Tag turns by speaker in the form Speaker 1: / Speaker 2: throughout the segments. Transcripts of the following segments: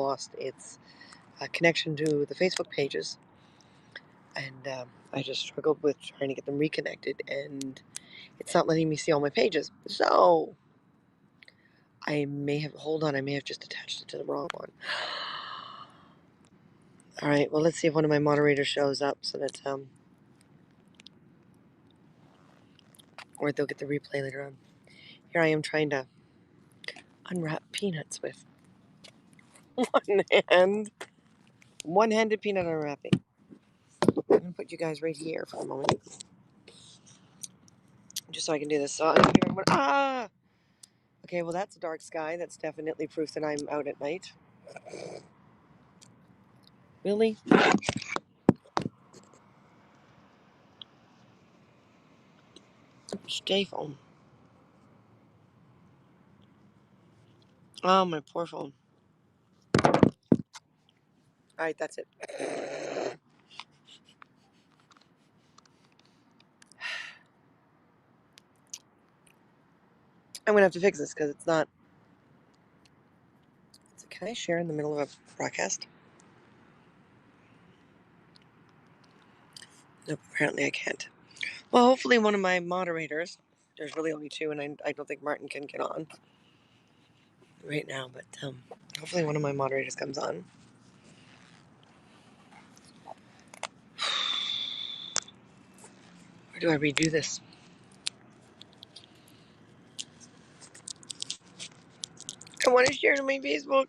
Speaker 1: lost its connection to the Facebook pages, and I just struggled with trying to get them reconnected, and it's not letting me see all my pages. So I may have just attached it to the wrong one. All right, well, let's see if one of my moderators shows up so that or they'll get the replay later on. Here I am trying to unwrap peanuts with one hand. One-handed peanut unwrapping. I'm going to put you guys right here for a moment. Just so I can do this. So I'm hearing one. Ah! Okay, well, that's a dark sky. That's definitely proof that I'm out at night. Really? Stay phone. Oh, my poor phone. Alright, that's it. I'm going to have to fix this because it's not. Can I share in the middle of a broadcast? Nope, apparently I can't. Well, hopefully one of my moderators, there's really only two, and I don't think Martin can get on right now, but hopefully one of my moderators comes on. Where do I redo this? I want to share it on my Facebook.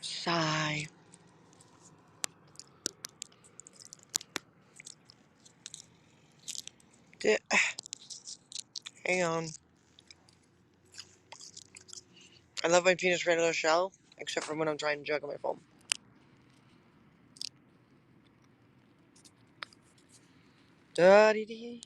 Speaker 1: Sigh. Hang on. I love my penis right out of the shell, except for when I'm trying to juggle my phone. Da-dee-dee.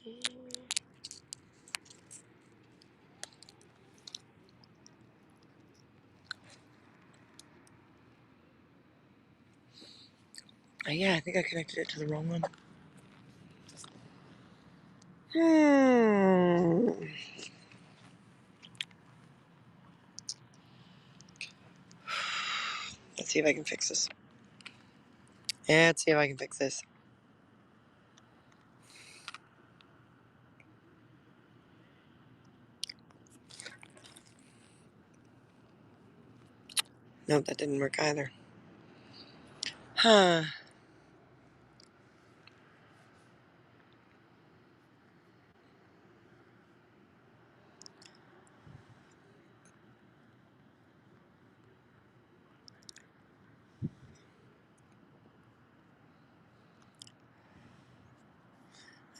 Speaker 1: Yeah, I think I connected it to the wrong one. Let's see if I can fix this. Yeah, let's see if I can fix this. Nope, that didn't work either. Huh.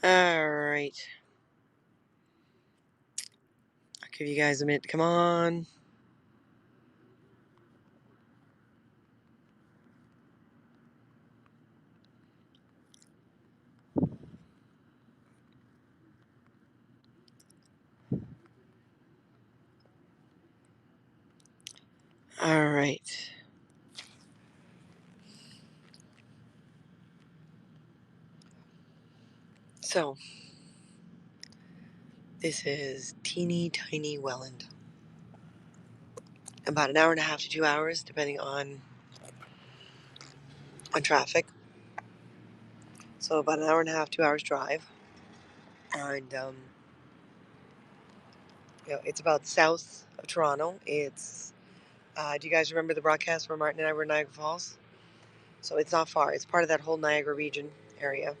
Speaker 1: Alright. I'll give you guys a minute. Come on. Alright. So, this is teeny tiny Welland. About an hour and a half to 2 hours, depending on traffic. So about an hour and a half, 2 hours drive. And, it's about south of Toronto. It's, do you guys remember the broadcast where Martin and I were in Niagara Falls? So it's not far. It's part of that whole Niagara region area.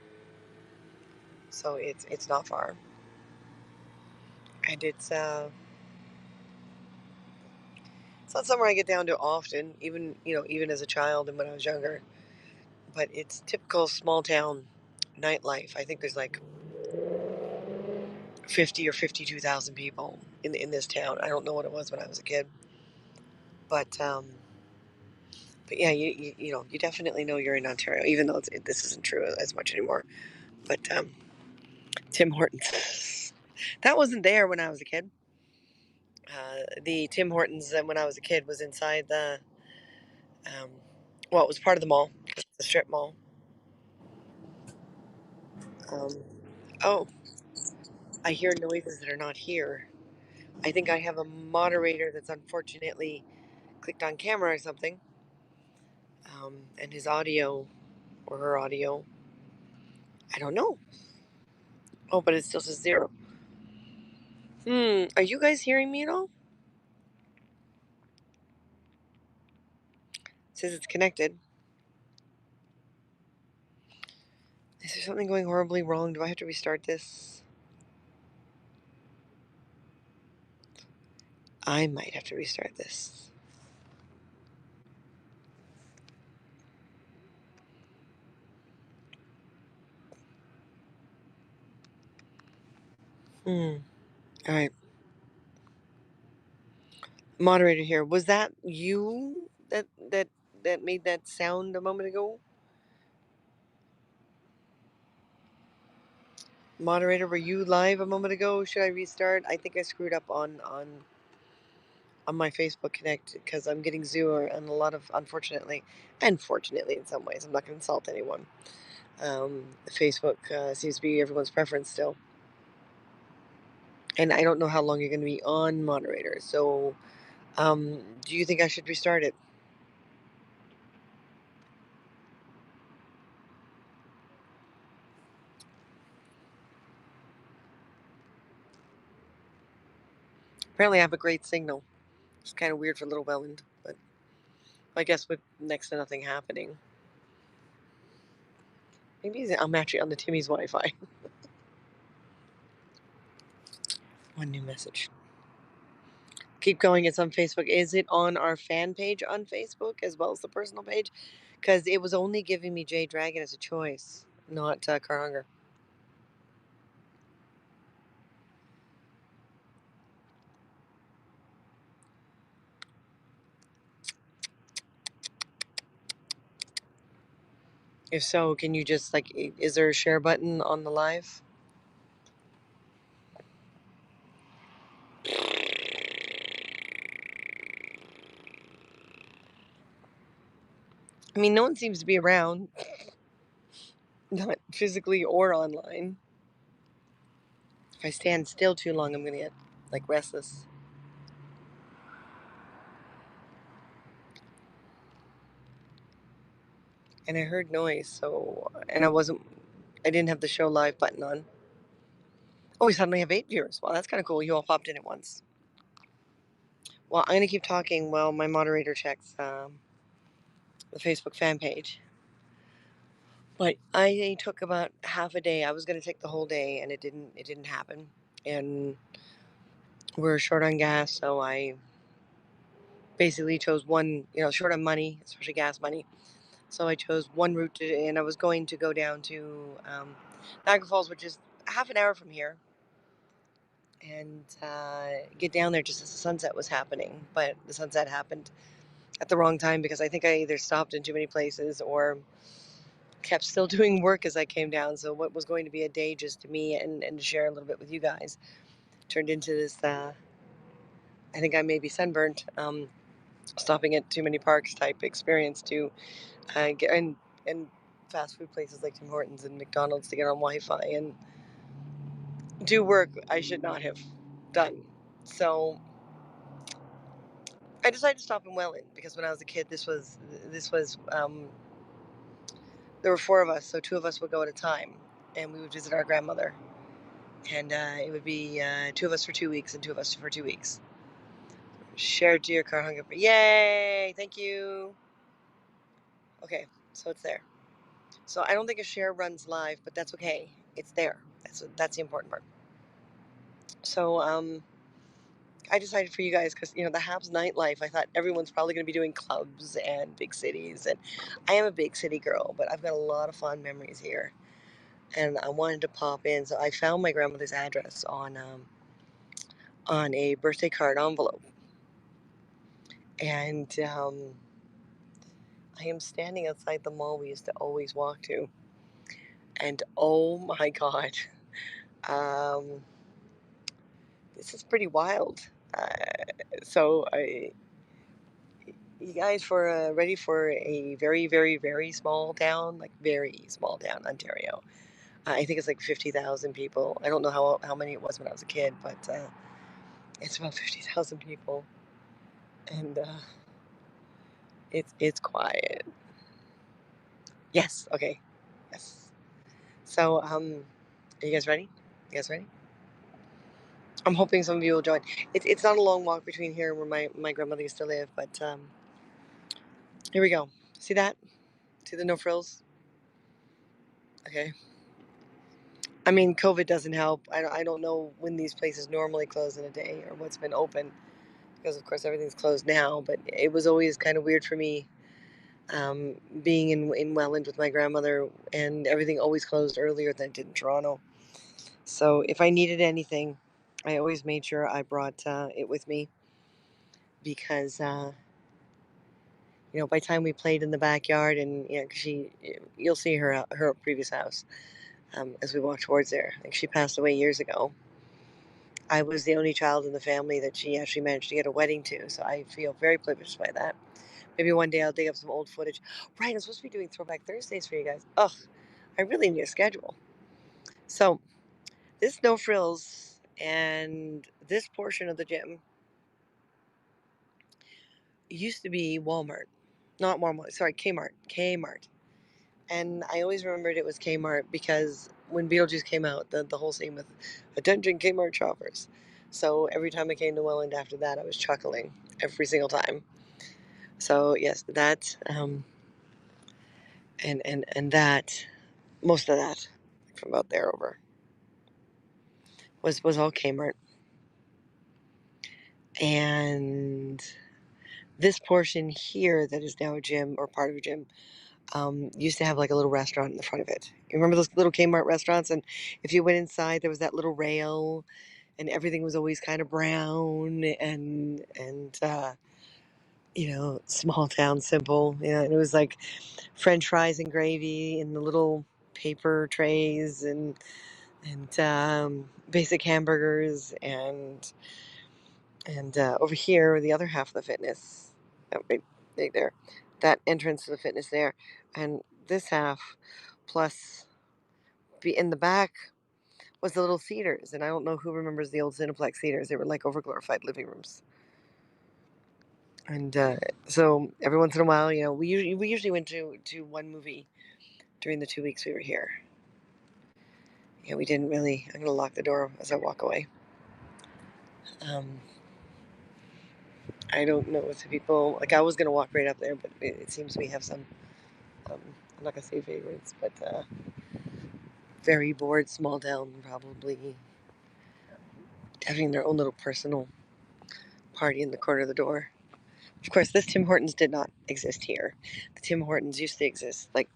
Speaker 1: So it's not far. And it's not somewhere I get down to often, even as a child and when I was younger. But it's typical small town nightlife. I think there's like 50 or 52,000 people in this town. I don't know what it was when I was a kid. But yeah, you definitely know you're in Ontario, even though this isn't true as much anymore. But Tim Hortons, that wasn't there when I was a kid. The Tim Hortons when I was a kid was inside the, it was part of the mall, the strip mall. Oh, I hear noises that are not here. I think I have a moderator that's unfortunately clicked on camera or something, and his audio or her audio, I don't know. Oh, but it still says 0. Are you guys hearing me at all? It says it's connected. Is there something going horribly wrong? Do I have to restart this? I might have to restart this. All right. Moderator here. Was that you that made that sound a moment ago? Moderator, were you live a moment ago? Should I restart? I think I screwed up on my Facebook Connect because I'm getting Zoo and a lot of unfortunately in some ways. I'm not going to insult anyone. Facebook seems to be everyone's preference still, and I don't know how long you're going to be on, moderator. So, do you think I should restart it? Apparently, I have a great signal. It's kind of weird for Little Welland, but I guess with next to nothing happening, maybe I'm actually on the Timmy's Wi-Fi. One new message. Keep going. It's on Facebook. Is it on our fan page on Facebook as well as the personal page? Because it was only giving me Jay Dragon as a choice, not Car Hunger. If so, can you just is there a share button on the live? I mean, no one seems to be around, not physically or online. If I stand still too long, I'm gonna get restless. And I heard noise, and I didn't have the show live button on. Oh, we suddenly have 8 viewers. Wow, that's kind of cool. You all popped in at once. Well, I'm gonna keep talking while my moderator checks the Facebook fan page. But I took about half a day. I was gonna take the whole day, and it didn't happen. And we're short on gas, so I basically chose one. Short on money, especially gas money. So I chose one route, and I was going to go down to Niagara Falls, which is half an hour from here, and get down there just as the sunset was happening. But the sunset happened at the wrong time because I think I either stopped in too many places or kept still doing work as I came down. So what was going to be a day just to me and to share a little bit with you guys turned into this. I think I may be sunburnt. Stopping at too many parks type experience to get and fast food places like Tim Hortons and McDonald's to get on Wi-Fi and do work I should not have done. So I decided to stop in Welland because when I was a kid, this was there were 4 of us, so 2 of us would go at a time, and we would visit our grandmother, and it would be 2 of us for 2 weeks and 2 of us for 2 weeks. Shared dear car hunger. Yay! Thank you. Okay, so it's there. So I don't think a share runs live, but that's okay. It's there. That's the important part. So I decided for you guys because the Habs nightlife. I thought everyone's probably going to be doing clubs and big cities, and I am a big city girl, but I've got a lot of fond memories here, and I wanted to pop in. So I found my grandmother's address on a birthday card envelope, and I am standing outside the mall we used to always walk to, and oh my god, um, this is pretty wild. Uh, so you guys for ready for a very, very, very small town, like very small town, Ontario. I think it's like 50,000 people. I don't know how many it was when I was a kid, but It's about 50,000 people, and it's quiet. Yes. Okay. Yes. So are you guys ready? You guys ready? I'm hoping some of you will join. It's not a long walk between here and where my grandmother used to live, but here we go. See that? See the no frills? Okay. I mean, COVID doesn't help. I don't know when these places normally close in a day or what's been open because, of course, everything's closed now. But it was always kind of weird for me being in Welland with my grandmother, and everything always closed earlier than it did in Toronto. So if I needed anything, I always made sure I brought it with me because, by the time we played in the backyard, and you'll see her previous house as we walk towards there. Like she passed away years ago. I was the only child in the family that she actually managed to get a wedding to, so I feel very privileged by that. Maybe one day I'll dig up some old footage. Right, I'm supposed to be doing Throwback Thursdays for you guys. Ugh, I really need a schedule. So this no frills and this portion of the gym used to be Walmart, not Walmart. Sorry, Kmart. Kmart. And I always remembered it was Kmart because when Beetlejuice came out, the whole scene with "Attention Kmart shoppers." So every time I came to Welland after that, I was chuckling every single time. So yes, that and that most of that from about there over was all Kmart, and this portion here that is now a gym or part of a gym used to have like a little restaurant in the front of it. You remember those little Kmart restaurants? And if you went inside, there was that little rail, and everything was always kind of brown and small town simple. Yeah, and it was like French fries and gravy in the little paper trays and basic hamburgers and over here the other half of the fitness, right there, that entrance to the fitness there, and this half plus be in the back was the little theaters, and I don't know who remembers the old Cineplex theaters. They were like overglorified living rooms. And so every once in a while, we usually went to one movie during the 2 weeks we were here. Yeah, we didn't really. I'm gonna lock the door as I walk away. Um, I don't know if the people like. I was gonna walk right up there, but it seems we have some. I'm not gonna say favorites, but very bored small town, probably having their own little personal party in the corner of the door. Of course, this Tim Hortons did not exist here. The Tim Hortons used to exist like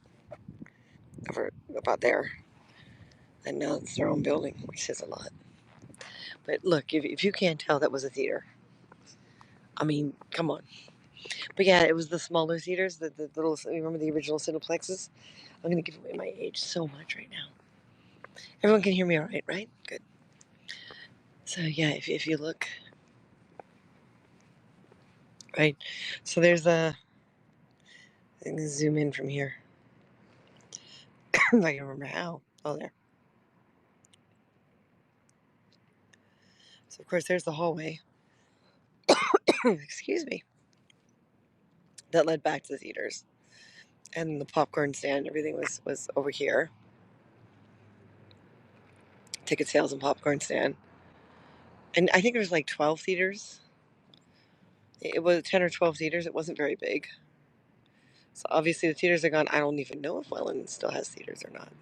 Speaker 1: over about there, and now it's their own building, which says a lot. But look, if you can't tell, that was a theater. I mean, come on. But yeah, it was the smaller theaters, the little. Remember the original Cineplexes? I'm gonna give away my age so much right now. Everyone can hear me all right, right? Good. So yeah, if you look, right. So there's a. I'm gonna zoom in from here. I can remember how. Oh, there. So of course there's the hallway. Excuse me. That led back to the theaters, and the popcorn stand. Everything was over here. Ticket sales and popcorn stand. And I think there was like 12 theaters. It was 10 or 12 theaters. It wasn't very big. So obviously the theaters are gone. I don't even know if Welland still has theaters or not.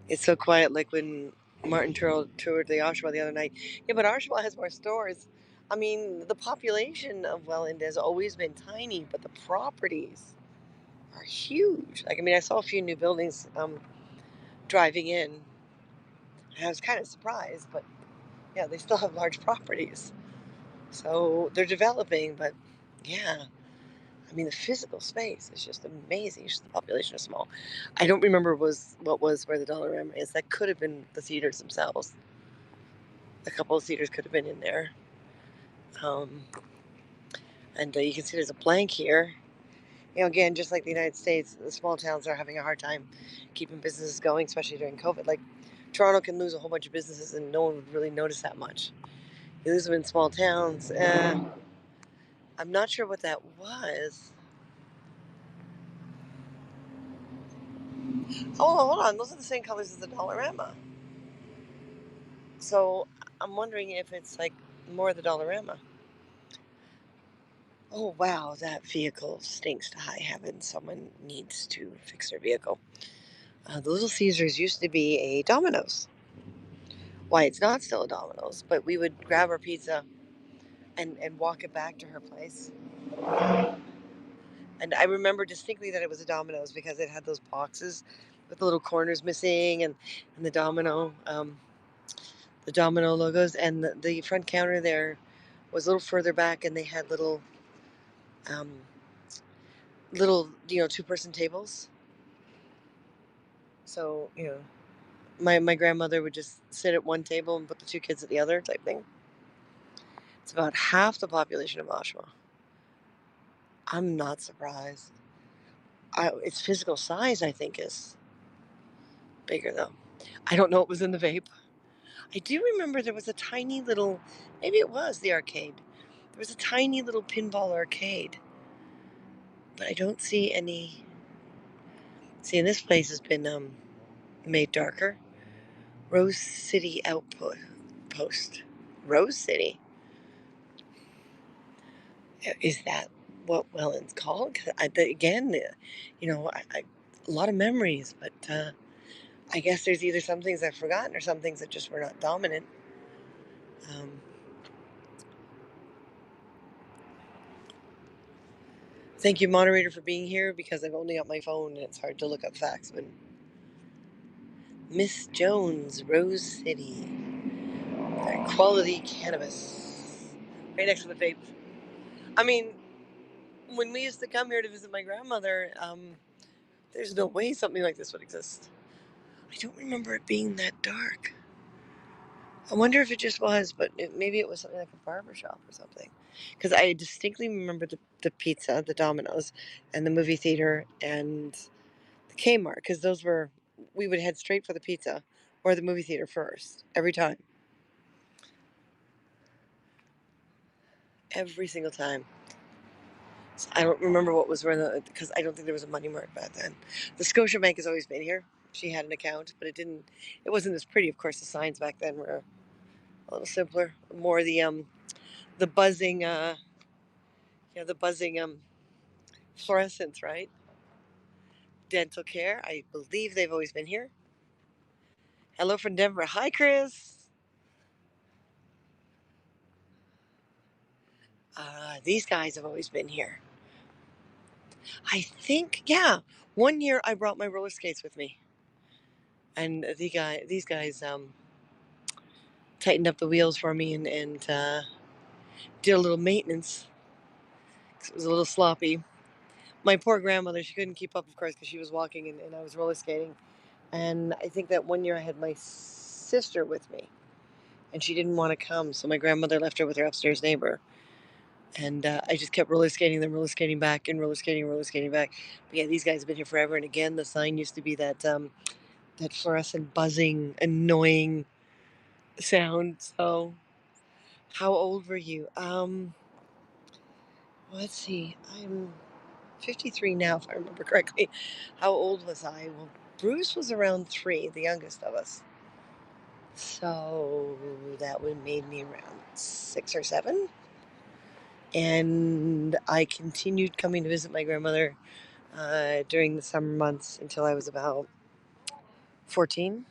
Speaker 1: It's so quiet. Like when Martin toured the Oshawa the other night. Yeah, but Oshawa has more stores. I mean, the population of Welland has always been tiny, but the properties are huge. Like, I mean, I saw a few new buildings driving in. And I was kind of surprised, but yeah, they still have large properties. So they're developing, but yeah. I mean, the physical space is just amazing. It's just the population is small. I don't remember what was where the Dollarama is. That could have been the theaters themselves. A couple of theaters could have been in there. Um, and you can see there's a blank here. Again, just like the United States, the small towns are having a hard time keeping businesses going, especially during COVID. Like Toronto can lose a whole bunch of businesses and no one would really notice that much. You lose them in small towns. I'm not sure what that was. Oh, hold on. Those are the same colors as the Dollarama. So I'm wondering if it's like more of the Dollarama. Oh, wow. That vehicle stinks to high heaven. Someone needs to fix their vehicle. The Little Caesars used to be a Domino's. Why, it's not still a Domino's, but we would grab our pizza and walk it back to her place. And I remember distinctly that it was a Domino's because it had those boxes with the little corners missing and the domino logos, and the front counter there was a little further back, and they had um, little 2-person tables. So my grandmother would just sit at one table and put the two kids at the other type thing. It's about half the population of Oshawa. I'm not surprised. Its physical size, I think, is bigger though. I don't know what was in the vape. I do remember there was a tiny little, maybe it was the arcade. There was a tiny little pinball arcade, but I don't see any. See, and this place has been made darker. Rose City Outpost. Rose City. Is that what Welland's called? 'Cause again, a lot of memories, but I guess there's either some things I've forgotten or some things that just were not dominant. Um, Thank you, moderator, for being here because I've only got my phone and it's hard to look up facts. But Miss Jones, Rose City, quality cannabis, right next to the vape. I mean, when we used to come here to visit my grandmother, there's no way something like this would exist. I don't remember it being that dark. I wonder if it just was, but maybe it was something like a barber shop or something. Because I distinctly remember the pizza, the Domino's, and the movie theater, and the Kmart, because we would head straight for the pizza or the movie theater first, every time. Every single time. So I don't remember what was run because I don't think there was a Money Mart back then. The Scotiabank has always been here. She had an account, but it wasn't as pretty. Of course, the signs back then were a little simpler, more the buzzing, the buzzing fluorescents, right? Dental care. I believe they've always been here. Hello from Denver. Hi, Chris. These guys have always been here. I think, yeah. One year I brought my roller skates with me, and these guys tightened up the wheels for me and did a little maintenance. It was a little sloppy. My poor grandmother, she couldn't keep up, of course, because she was walking and I was roller skating. And I think that one year I had my sister with me, and she didn't want to come, so my grandmother left her with her upstairs neighbor. And I just kept roller skating, then roller skating back, and roller skating back. But yeah, these guys have been here forever. And again, the sign used to be that fluorescent buzzing, annoying sound. So, how old were you? Let's see. I'm 53 now, if I remember correctly. How old was I? Well, Bruce was around 3, the youngest of us. So that would made me around 6 or 7. And I continued coming to visit my grandmother during the summer months until I was about 14.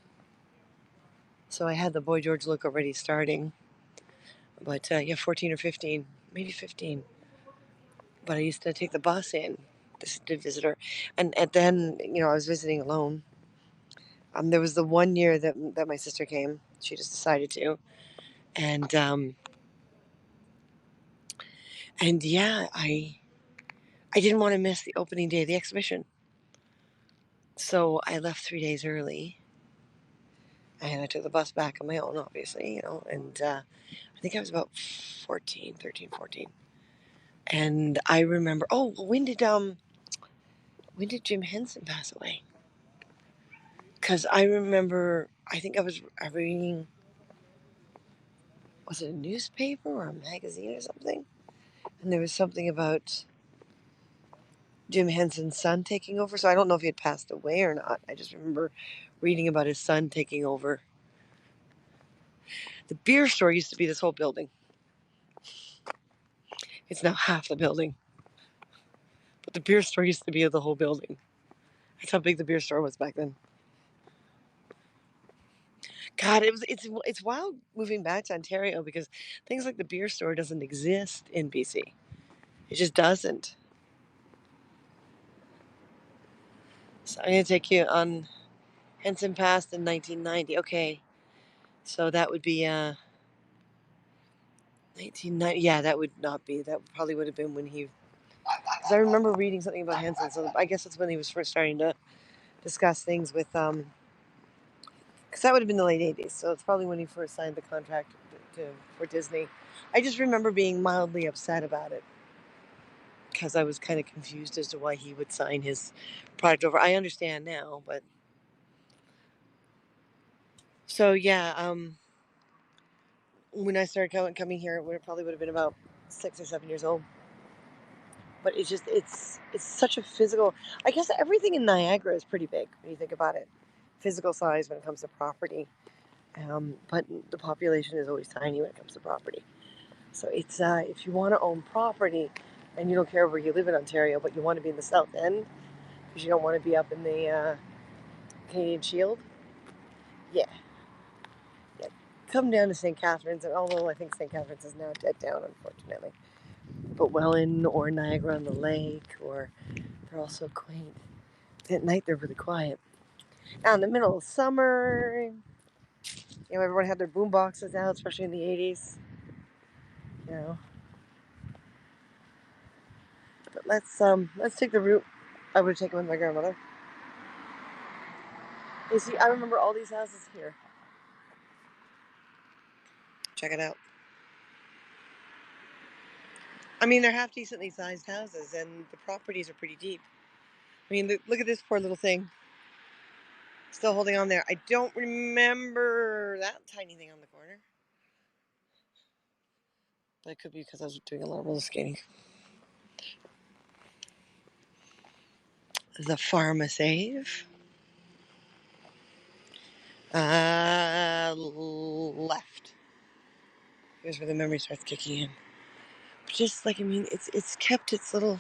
Speaker 1: So I had the Boy George look already starting. But yeah, 14 or 15, maybe 15. But I used to take the bus in to visit her. And then, I was visiting alone. There was the one year that my sister came. She just decided to. And yeah, I didn't want to miss the opening day of the exhibition. So I left 3 days early. And I took the bus back on my own, obviously, and I think I was about 14, 13, 14. And I remember, oh, when did Jim Henson pass away? Because I remember, I think I was reading, was it a newspaper or a magazine or something? And there was something about Jim Henson's son taking over. So I don't know if he had passed away or not. I just remember reading about his son taking over. The beer store used to be this whole building. It's now half the building. But the beer store used to be the whole building. That's how big the beer store was back then. God, it's wild moving back to Ontario because things like the beer store doesn't exist in BC. It just doesn't. So I'm gonna take you on Henson passed in 1990. Okay, so that would be 1990. Yeah, that would not be. That probably would have been when he. Because I remember reading something about Henson. So I guess that's when he was first starting to discuss things with because that would have been the late 80s. So it's probably when he first signed the contract for Disney. I just remember being mildly upset about it because I was kind of confused as to why he would sign his product over. I understand now, but so yeah, when I started coming here, it probably would have been about 6 or 7 years old. But it's such a physical. I guess everything in Niagara is pretty big when you think about it, physical size when it comes to property. But the population is always tiny when it comes to property. So it's if you want to own property, and you don't care where you live in Ontario, but you want to be in the South End because you don't want to be up in the Canadian Shield. Yeah, yeah. Come down to St. Catharines, and although I think St. Catharines is now dead down, unfortunately. But Welland or Niagara on the Lake, or they're all so quaint. At night they're really quiet. Now in the middle of summer, everyone had their boom boxes out, especially in the 80s. You know. But let's take the route I would have taken with my grandmother. You see, I remember all these houses here. Check it out. I mean, they're half decently sized houses, and the properties are pretty deep. I mean, look at this poor little thing. Still holding on there. I don't remember that tiny thing on the corner. But it could be because I was doing a lot of roller skating. The Pharmasave. Left. Here's where the memory starts kicking in. But just like, I mean, it's kept its little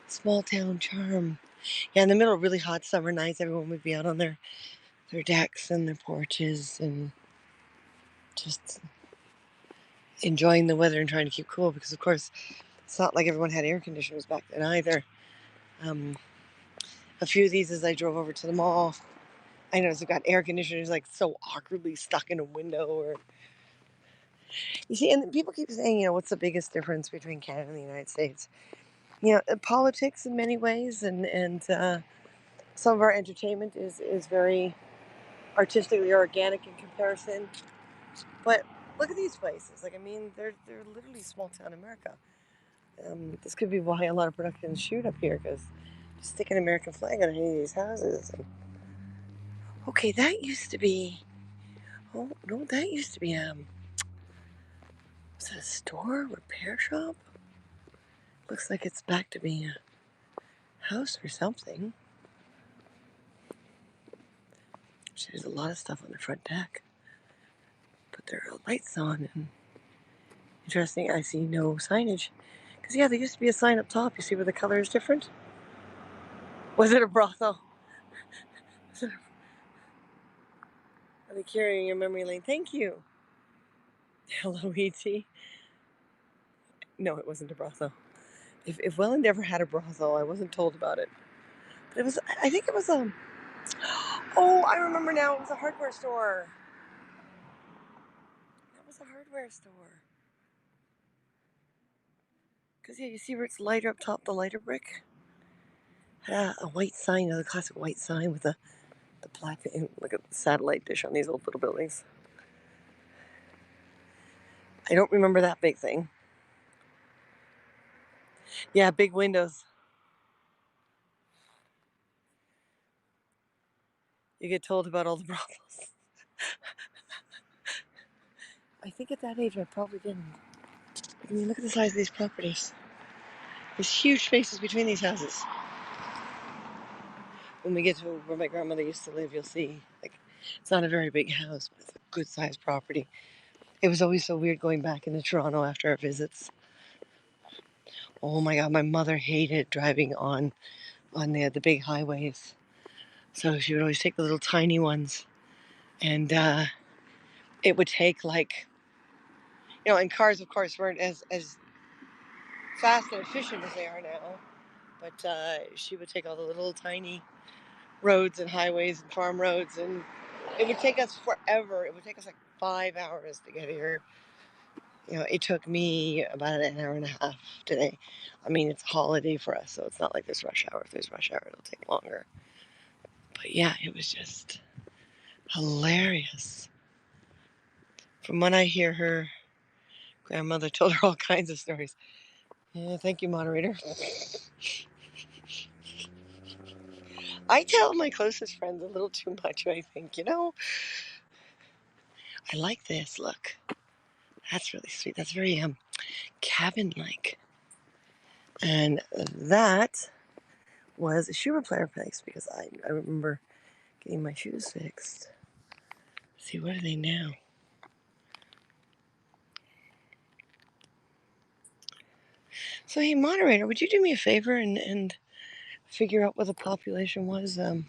Speaker 1: small town charm. Yeah, in the middle of really hot summer nights, everyone would be out on their decks and their porches and just enjoying the weather and trying to keep cool because, of course, it's not like everyone had air conditioners back then either. A few of these as I drove over to the mall, I noticed they've got air conditioners like so awkwardly stuck in a window. Or you see, and people keep saying, what's the biggest difference between Canada and the United States? Politics in many ways, and some of our entertainment is very artistically organic in comparison. But look at these places. Like, I mean, they're literally small town America. This could be why a lot of productions shoot up here, because just stick an American flag on any of these houses. Okay, that used to be. Oh no, that used to be was that a store, repair shop? Looks like it's back to being a house or something. There's a lot of stuff on the front deck, but there are lights on and interesting. I see no signage. Because, there used to be a sign up top. You see where the color is different? Was it a brothel? Are they carrying your memory lane? Thank you. Hello, E.T. No, it wasn't a brothel. If Welland ever had a brothel, I wasn't told about it. But it was, I think it was a. Oh, I remember now. It was a hardware store. That was a hardware store. Because, you see where it's lighter up top, the lighter brick? Had a white sign, the classic white sign with the black, like a satellite dish on these old little buildings. I don't remember that big thing. Yeah, big windows. You get told about all the brothels. I think at that age I probably didn't. I mean, look at the size of these properties. There's huge spaces between these houses. When we get to where my grandmother used to live, you'll see, like, it's not a very big house, but it's a good sized property. It was always so weird going back into Toronto after our visits. Oh my God, my mother hated driving on the big highways. So she would always take the little tiny ones. And it would take like, and cars, of course, weren't as fast and efficient as they are now. But she would take all the little tiny roads and highways and farm roads, and it would take us forever. It would take us like 5 hours to get here. It took me about an hour and a half today. I mean, it's a holiday for us, so it's not like there's rush hour. If there's rush hour, it'll take longer. But yeah, it was just hilarious. From when I hear her grandmother told her all kinds of stories. Yeah, thank you, moderator. I tell my closest friends a little too much, I think. I like this. Look, that's really sweet. That's very cabin-like. And that was a shoe repair place because I remember getting my shoes fixed. Let's see, what are they now? So, hey, moderator, would you do me a favor and figure out what the population was when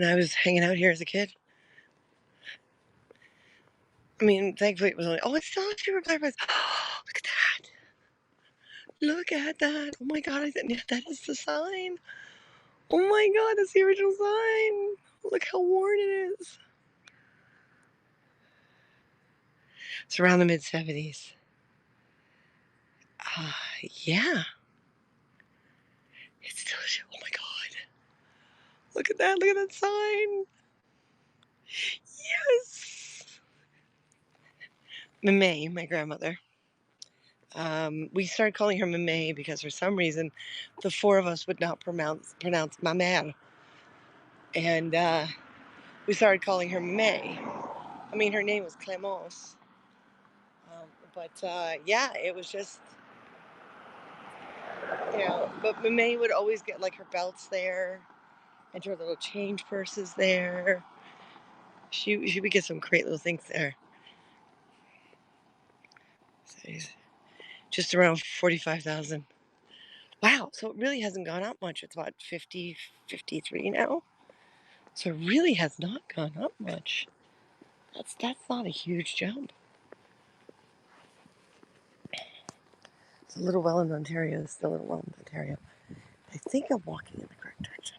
Speaker 1: I was hanging out here as a kid? I mean, thankfully it was only... Oh, it's still a shoe repair place. Oh, look at that. Look at that. Oh, my God. That is the sign. Oh, my God. That's the original sign. Look how worn it is. It's around the mid-70s. Yeah. It's still a shoe. Oh, my God. Look at that. Look at that sign. Yes. Mame, my grandmother. We started calling her Mame because for some reason the four of us would not pronounce ma mère. And we started calling her Mame. I mean, her name was Clémence. But yeah, it was just, but Mame would always get like her belts there and her little change purses there. She would get some great little things there. So just around 45,000. Wow, so it really hasn't gone up much. It's about 50, 53 now. So it really has not gone up much. That's not a huge jump. It's a little Welland, Ontario. It's still in Welland, Ontario. I think I'm walking in the correct direction.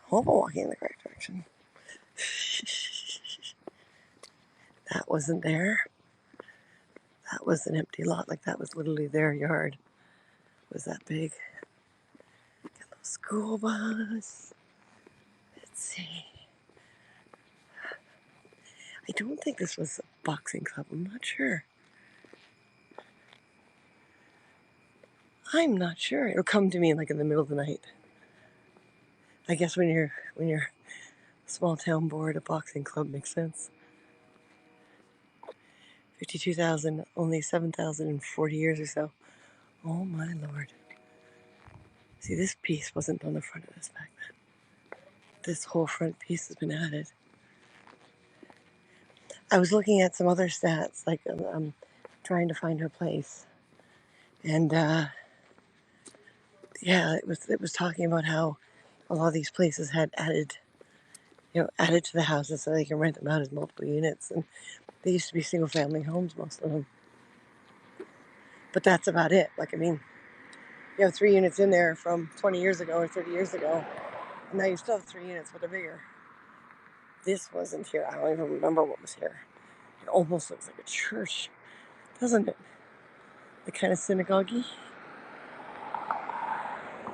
Speaker 1: I hope I'm walking in the correct direction. That wasn't there. That was an empty lot. Like that was literally their yard. It was that big. Get a little school bus. Let's see. I don't think this was a boxing club. I'm not sure. I'm not sure. It'll come to me like in the middle of the night. I guess when you're small town board, a boxing club makes sense. 52,000, only 7,000 in 40 years or so. Oh my Lord. See, this piece wasn't on the front of this back then. This whole front piece has been added. I was looking at some other stats, like I'm trying to find her place. And yeah, it was talking about how a lot of these places had added to the houses so they can rent them out as multiple units. And they used to be single family homes, most of them. But that's about it. Like, I mean, you have 3 units in there from 20 years ago or 30 years ago. And now you still have 3 units, but they're bigger. This wasn't here. I don't even remember what was here. It almost looks like a church, doesn't it? The kind of synagogue-y.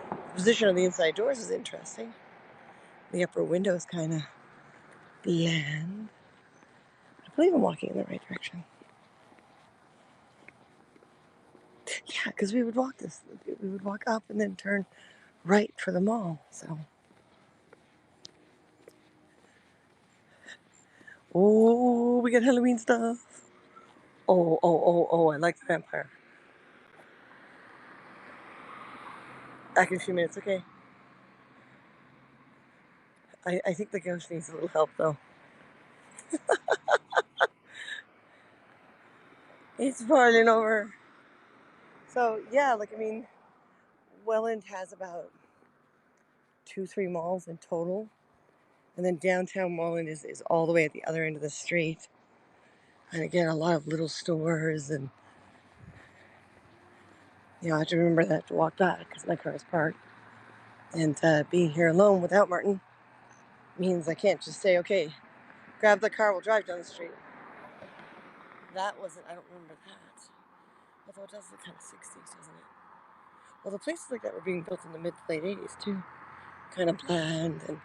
Speaker 1: The position of the inside doors is interesting. The upper window is kind of bland. I believe I'm walking in the right direction. Yeah, because we would walk up and then turn right for the mall. So Oh, we got Halloween stuff. Oh, I like the vampire. Back in a few minutes, okay. I think the ghost needs a little help, though. It's falling over. So, yeah, like, I mean, Welland has about 3 malls in total. And then downtown Welland is all the way at the other end of the street. And again, a lot of little stores. And, I have to remember that to walk back because my car is parked. And being here alone without Martin means I can't just say, okay, grab the car, we'll drive down the street. That wasn't, I don't remember that. Although it does look kind of 60s, doesn't it? Well, the places like that were being built in the mid to late 80s too. Kind of bland, and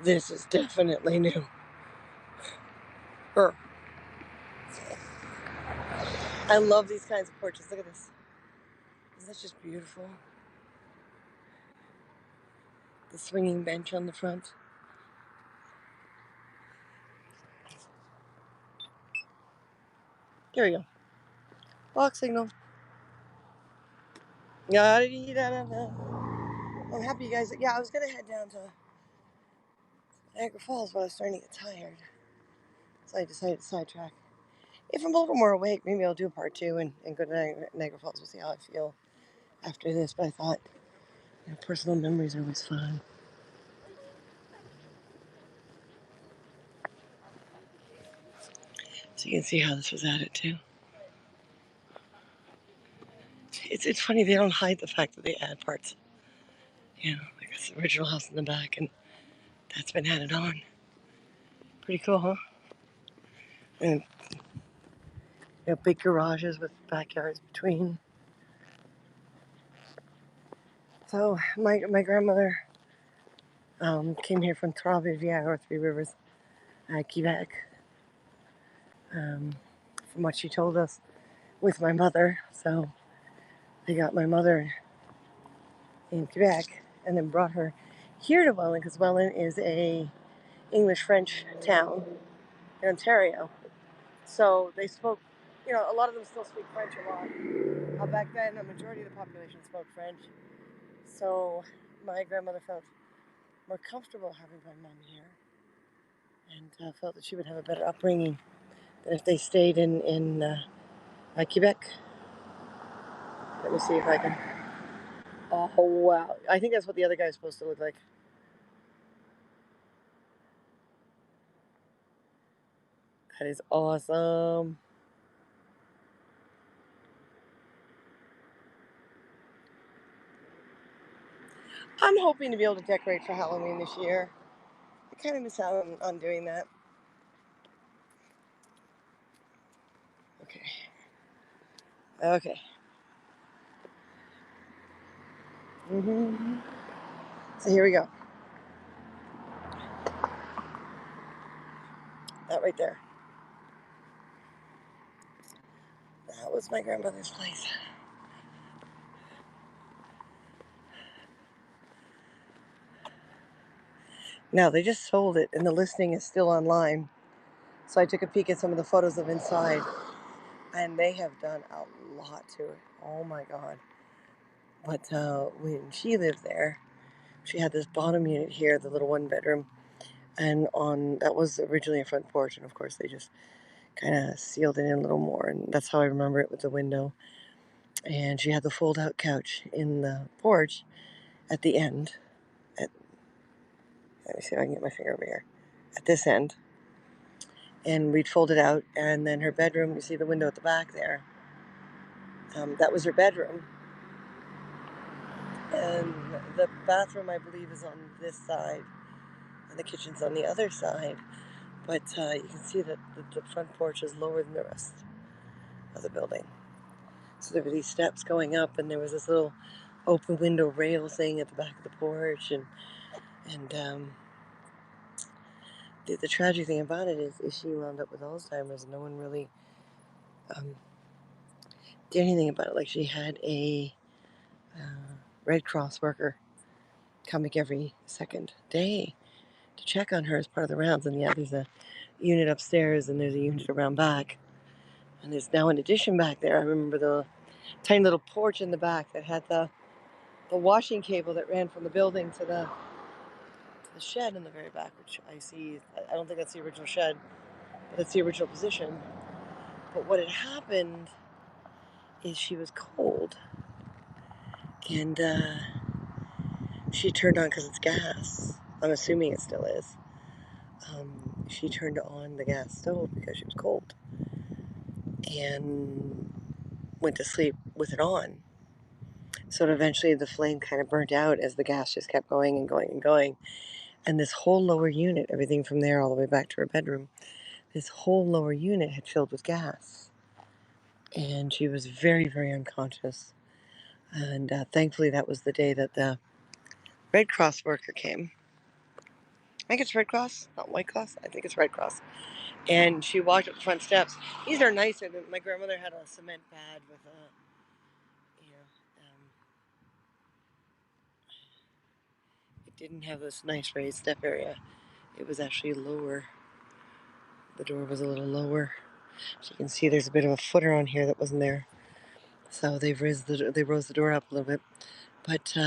Speaker 1: this is definitely new. Er. I love these kinds of porches. Look at this. Isn't that just beautiful? The swinging bench on the front. There we go. Walk signal. I'm happy you guys. Yeah, I was gonna head down to Niagara Falls, but I was starting to get tired, so I decided to sidetrack. If I'm a little more awake, maybe I'll do a part 2 and go to Niagara Falls. We'll see how I feel after this. But I thought, personal memories are always fun. So you can see how this was added too. It's funny, they don't hide the fact that they add parts. Like this original house in the back, and that's been added on. Pretty cool, huh? And big garages with backyards between. So my grandmother came here from Trois-Rivières, or Three Rivers, Quebec. From what she told us, with my mother. So I got my mother in Quebec, and then brought her here to Welland, because Welland is a English-French town in Ontario. So they spoke, a lot of them still speak French a lot. Back then, a majority of the population spoke French. So my grandmother felt more comfortable having my mom here, and felt that she would have a better upbringing than if they stayed in Quebec. Let me see if I can. Oh, wow. I think that's what the other guy's supposed to look like. That is awesome. I'm hoping to be able to decorate for Halloween this year. I kind of miss out on doing that. Okay. Okay. So here we go. That right there. That was my grandmother's place. Now, they just sold it, and the listing is still online. So I took a peek at some of the photos of inside, and they have done a lot to it. Oh my God. But when she lived there, she had this bottom unit here, the little 1 bedroom, and that was originally a front porch, and of course they just kind of sealed it in a little more, and that's how I remember it, with the window. And she had the fold-out couch in the porch at the end. Let me see if I can get my finger over here. At this end. And we'd fold it out, and then her bedroom, you see the window at the back there, that was her bedroom. And the bathroom, I believe, is on this side, and the kitchen's on the other side. But you can see that the front porch is lower than the rest of the building. So there were these steps going up, and there was this little open window rail thing at the back of the porch. And the tragic thing about it is she wound up with Alzheimer's, and no one really did anything about it. Like, she had a Red Cross worker coming every second day to check on her as part of the rounds. And yeah, there's a unit upstairs, and there's a unit around back. And there's now an addition back there. I remember the tiny little porch in the back that had the washing cable that ran from the building to the shed in the very back, which I see. I don't think that's the original shed, but that's the original position. But what had happened is she was cold, and she turned on, because it's gas. I'm assuming it still is. She turned on the gas stove because she was cold, and went to sleep with it on. So eventually the flame kind of burnt out as the gas just kept going and going and going. And this whole lower unit, everything from there all the way back to her bedroom, this whole lower unit had filled with gas. And she was very, very unconscious. And thankfully, that was the day that the Red Cross worker came. I think it's Red Cross, not White Cross. I think it's Red Cross. And she walked up the front steps. These are nicer. My grandmother had a cement pad with it didn't have this nice raised step area. It was actually lower. The door was a little lower. So you can see there's a bit of a footer on here that wasn't there. So they rose the door up a little bit. But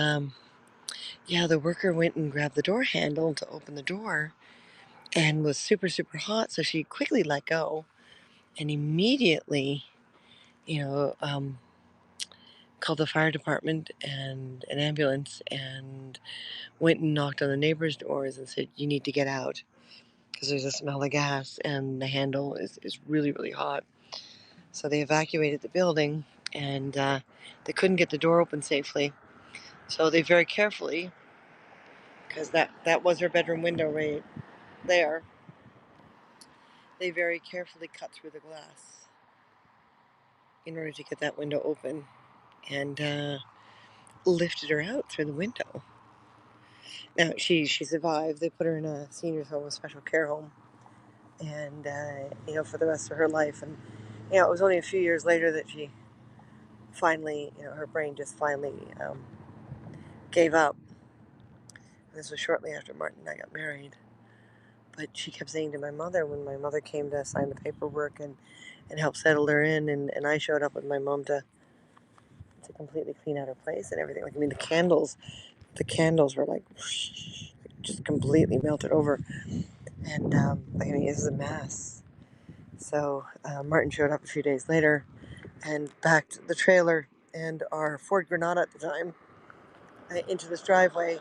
Speaker 1: yeah, the worker went and grabbed the door handle to open the door, and was super, super hot. So she quickly let go, and immediately, called the fire department and an ambulance, and went and knocked on the neighbors' doors and said, "You need to get out, because there's a smell of gas, and the handle is really, really hot." So they evacuated the building, and they couldn't get the door open safely. So they very carefully, because that was her bedroom window right there, they very carefully cut through the glass in order to get that window open, and lifted her out through the window. Now, she survived. They put her in a senior's home, a special care home, and for the rest of her life. And it was only a few years later that she finally, her brain just finally gave up. This was shortly after Martin and I got married. But she kept saying to my mother, when my mother came to sign the paperwork and help settle her in, and I showed up with my mom to completely clean out her place and everything. Like, I mean, the candles were like just completely melted over. And this is a mess. So Martin showed up a few days later and backed the trailer and our Ford Granada at the time into this driveway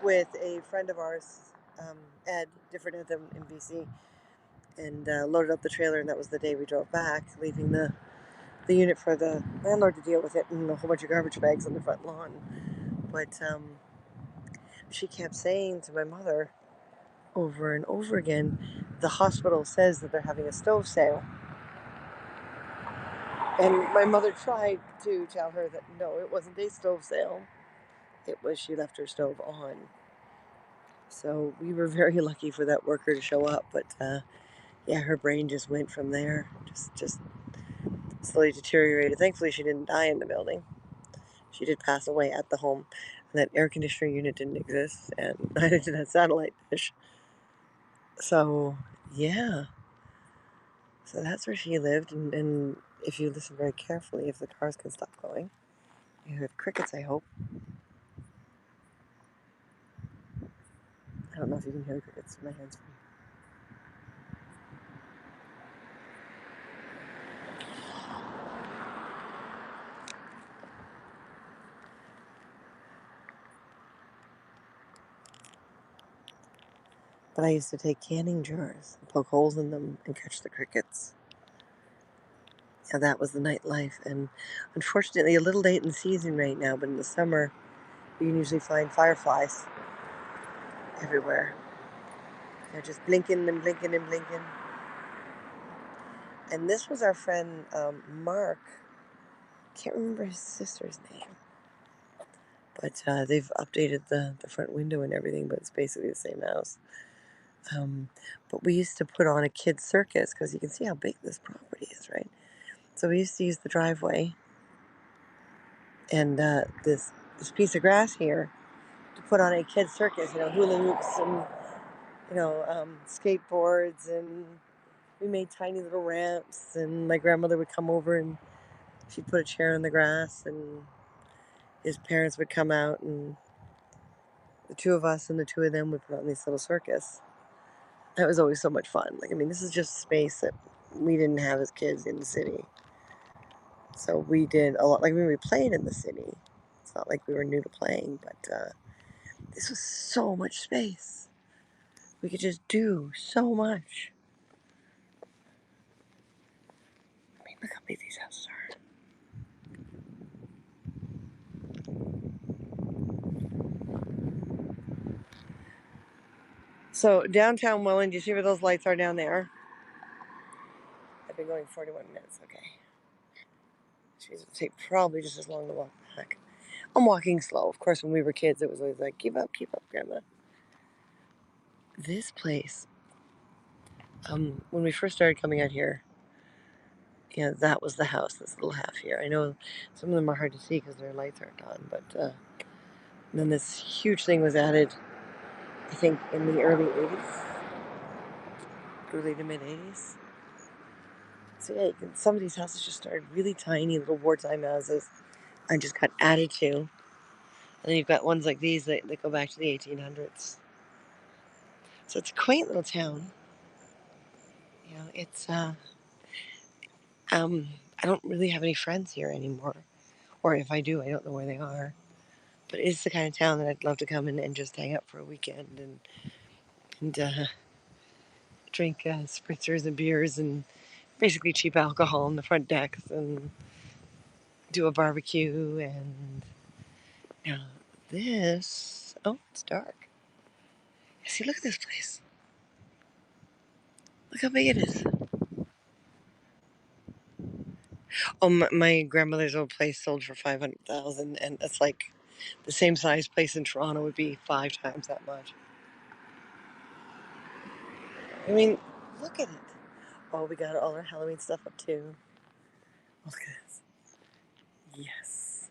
Speaker 1: with a friend of ours, Ed, different Ed than in BC, and loaded up the trailer. And that was the day we drove back, leaving the unit for the landlord to deal with it, and a whole bunch of garbage bags on the front lawn. But she kept saying to my mother over and over again, the hospital says that they're having a stove sale. And my mother tried to tell her that no, it wasn't a stove sale. It was she left her stove on. So we were very lucky for that worker to show up. But her brain just went from there. Just slowly deteriorated. Thankfully, she didn't die in the building. She did pass away at the home. And that air conditioner unit didn't exist, and neither did that satellite dish. So, yeah. So that's where she lived. And if you listen very carefully, if the cars can stop going, you hear the crickets, I hope. I don't know if you can hear the crickets. My hand's free. But I used to take canning jars and poke holes in them and catch the crickets. Yeah, that was the nightlife. And unfortunately, a little late in the season right now, but in the summer, you can usually find fireflies everywhere. They're just blinking and blinking and blinking. And this was our friend Mark. Can't remember his sister's name. But they've updated the front window and everything, but it's basically the same house. But we used to put on a kid's circus, because you can see how big this property is, right? So we used to use the driveway and this piece of grass here to put on a kid's circus, hula hoops and, skateboards and we made tiny little ramps, and my grandmother would come over and she'd put a chair in the grass, and his parents would come out, and the two of us and the two of them would put on this little circus. That was always so much fun. Like, I mean, this is just space that we didn't have as kids in the city. So we did a lot. Like, when we played in the city, it's not like we were new to playing, but this was so much space. We could just do so much. I mean, look how big these houses are. So downtown Welland, you see where those lights are down there? I've been going 41 minutes. Okay. She's gonna take probably just as long to walk back. I'm walking slow. Of course, when we were kids, it was always like, keep up, Grandma. This place, when we first started coming out here, yeah, that was the house, this little half here. I know some of them are hard to see because their lights aren't on, but then this huge thing was added, I think, in the early 80s, early to mid 80s. So yeah, some of these houses just started really tiny, little wartime houses, and just got added to. And then you've got ones like these that go back to the 1800s. So it's a quaint little town. You know, it's I don't really have any friends here anymore, or if I do, I don't know where they are. But it's the kind of town that I'd love to come in and just hang out for a weekend and drink spritzers and beers and basically cheap alcohol on the front decks and do a barbecue. And now this, oh, it's dark. See, look at this place. Look how big it is. Oh, my grandmother's old place sold for $500,000, and it's like the same size place in Toronto would be 5 times that much. I mean, look at it. Oh, we got all our Halloween stuff up too. Oh, look at this. Yes.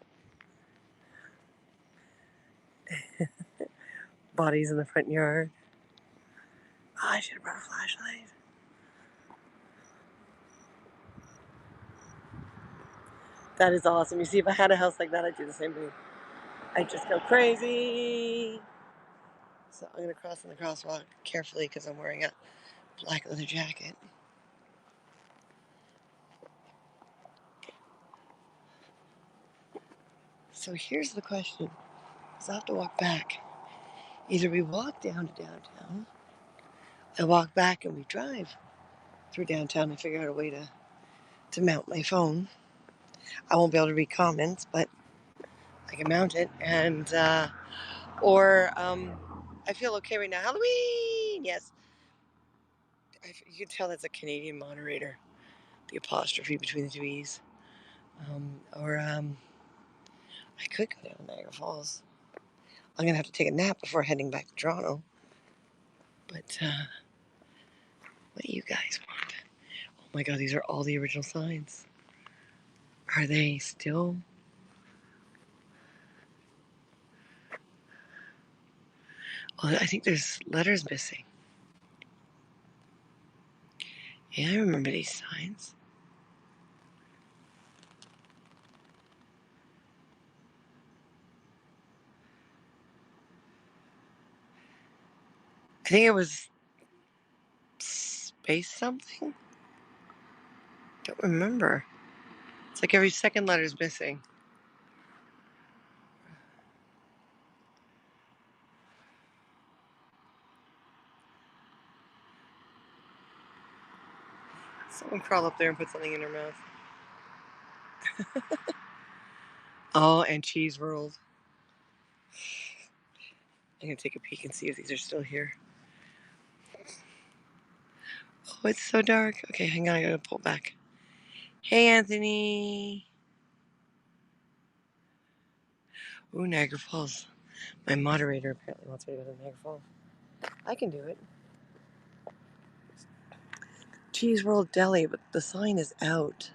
Speaker 1: Bodies in the front yard. Oh, I should have brought a flashlight. That is awesome. You see, if I had a house like that, I'd do the same thing. I'd just go crazy. So I'm going to cross in the crosswalk carefully because I'm wearing a black leather jacket. So here's the question. Because I have to walk back. Either we walk down to downtown, I walk back and we drive through downtown and figure out a way to mount my phone. I won't be able to read comments, but I can mount it. And, I feel okay right now. Halloween! Yes. You can tell that's a Canadian moderator. The apostrophe between the two E's. I could go down to Niagara Falls. I'm going to have to take a nap before heading back to Toronto. But, what do you guys want? Oh my God, these are all the original signs. Are they still? Oh, I think there's letters missing. Yeah, I remember these signs. I think it was space something. Don't remember. It's like every second letter's missing. Someone crawl up there and put something in her mouth. Oh, and cheese rolled. I'm going to take a peek and see if these are still here. Oh, it's so dark. Okay, hang on. I got to pull back. Hey, Anthony. Ooh, Niagara Falls. My moderator apparently wants me to go to Niagara Falls. I can do it. Cheese rolled deli, but the sign is out.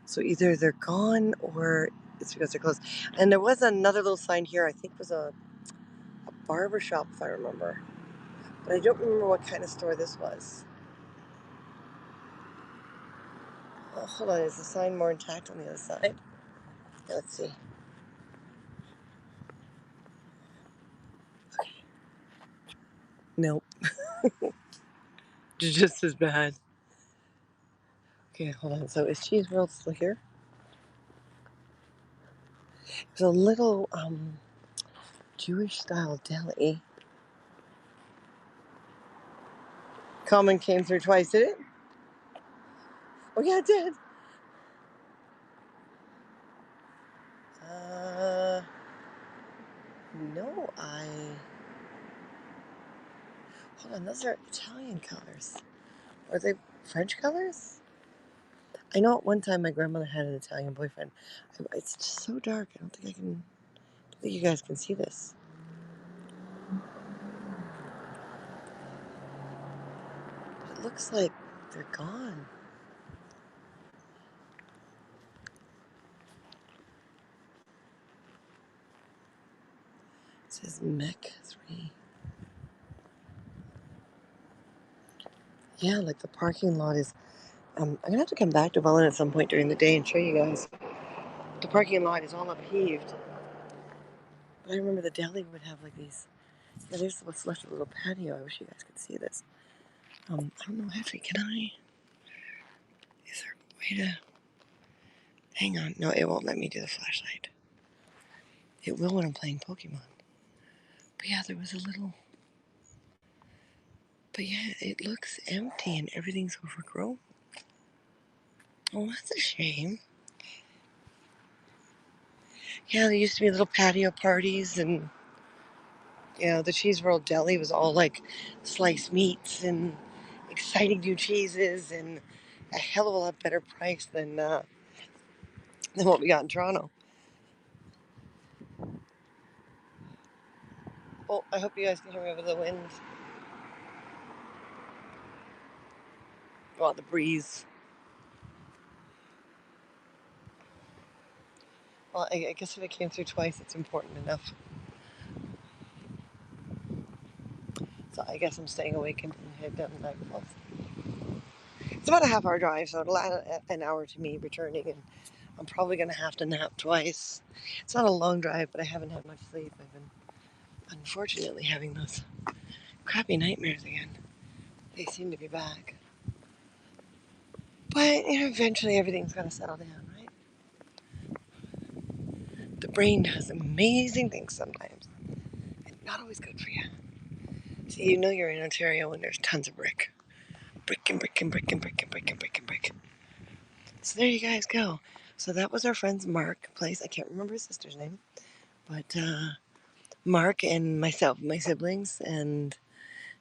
Speaker 1: So either they're gone or it's because they're closed. And there was another little sign here. I think it was a barber shop, if I remember. But I don't remember what kind of store this was. Oh, hold on, is the sign more intact on the other side? Yeah, let's see. Okay. Nope. Just as bad. Okay, hold on. So is Cheese World still here? It's a little Jewish style deli. Common came through twice, did it? Oh yeah, it did. Uh, no, hold on. Those are Italian colors. Are they French colors? I know at one time my grandmother had an Italian boyfriend. It's just so dark. I don't think you guys can see this. But it looks like they're gone. It says Mech 3. Yeah, like the parking lot is. I'm gonna have to come back to Welland at some point during the day and show you guys. The parking lot is all upheaved. But I remember the deli would have like these. Yeah, there's what's left of a little patio. I wish you guys could see this. I don't know, actually, can I? Is there a way to? Hang on. No, it won't let me do the flashlight. It will when I'm playing Pokemon. But yeah, there was a little. But yeah, it looks empty and everything's overgrown. Oh, that's a shame. Yeah, there used to be little patio parties, and the Cheese World Deli was all like sliced meats and exciting new cheeses and a hell of a lot better price than what we got in Toronto. Oh, I hope you guys can hear me over the wind. Well, the breeze. Well, I guess if it came through twice, it's important enough. So I guess I'm staying awake and head down the night club. It's about a half-hour drive, so it'll add an hour to me returning, and I'm probably going to have to nap twice. It's not a long drive, but I haven't had much sleep. I've been, unfortunately, having those crappy nightmares again. They seem to be back. But eventually everything's going to settle down, right? The brain does amazing things sometimes. And not always good for you. So you know you're in Ontario when there's tons of brick. Brick and brick and brick and brick and brick and brick and brick. So there you guys go. So that was our friend's Mark place. I can't remember his sister's name. But Mark and myself, my siblings, and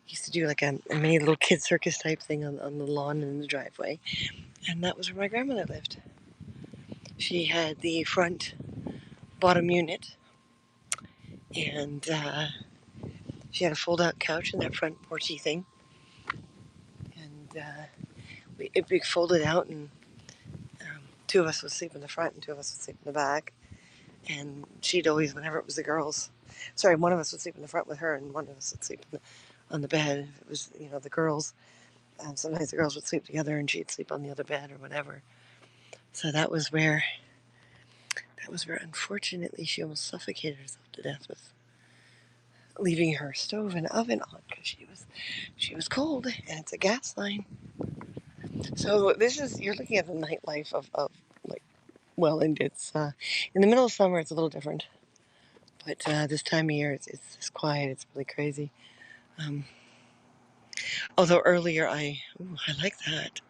Speaker 1: used to do like a mini little kid circus type thing on the lawn and in the driveway. And that was where my grandmother lived. She had the front bottom unit, and she had a fold-out couch in that front porchy thing. And it folded out, and two of us would sleep in the front and two of us would sleep in the back. And she'd always, whenever it was the girls, one of us would sleep in the front with her and one of us would sleep on the bed. If it was, the girls, sometimes the girls would sleep together and she'd sleep on the other bed or whatever. So that was where unfortunately she almost suffocated herself to death with leaving her stove and oven on because she was cold, and it's a gas line. So you're looking at the nightlife of like Welland. It's in the middle of summer, it's a little different, but this time of year it's quiet. It's really crazy. Although earlier I like that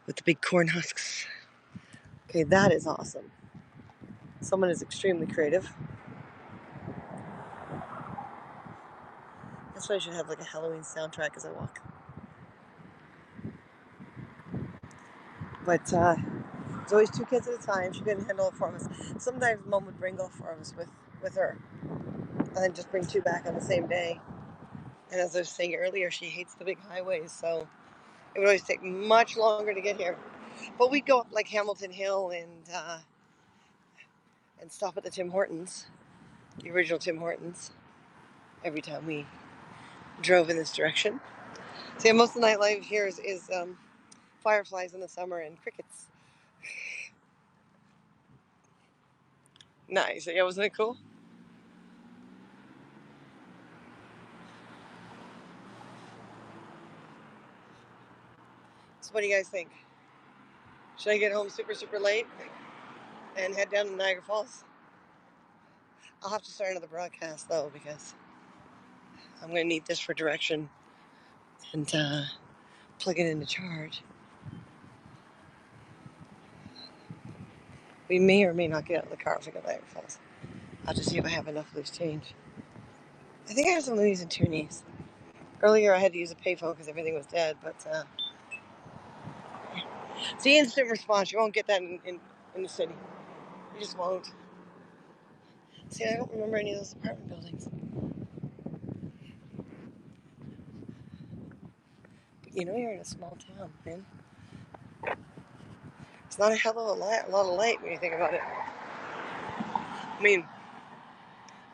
Speaker 1: with the big corn husks. Okay, that is awesome. Someone is extremely creative. That's why I should have like a Halloween soundtrack as I walk. But there's always two kids at a time. She couldn't handle it for us. Sometimes Mom would bring off for us with her, and then just bring two back on the same day. And as I was saying earlier, she hates the big highways, so it would always take much longer to get here. But we'd go up like Hamilton Hill and stop at the Tim Hortons, the original Tim Hortons, every time we drove in this direction. So yeah, most of the nightlife here is fireflies in the summer and crickets Nice. Yeah, wasn't it cool? So what do you guys think? Should I get home super, super late and head down to Niagara Falls? I'll have to start another broadcast though because I'm going to need this for direction and plug it into charge. We may or may not get out of the car if we go to Niagara Falls. I'll just see if I have enough loose change. I think I have some loonies and toonies. Earlier I had to use a payphone because everything was dead, but it's the instant response. You won't get that in the city. You just won't. See, I don't remember any of those apartment buildings. But you know you're in a small town, man. It's not a hell of a lot of light when you think about it. I mean,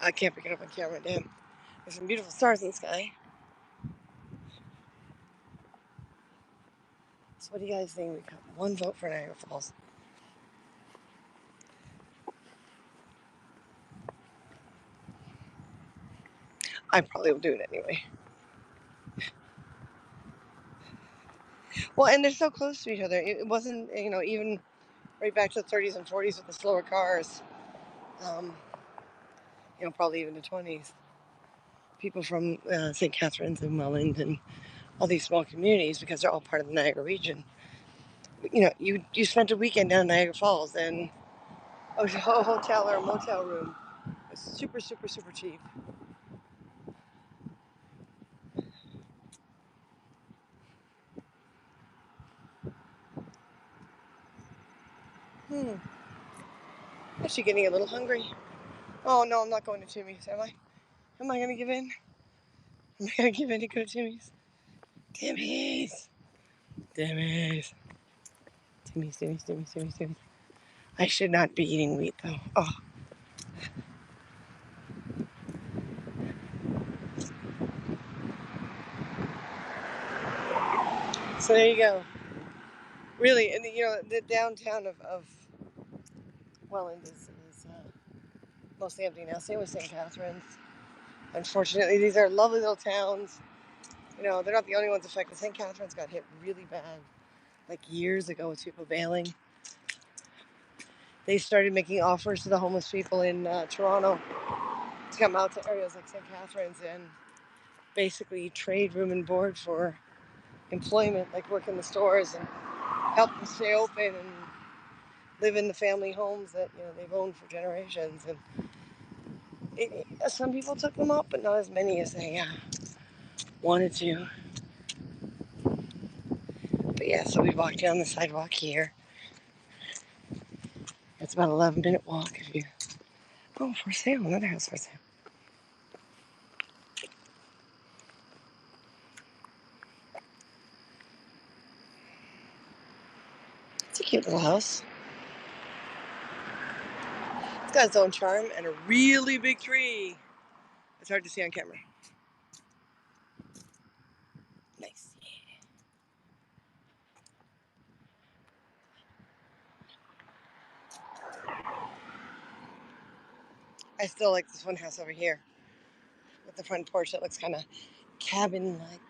Speaker 1: I can't pick it up on camera, damn. There's some beautiful stars in the sky. So what do you guys think? We got one vote for Niagara Falls. I probably will do it anyway. Well, and they're so close to each other. It wasn't, even right back to the 30s and 40s with the slower cars. Probably even the 20s. People from St. Catharines and Welland and all these small communities, because they're all part of the Niagara region. You spent a weekend down in Niagara Falls and a hotel or a motel room was super, super, super cheap. Actually getting a little hungry. Oh no, I'm not going to Timmy's, am I? Am I going to give in? Am I going to give in to go to Timmy's? Timmy's. Timmy's. Timmy's, Timmy's, Timmy's, Timmy's, Timmy's. I should not be eating wheat though. Oh. So there you go. Really, and the downtown of Welland is mostly empty now. Same with St. Catharines. Unfortunately, these are lovely little towns. They're not the only ones affected. St. Catharines got hit really bad, like years ago, with people bailing. They started making offers to the homeless people in Toronto to come out to areas like St. Catharines and basically trade room and board for employment, like work in the stores and help them stay open and live in the family homes that they've owned for generations. And some people took them up, but not as many as they wanted to. But yeah, so we walked down the sidewalk here. It's about 11-minute walk if you. Oh, for sale, another house for sale. It's a cute little house. It's got its own charm and a really big tree. It's hard to see on camera. Nice. I still like this one house over here with the front porch that looks kind of cabin-like.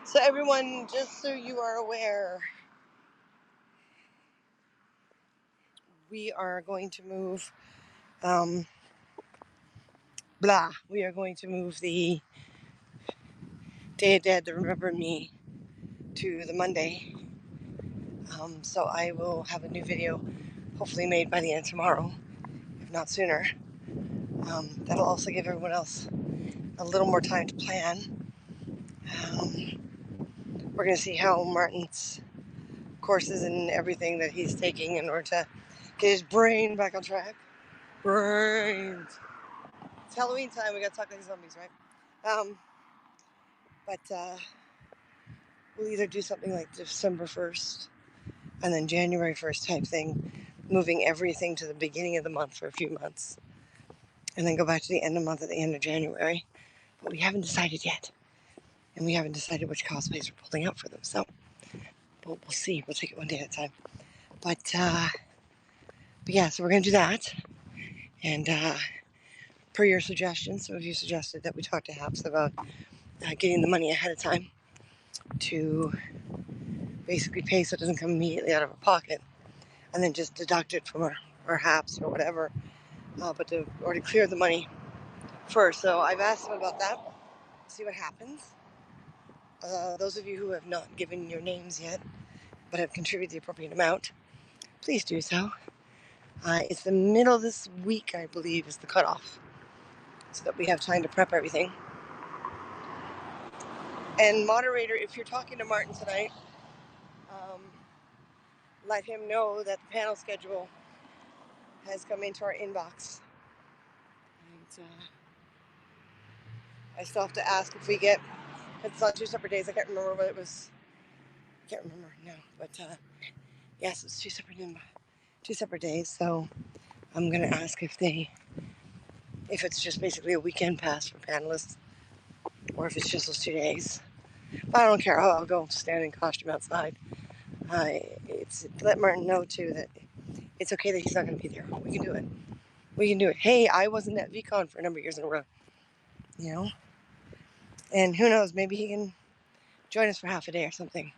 Speaker 1: So everyone, just so you are aware, we are going to move, we are going to move the Day of Dead, the Remember Me, to the Monday. So I will have a new video hopefully made by the end of tomorrow, if not sooner. That'll also give everyone else a little more time to plan. We're going to see how Martin's courses and everything that he's taking in order to get his brain back on track. Brains. It's Halloween time. We got to talk like zombies, right? But we'll either do something like December 1st and then January 1st type thing, moving everything to the beginning of the month for a few months, and then go back to the end of the month at the end of January. But we haven't decided yet, and we haven't decided which cosplays we're pulling out for them. So we'll see. We'll take it one day at a time. But yeah, so we're going to do that. And per your suggestion, some of you suggested that we talk to HAPS about getting the money ahead of time to basically pay so it doesn't come immediately out of our pocket and then just deduct it from our HAPS or whatever. But to already clear the money first. So I've asked them about that. See what happens. Those of you who have not given your names yet but have contributed the appropriate amount, please do so. It's the middle of this week, I believe, is the cutoff, so that we have time to prep everything. And moderator, if you're talking to Martin tonight, let him know that the panel schedule has come into our inbox. And I still have to ask if we get, it's on 2 separate days, I can't remember what it was. I can't remember now, but yes, it's 2 separate days, so I'm going to ask if it's just basically a weekend pass for panelists, or if it's just those 2 days. But I don't care. I'll go stand in costume outside. Let Martin know too that it's okay that he's not going to be there. We can do it. We can do it. Hey, I wasn't at VCon for a number of years in a row, you know. And who knows? Maybe he can join us for half a day or something.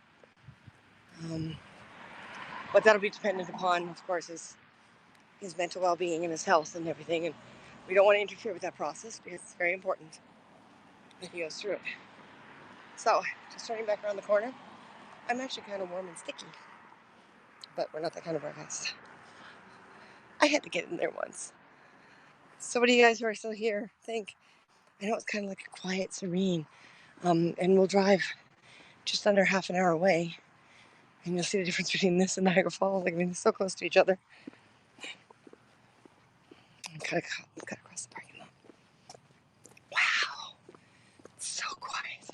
Speaker 1: But that'll be dependent upon, of course, his mental well-being and his health and everything. And we don't want to interfere with that process because it's very important that he goes through it. So, just turning back around the corner. I'm actually kind of warm and sticky, but we're not that kind of broadcast. I had to get in there once. So what do you guys who are still here think? I know it's kind of like a quiet, serene, and we'll drive just under half an hour away, and you'll see the difference between this and Niagara Falls. Like, I mean, they're so close to each other. I'm cut across the parking lot. Wow, it's so quiet.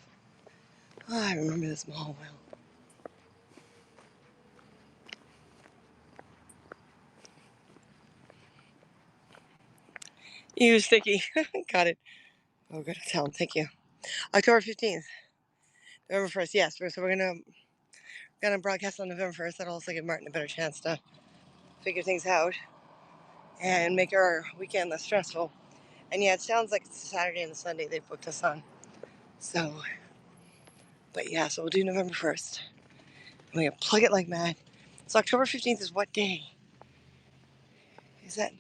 Speaker 1: Oh, I remember this mall well. You sticky. Got it. Oh, good to tell him. Thank you. October 15th. November 1st. Yes. So we're gonna broadcast on November 1st. That'll also give Martin a better chance to figure things out and make our weekend less stressful. And yeah, it sounds like it's a Saturday and a Sunday they've booked us on. So, but yeah, so we'll do November 1st. We're gonna plug it like mad. So October 15th is what day? Is that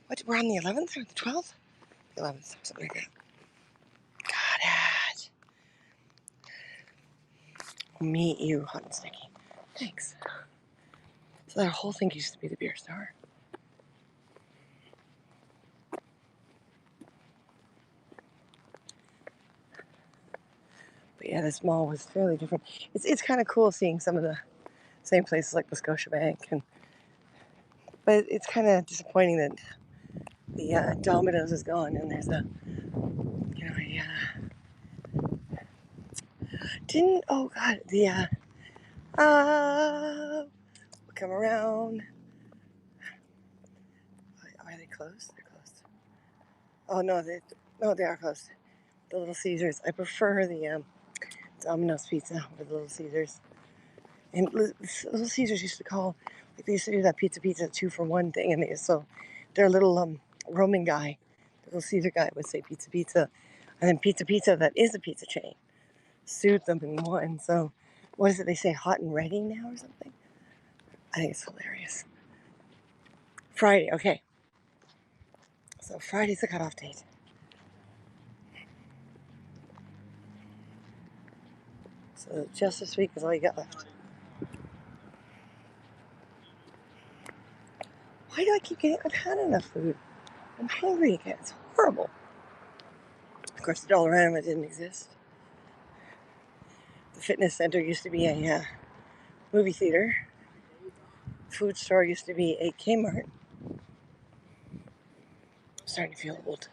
Speaker 1: what? We're on the 11th or the 12th? The 11th, something like that. Got it. Meet you, hot and sticky. Thanks. So that whole thing used to be the beer store. But yeah, this mall was fairly different. It's kind of cool seeing some of the same places like the Scotiabank, but it's kind of disappointing that the Domino's is gone and there's oh god, we'll come around. Are they closed? They're closed. Oh no, they are closed. The Little Caesars. I prefer the Domino's pizza over the Little Caesars. And Little Caesars used to call, like they used to do that pizza 2-for-1 thing, and their little Roman guy, the Little Caesar guy would say pizza, and then pizza that is a pizza chain sued them and won. So what is it they say, hot and ready now or something? I think it's hilarious. Friday, okay. So Friday's the cutoff date. So just this week is all you got left. Why do I keep getting, I've had enough food. I'm hungry again. It's horrible. Of course, the Dollarama didn't exist. The fitness center used to be a movie theater. The food store used to be a Kmart. I'm starting to feel old.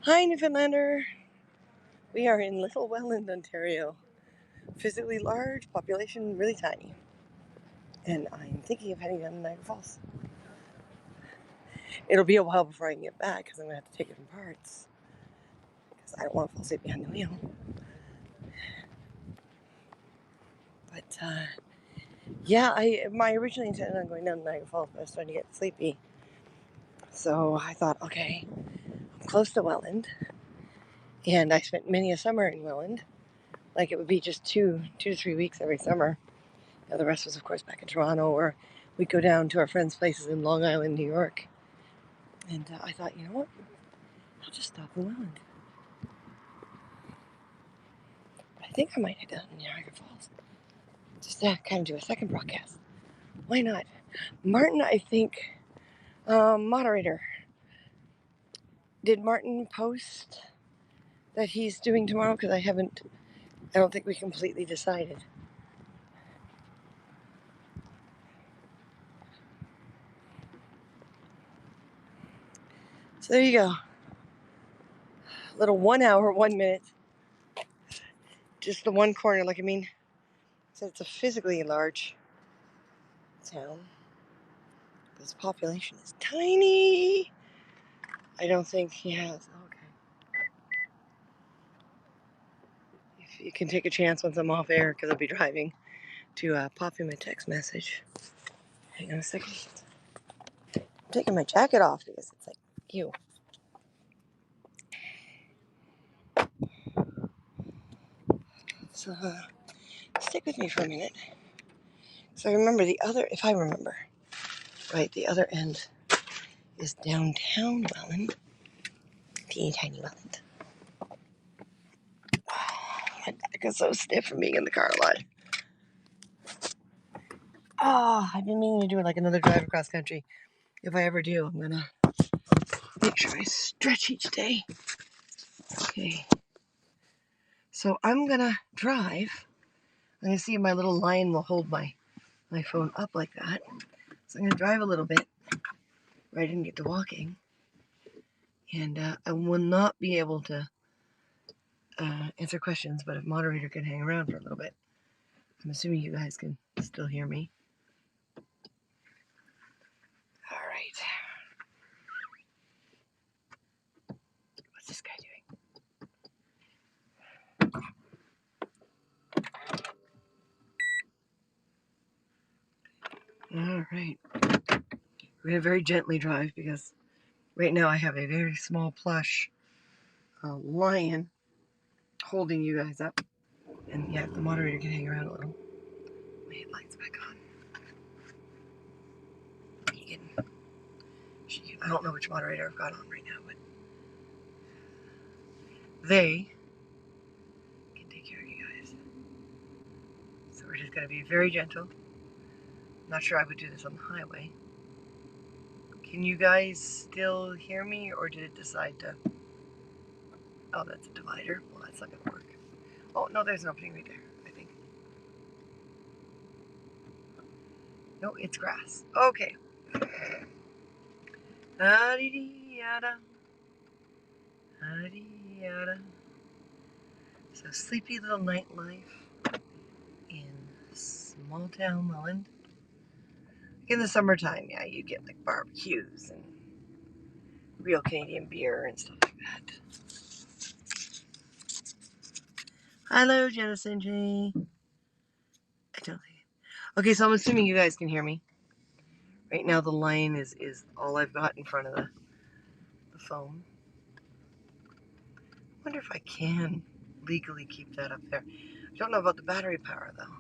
Speaker 1: Hi, Newfoundlander. We are in Little Welland, Ontario. Physically large, population really tiny. And I'm thinking of heading down to Niagara Falls. It'll be a while before I can get back because I'm going to have to take it in parts. Because I don't want to fall asleep behind the wheel. But yeah, my originally intended on going down to Niagara Falls, but I was starting to get sleepy. So I thought, okay, I'm close to Welland, and I spent many a summer in Welland. Like it would be just 2 to 3 weeks every summer. And the rest was, of course, back in Toronto, or we'd go down to our friends' places in Long Island, New York. And I thought, you know what? I'll just stop in Welland. I think I might head down to Niagara Falls. Just kind of do a second broadcast. Why not? Martin, I think, moderator. Did Martin post that he's doing tomorrow? Because I don't think we completely decided. So there you go. Little 1 hour, 1 minute. Just the one corner. Like, I mean, so it's a physically large town. This population is tiny. I don't think he has. Okay. If you can take a chance once I'm off air, because I'll be driving, to pop him a text message. Hang on a second. I'm taking my jacket off because it's like, ew. So stick with me for a minute. So I remember if I remember right, the other end is downtown Welland. Teeny tiny Welland. My back is so stiff from being in the car a lot. I've been meaning to do like another drive across country. If I ever do, I'm gonna make sure I stretch each day. Okay. So I'm gonna drive. I'm gonna see if my little line will hold my phone up like that. So I'm gonna drive a little bit where I didn't get to walking. And I will not be able to answer questions, but if moderator can hang around for a little bit. I'm assuming you guys can still hear me. All right. What's this guy doing? All right. We're going to very gently drive because right now I have a very small plush lion holding you guys up. And yeah, if the moderator can hang around a little. My headlights back on. I don't know which moderator I've got on right now, but they can take care of you guys. So we're just going to be very gentle. Not sure I would do this on the highway. Can you guys still hear me, or did it decide to... Oh, that's a divider. Well, that's not going to work. Oh, no, there's an opening right there, I think. No, it's grass. Okay. Ha-dee-dee-yada. Ha-dee-yada. So, sleepy little nightlife in small town Welland. In the summertime, yeah, you get like barbecues and real Canadian beer and stuff like that. Hello, Jennison G. I don't think. Okay, so I'm assuming you guys can hear me. Right now, the line is all I've got in front of the phone. I wonder if I can legally keep that up there. I don't know about the battery power, though.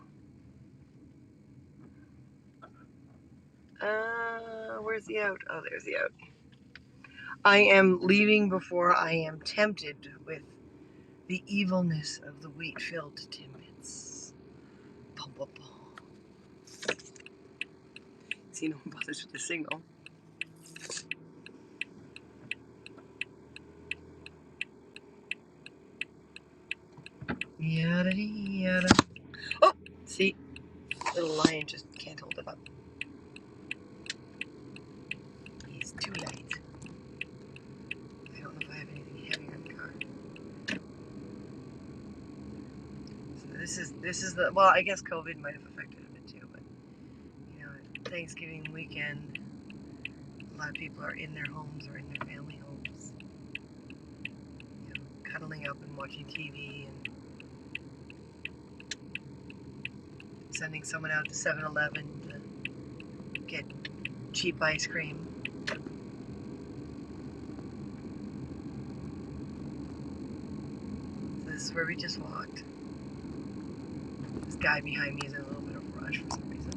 Speaker 1: Where's the out? Oh, there's the out. I am leaving before I am tempted with the evilness of the wheat-filled Timbits. Bum, bum, bum. See, no one bothers with the signal. Yada yada. Oh, see, little lion just can't hold it up. He's too light. I don't know if I have anything heavy in the car. So this is the, well, I guess COVID might have affected it a bit too, but you know, Thanksgiving weekend, a lot of people are in their homes or in their family homes, you know, cuddling up and watching TV and sending someone out to 7-Eleven to get cheap ice cream. So this is where we just walked. This guy behind me is in a little bit of a rush for some reason.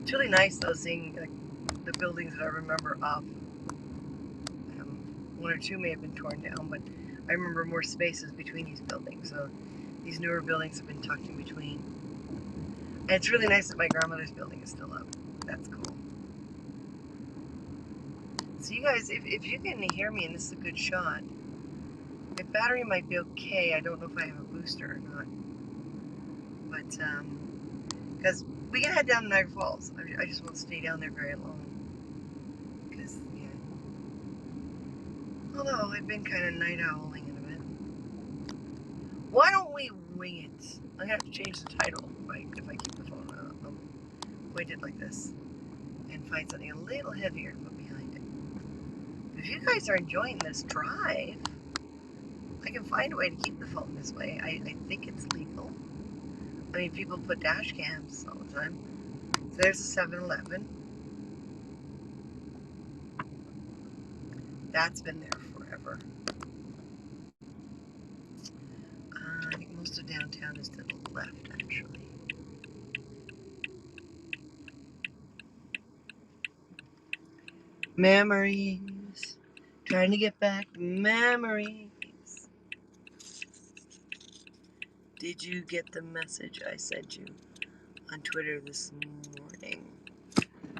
Speaker 1: It's really nice though, seeing like the buildings that I remember of. One or two may have been torn down, but I remember more spaces between these buildings. So these newer buildings have been tucked in between. And it's really nice that my grandmother's building is still up. That's cool. So you guys, if you can hear me and this is a good shot, my battery might be okay. I don't know if I have a booster or not. But, because we can head down to Niagara Falls. I just won't stay down there very long. Because, yeah. Although, I've been kind of night owling in a bit. Why don't we wing it? I'm going to have to change the title if I keep the phone pointed like this. And find something a little heavier to put behind it. If you guys are enjoying this drive, I can find a way to keep the phone this way. I think it's legal. I mean, people put dash cams all the time. So there's a 7-Eleven. That's been there forever. I think most of downtown is to the left, actually. Memories. Trying to get back memories. Did you get the message I sent you on Twitter this morning?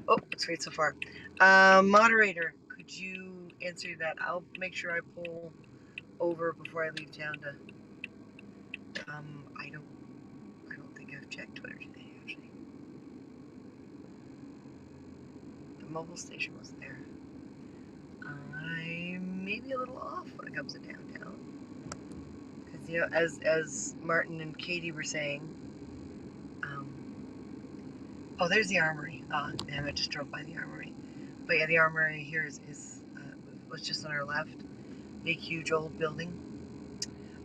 Speaker 1: Oh, it's great so far. Moderator, could you answer that? I'll make sure I pull over before I leave town to. I don't think I've checked Twitter today, actually. The mobile station was there. I'm maybe a little off when it comes to downtown. Because, you know, as Martin and Katie were saying, oh, there's the Armory. Oh, damn, I just drove by the Armory. But yeah, the Armory here was just on our left. Big, huge old building.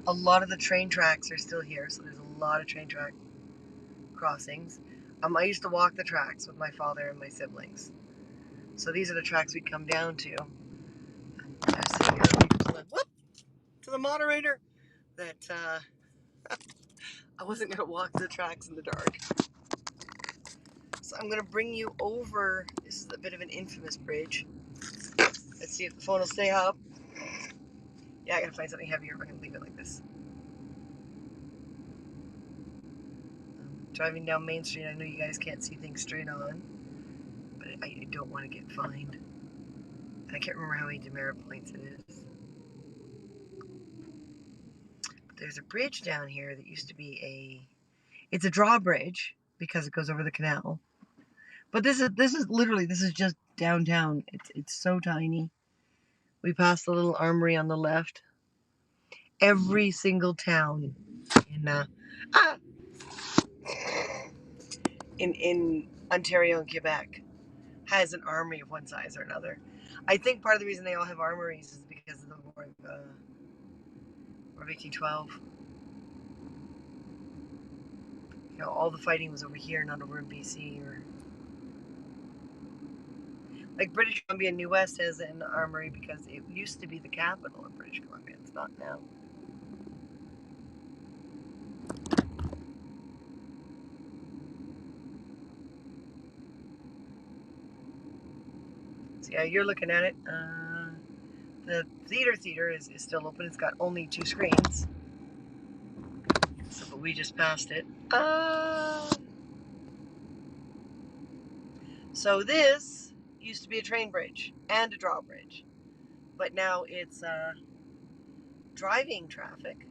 Speaker 1: A lot of the train tracks are still here, so there's a lot of train track crossings. I used to walk the tracks with my father and my siblings. So these are the tracks we'd come down to. I was saying to the moderator that I wasn't going to walk the tracks in the dark. So I'm going to bring you over. This is a bit of an infamous bridge. Let's see if the phone will stay up. Yeah, I got to find something heavier if I can leave it like this. Driving down Main Street, I know you guys can't see things straight on, but I don't want to get fined. And I can't remember how many demerit points it is. But there's a bridge down here that used to be it's a drawbridge because it goes over the canal. But this is just downtown. It's so tiny. We passed the little Armory on the left. Every single town in Ontario and Quebec has an armory of one size or another. I think part of the reason they all have armories is because of the War of 1812. You know, all the fighting was over here, not over in BC. Or like British Columbia, New West has an armory because it used to be the capital of British Columbia. It's not now. So yeah, you're looking at it. The theater is still open. It's got only 2 screens. So, but we just passed it. So this used to be a train bridge and a drawbridge, but now it's driving traffic.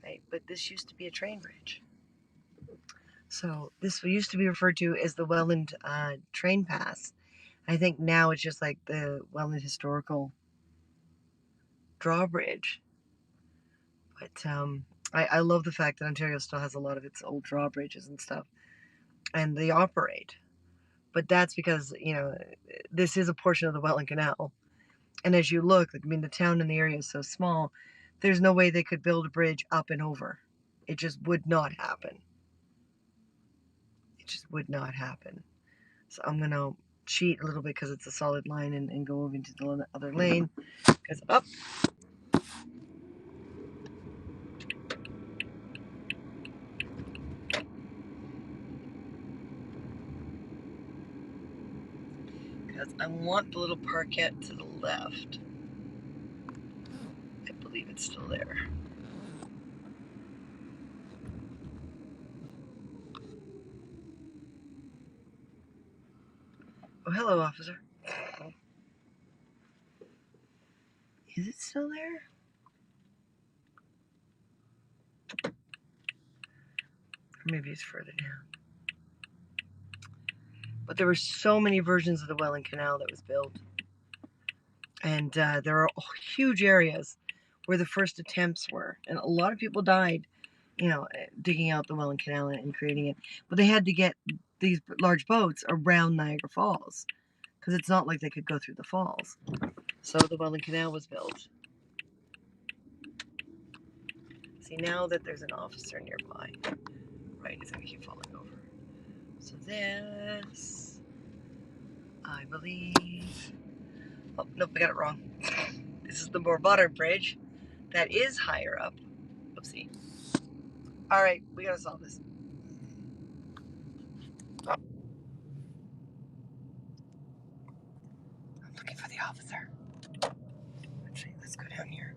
Speaker 1: Right, but this used to be a train bridge. So this used to be referred to as the Welland train pass. I think now it's just like the Welland historical drawbridge. But I love the fact that Ontario still has a lot of its old drawbridges and stuff, and they operate. But that's because, this is a portion of the Welland Canal. And as you look, I mean, the town and the area is so small, there's no way they could build a bridge up and over. It just would not happen. It just would not happen. So I'm going to cheat a little bit because it's a solid line and go over into the other lane. Because up. Because I want the little parkette to the left. I believe it's still there. Oh, hello, officer. Is it still there? Or maybe it's further down. But there were so many versions of the Welland Canal that was built. And there are huge areas where the first attempts were. And a lot of people died, digging out the Welland Canal and creating it. But they had to get these large boats around Niagara Falls because it's not like they could go through the falls. So the Welland Canal was built. See, now that there's an officer nearby, right, it's going to keep falling over. So this, I believe... Oh, nope, I got it wrong. This is the more modern bridge that is higher up. Oopsie. All right, we got to solve this. Oh. I'm looking for the officer. Actually, let's go down here.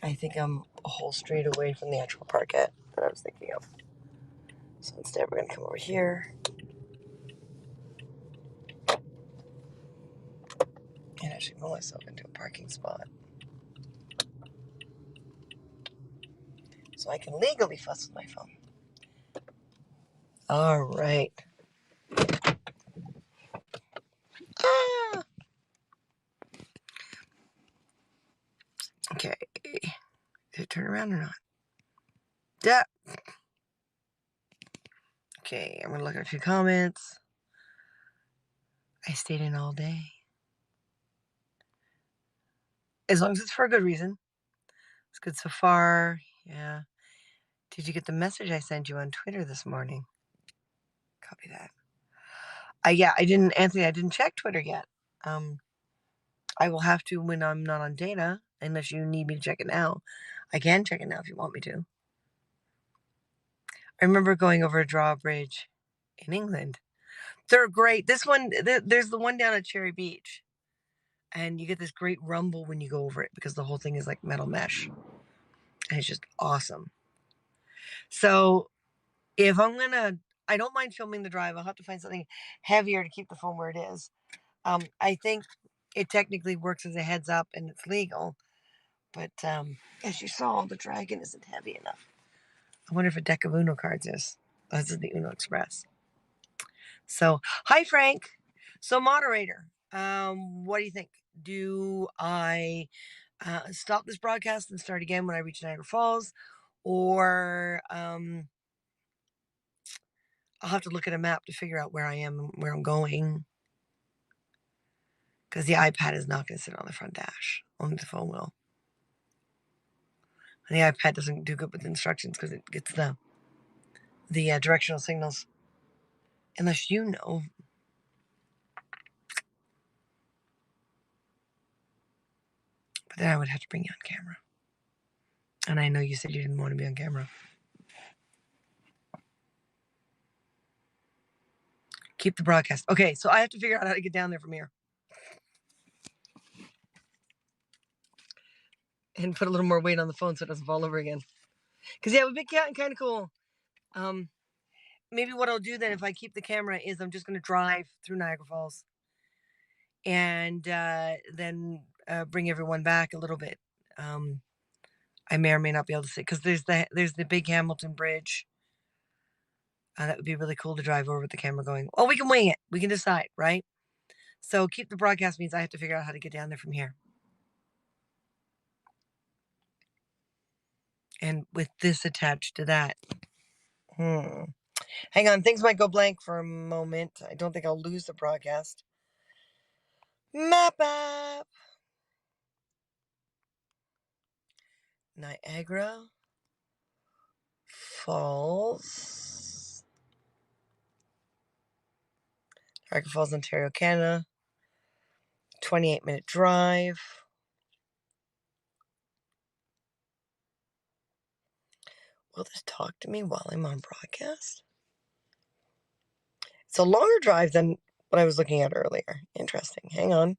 Speaker 1: I think I'm a whole street away from the actual parkette that I was thinking of. So instead, we're going to come over here. And actually pull myself into a parking spot. So I can legally fuss with my phone. All right. Ah! Okay. Did it turn around or not? Yeah. Okay, I'm going to look at a few comments. I stayed in all day. As long as it's for a good reason. It's good so far. Yeah. Did you get the message I sent you on Twitter this morning? Copy that. Yeah, Anthony, I didn't check Twitter yet. I will have to when I'm not on data, unless you need me to check it now. I can check it now if you want me to. I remember going over a drawbridge in England. They're great. This one, there's the one down at Cherry Beach. And you get this great rumble when you go over it because the whole thing is like metal mesh. And it's just awesome. So if I don't mind filming the drive. I'll have to find something heavier to keep the phone where it is. I think it technically works as a heads up and it's legal. But as you saw, the Dragon isn't heavy enough. I wonder if a deck of Uno cards is. This is the Uno Express. So, hi, Frank. So, moderator, what do you think? Do I stop this broadcast and start again when I reach Niagara Falls? Or I'll have to look at a map to figure out where I am and where I'm going. Because the iPad is not going to sit on the front dash. Only the phone will. And the iPad doesn't do good with instructions because it gets the directional signals. Unless you know. But then I would have to bring you on camera. And I know you said you didn't want to be on camera. Keep the broadcast. Okay, so I have to figure out how to get down there from here. And put a little more weight on the phone so it doesn't fall over again. Because, yeah, it would be kind of cool. Maybe what I'll do then if I keep the camera is I'm just going to drive through Niagara Falls. And then bring everyone back a little bit. I may or may not be able to see. Because there's the big Hamilton Bridge. That would be really cool to drive over with the camera going. Oh, we can wing it. We can decide, right? So keep the broadcast means I have to figure out how to get down there from here. And with this attached to that. Hang on, things might go blank for a moment. I don't think I'll lose the broadcast. Map app. Niagara Falls. Niagara Falls, Ontario, Canada. 28-minute drive. Will this talk to me while I'm on broadcast? It's a longer drive than what I was looking at earlier. Interesting. Hang on.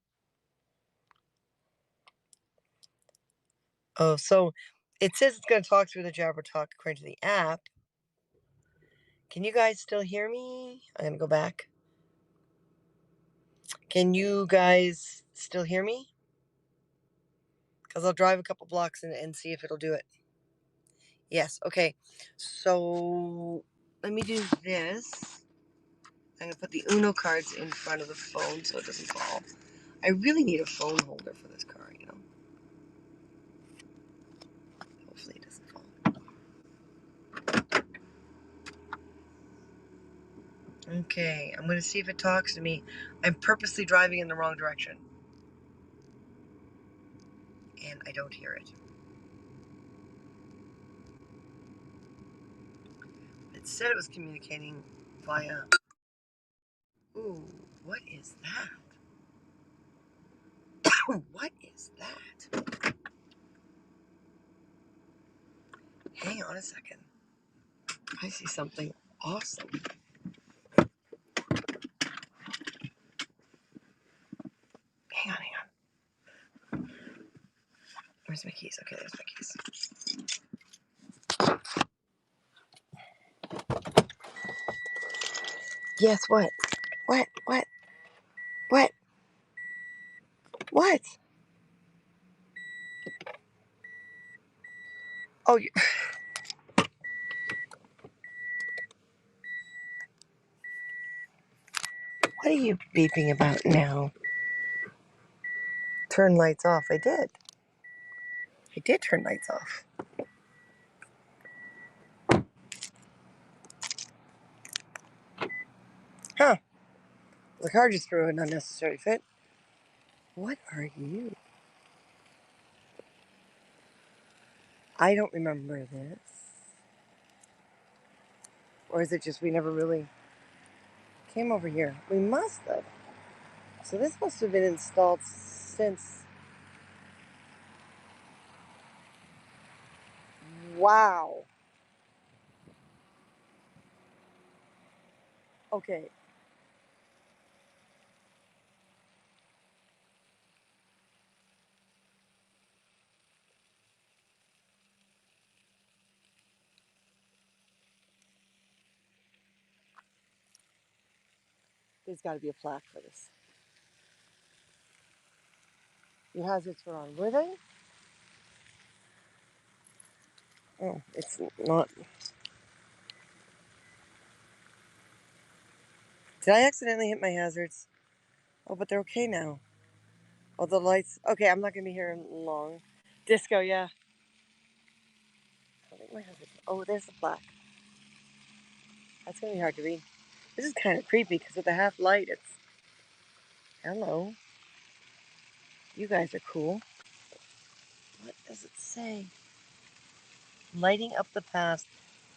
Speaker 1: Oh, so it says it's going to talk through the Jabber Talk according to the app. Can you guys still hear me? I'm going to go back. Can you guys still hear me? Because I'll drive a couple blocks and see if it'll do it. Yes, okay. So let me do this. I'm going to put the Uno cards in front of the phone so it doesn't fall. I really need a phone holder for this car, you know. Hopefully it doesn't fall. Okay, I'm going to see if it talks to me. I'm purposely driving in the wrong direction. And I don't hear it. It said it was communicating via... Ooh, what is that? What is that? Hang on a second. I see something awesome. Hang on. Where's my keys? Okay, there's my keys. Guess what? What? Oh, what are you beeping about now? Turn lights off. I did turn lights off. Huh. The car just threw an unnecessary fit. What are you? I don't remember this. Or is it just we never really came over here? We must have. So this must have been installed since... Wow. Okay. There's got to be a plaque for this. Your hazards were on. Were they? Oh, it's not. Did I accidentally hit my hazards? Oh, but they're okay now. Oh, the lights. Okay, I'm not going to be here long. Disco, yeah. I think my hazards. Oh, there's the plaque. That's going to be hard to read. This is kind of creepy because with the half light, it's... Hello. You guys are cool. What does it say? Lighting up the past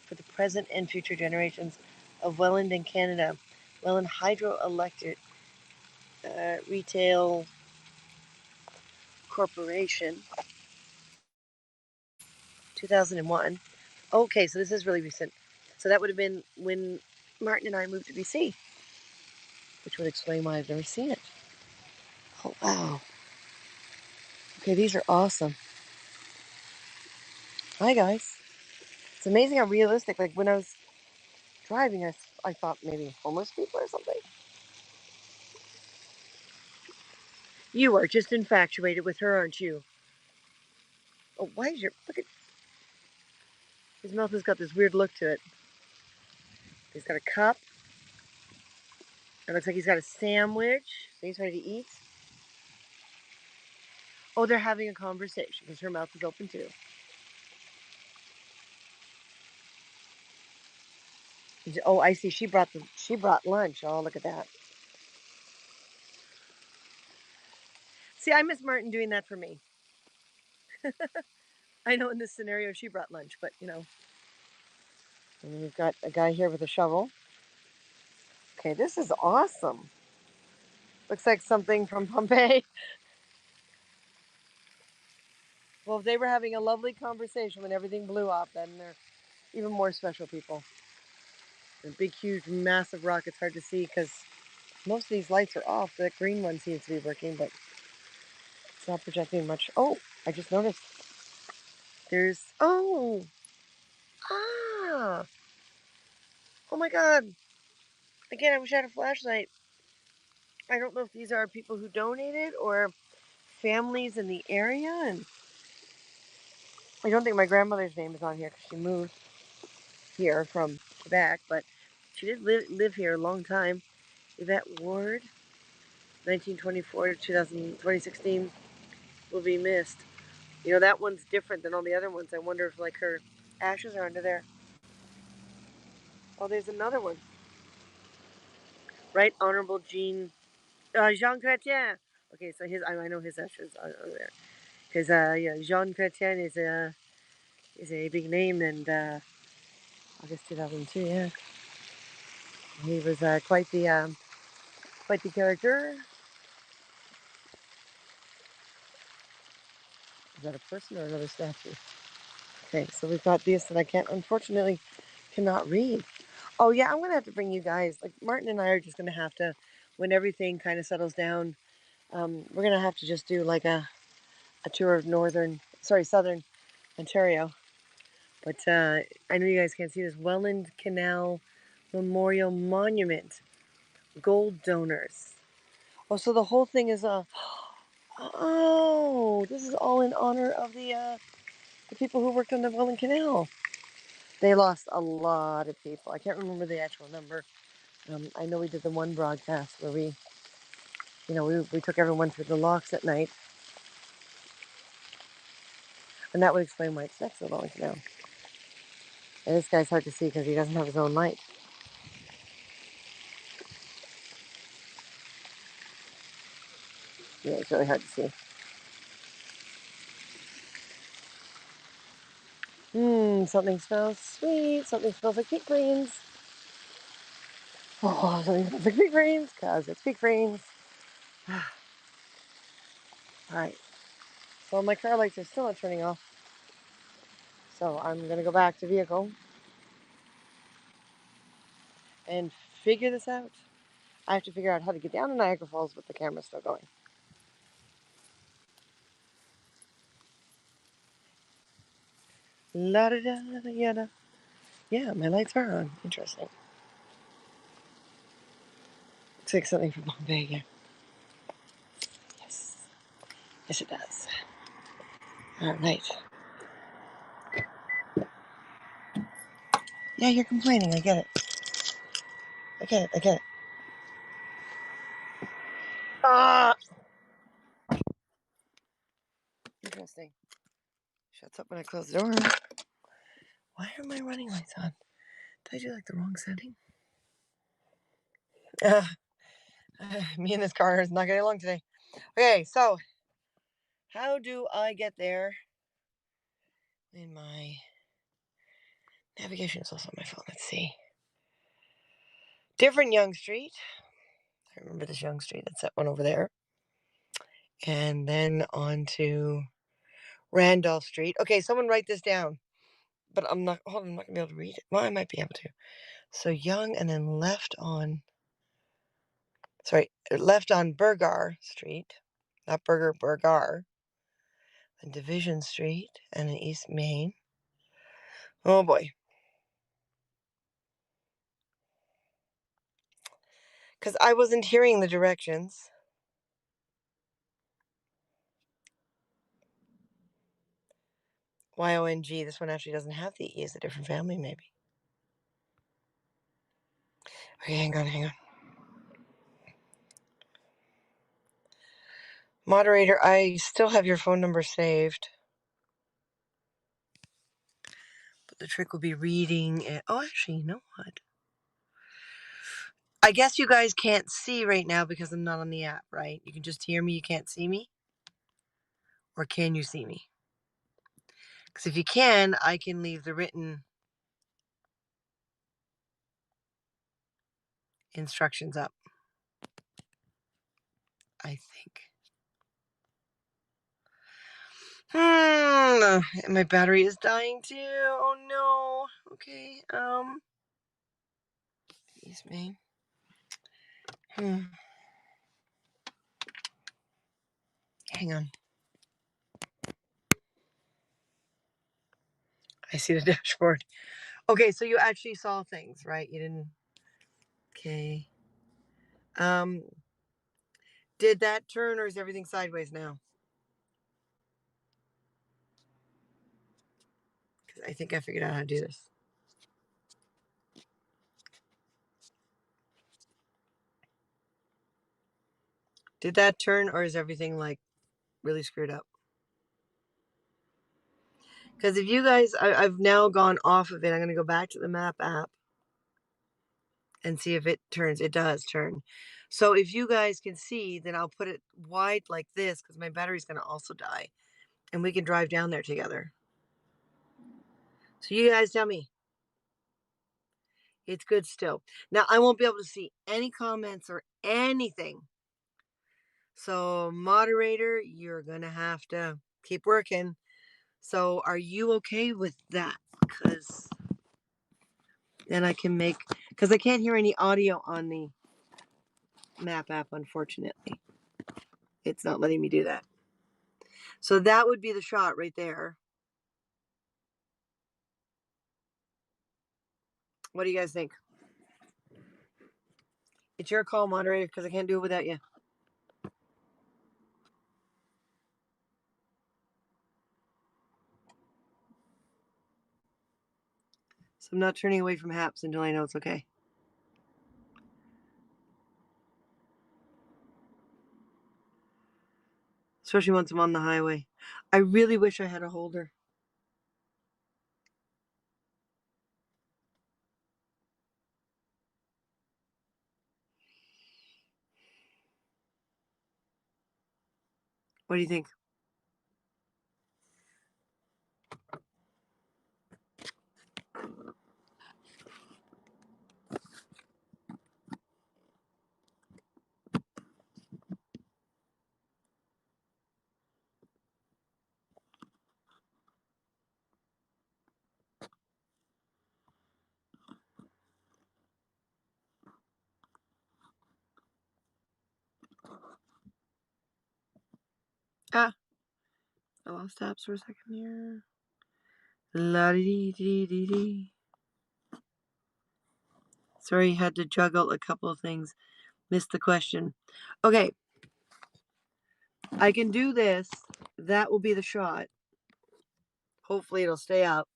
Speaker 1: for the present and future generations of Welland and Canada. Welland Hydroelectric Retail Corporation, 2001. Okay, so this is really recent. So that would have been when Martin and I moved to BC, which would explain why I've never seen it. Oh, wow. Okay, these are awesome. Hi, guys. It's amazing how realistic, like when I was driving, I thought maybe homeless people or something. You are just infatuated with her, aren't you? Oh, why is look at, his mouth has got this weird look to it. He's got a cup. It looks like he's got a sandwich. He's ready to eat. Oh, they're having a conversation because her mouth is open too. Oh, I see. She brought lunch. Oh, look at that. See, I miss Martin doing that for me. I know in this scenario she brought lunch, but you know. And we've got a guy here with a shovel. Okay, this is awesome. Looks like something from Pompeii. Well, if they were having a lovely conversation when everything blew up, then they're even more special people. The big, huge, massive rocket's hard to see because most of these lights are off. That green one seems to be working, but it's not projecting much. Oh, I just noticed. There's, oh, ah, oh my God. Again, I wish I had a flashlight. I don't know if these are people who donated or families in the area. And I don't think my grandmother's name is on here because she moved here from Quebec, but she did live here a long time. Yvette Ward, 1924 to 2016, will be missed. You know, that one's different than all the other ones. I wonder if, like, her ashes are under there. Oh, there's another one. Right Honorable Jean Chrétien. Okay, so I know his ashes are there. Because, yeah, Jean Chrétien is a big name, and August 2002, yeah. He was quite the character. Is that a person or another statue? Okay, so we've got this that I unfortunately cannot read. Oh yeah, I'm gonna have to bring you guys. Like Martin and I are just gonna have to, when everything kind of settles down, we're gonna have to just do like a tour of southern Ontario. But I know you guys can't see this Welland Canal Memorial Monument, gold donors. Oh, so the whole thing is oh, this is all in honor of the people who worked on the Welland Canal. They lost a lot of people. I can't remember the actual number. I know we did the one broadcast where we took everyone through the locks at night. And that would explain why it's next to the Welland Canal. And this guy's hard to see because he doesn't have his own light. Yeah, it's really hard to see. Something smells sweet. Something smells like pig brains. Oh, something smells like pig brains because it's pig brains. All right. So my car lights are still not turning off. So I'm going to go back to vehicle and figure this out. I have to figure out how to get down to Niagara Falls with the camera still going. La da da da yada. Yeah, my lights are on. Interesting. Looks like something from Bombay again. Yes. Yes, it does. All right. Yeah, you're complaining. I get it. I get it. I get it. Ah! Interesting. Shuts up when I close the door. Why are my running lights on? Did I do like the wrong setting? Me and this car is not getting along today. Okay, so how do I get there? In my navigation is also on my phone. Let's see. Different Yonge Street. I remember this Yonge Street. That's that one over there. And then on to Randolph Street. Okay, someone write this down. But I'm not going to be able to read it. Well, I might be able to. So Yonge and then left on Burgar Street. Not Burgar. And Division Street and in East Main. Oh boy. Because I wasn't hearing the directions. YONG. This one actually doesn't have the E. It's a different family, maybe. Okay, hang on. Moderator, I still have your phone number saved. But the trick will be reading it. Oh, actually, you know what? I guess you guys can't see right now because I'm not on the app, right? You can just hear me, you can't see me? Or can you see me? Because if you can, I can leave the written instructions up. I think. My battery is dying too. Oh no. Okay. Excuse me. Hang on. I see the dashboard. Okay, so you actually saw things, right? You didn't. Okay. Did that turn or is everything sideways now? Because I think I figured out how to do this. Did that turn or is everything like really screwed up? Because if you guys, I've now gone off of it. I'm going to go back to the map app and see if it turns. It does turn. So if you guys can see, then I'll put it wide like this because my battery's going to also die. And we can drive down there together. So you guys tell me. It's good still. Now, I won't be able to see any comments or anything. So, moderator, you're going to have to keep working. So, are you okay with that? Because then I can make, because I can't hear any audio on the map app, unfortunately. It's not letting me do that. So, that would be the shot right there. What do you guys think? It's your call, moderator, because I can't do it without you. So, I'm not turning away from Haps until I know it's okay. Especially once I'm on the highway. I really wish I had a holder. What do you think? Ah, I lost apps for a second here. La dee dee dee dee. Sorry, had to juggle a couple of things. Missed the question. Okay. I can do this. That will be the shot. Hopefully it'll stay up.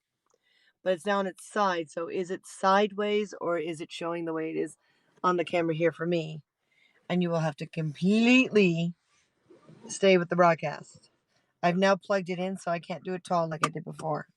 Speaker 1: But it's now on its side. So is it sideways or is it showing the way it is on the camera here for me? And you will have to completely stay with the broadcast. I've now plugged it in so I can't do it tall like I did before.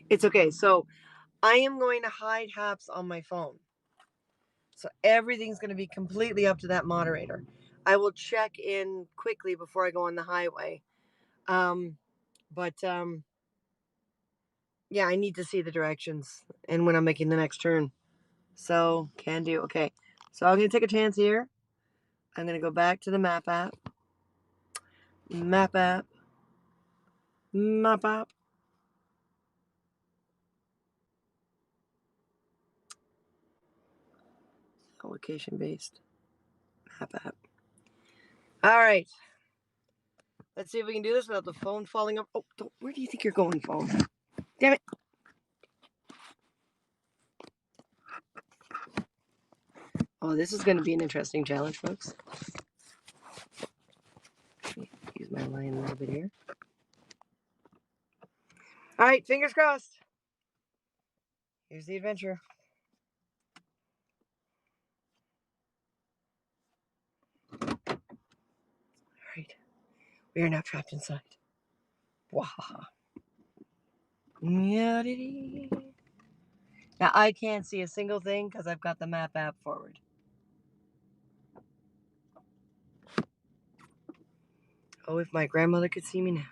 Speaker 1: It's okay. So I am going to hide Haps on my phone. So everything's going to be completely up to that moderator. I will check in quickly before I go on the highway. Yeah, I need to see the directions and when I'm making the next turn. So, can do. Okay. So I'm going to take a chance here. I'm going to go back to the map app. Map app. Map app. Location based. Map app. All right. Let's see if we can do this without the phone falling up. Oh, where do you think you're going, phone? Damn it. Oh, this is going to be an interesting challenge, folks. Use my line a little bit here. All right, fingers crossed. Here's the adventure. Alright. We are now trapped inside. Wahaha. Now I can't see a single thing because I've got the map app forward. Oh, if my grandmother could see me now.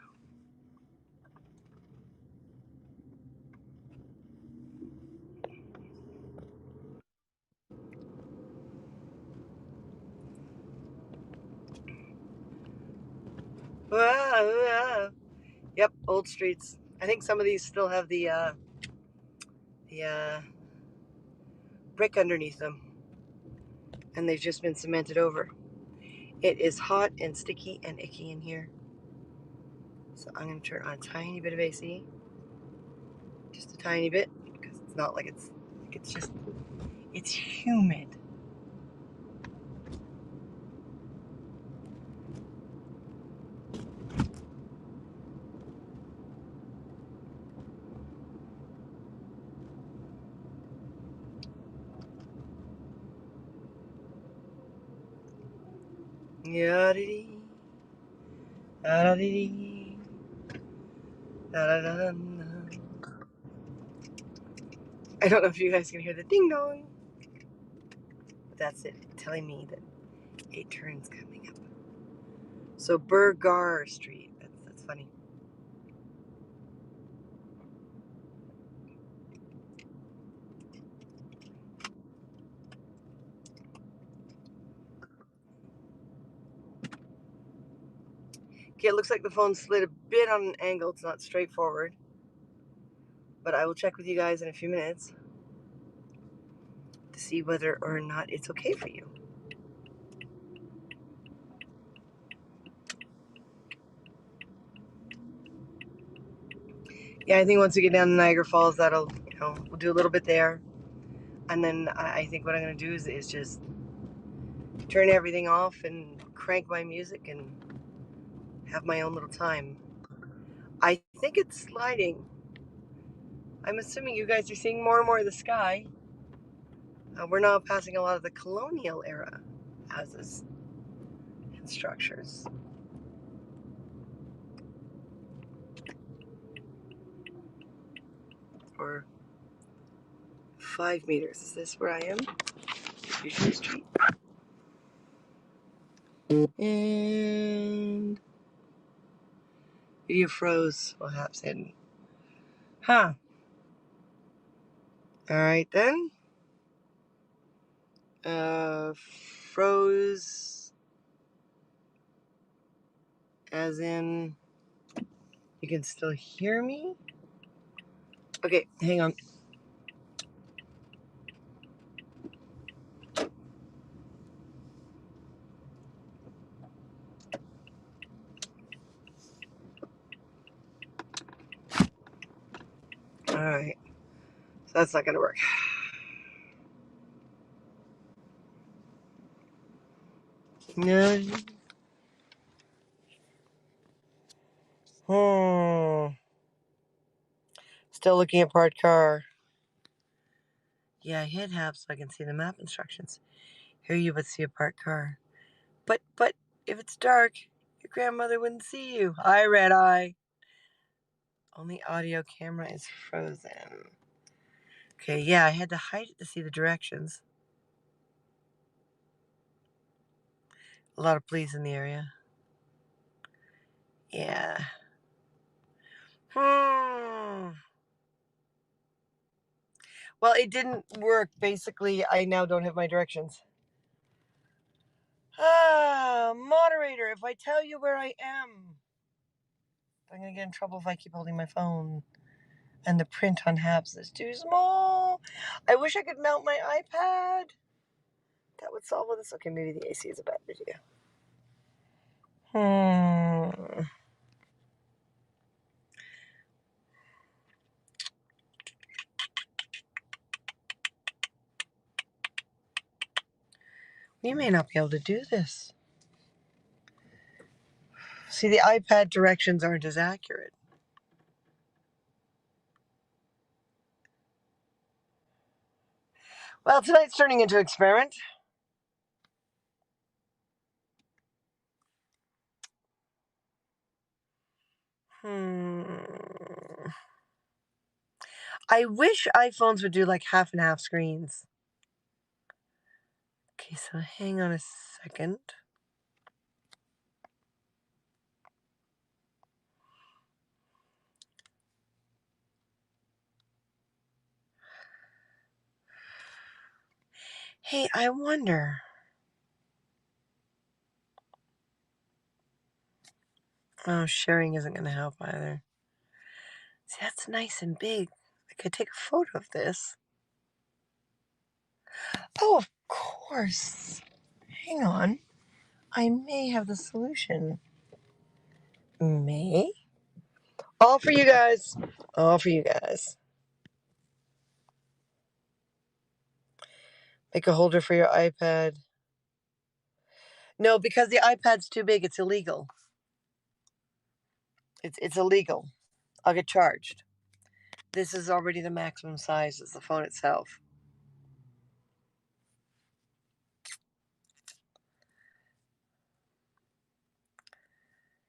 Speaker 1: Yep, old streets. I think some of these still have the brick underneath them, and they've just been cemented over. It is hot and sticky and icky in here, so I'm going to turn on a tiny bit of AC, just a tiny bit, because it's not like it's humid. Yadidi, da-da-dee, da-da-da-da. I don't know if you guys can hear the ding dong, but that's it telling me that a turn's coming up. So Burgar Street. That's funny. Okay, it looks like the phone slid a bit on an angle. It's not straightforward, but I will check with you guys in a few minutes to see whether or not it's okay for you. Yeah, I think once we get down to Niagara Falls, that'll, we'll do a little bit there. And then I think what I'm going to do is just turn everything off and crank my music and have my own little time. I think it's sliding. I'm assuming you guys are seeing more and more of the sky. We're now passing a lot of the colonial era houses and structures. Or 5 meters. Is this where I am? Fusion Street. And video froze. Perhaps hidden. Huh. Alright then. Froze as in you can still hear me? Okay, hang on. Alright. So that's not gonna work. No. Still looking at parked car. Yeah, I hit half so I can see the map instructions. Hear you but see a parked car. But if it's dark, your grandmother wouldn't see you. Hi, Red Eye. Only audio camera is frozen. Okay, yeah, I had to hide it to see the directions. A lot of police in the area. Yeah. Well, it didn't work. Basically, I now don't have my directions. Moderator, if I tell you where I am, I'm going to get in trouble if I keep holding my phone. And the print on Habs is too small. I wish I could mount my iPad. That would solve all this. Okay, maybe the AC is a bad idea. We may not be able to do this. See, the iPad directions aren't as accurate. Well, tonight's turning into an experiment. I wish iPhones would do like half and half screens. Okay, so hang on a second. Hey, I wonder. Oh, sharing isn't going to help either. See, that's nice and big. I could take a photo of this. Oh, of course. Hang on. I may have the solution. May? All for you guys. All for you guys. Make a holder for your iPad. No, because the iPad's too big, it's illegal. It's illegal. I'll get charged. This is already the maximum size as the phone itself.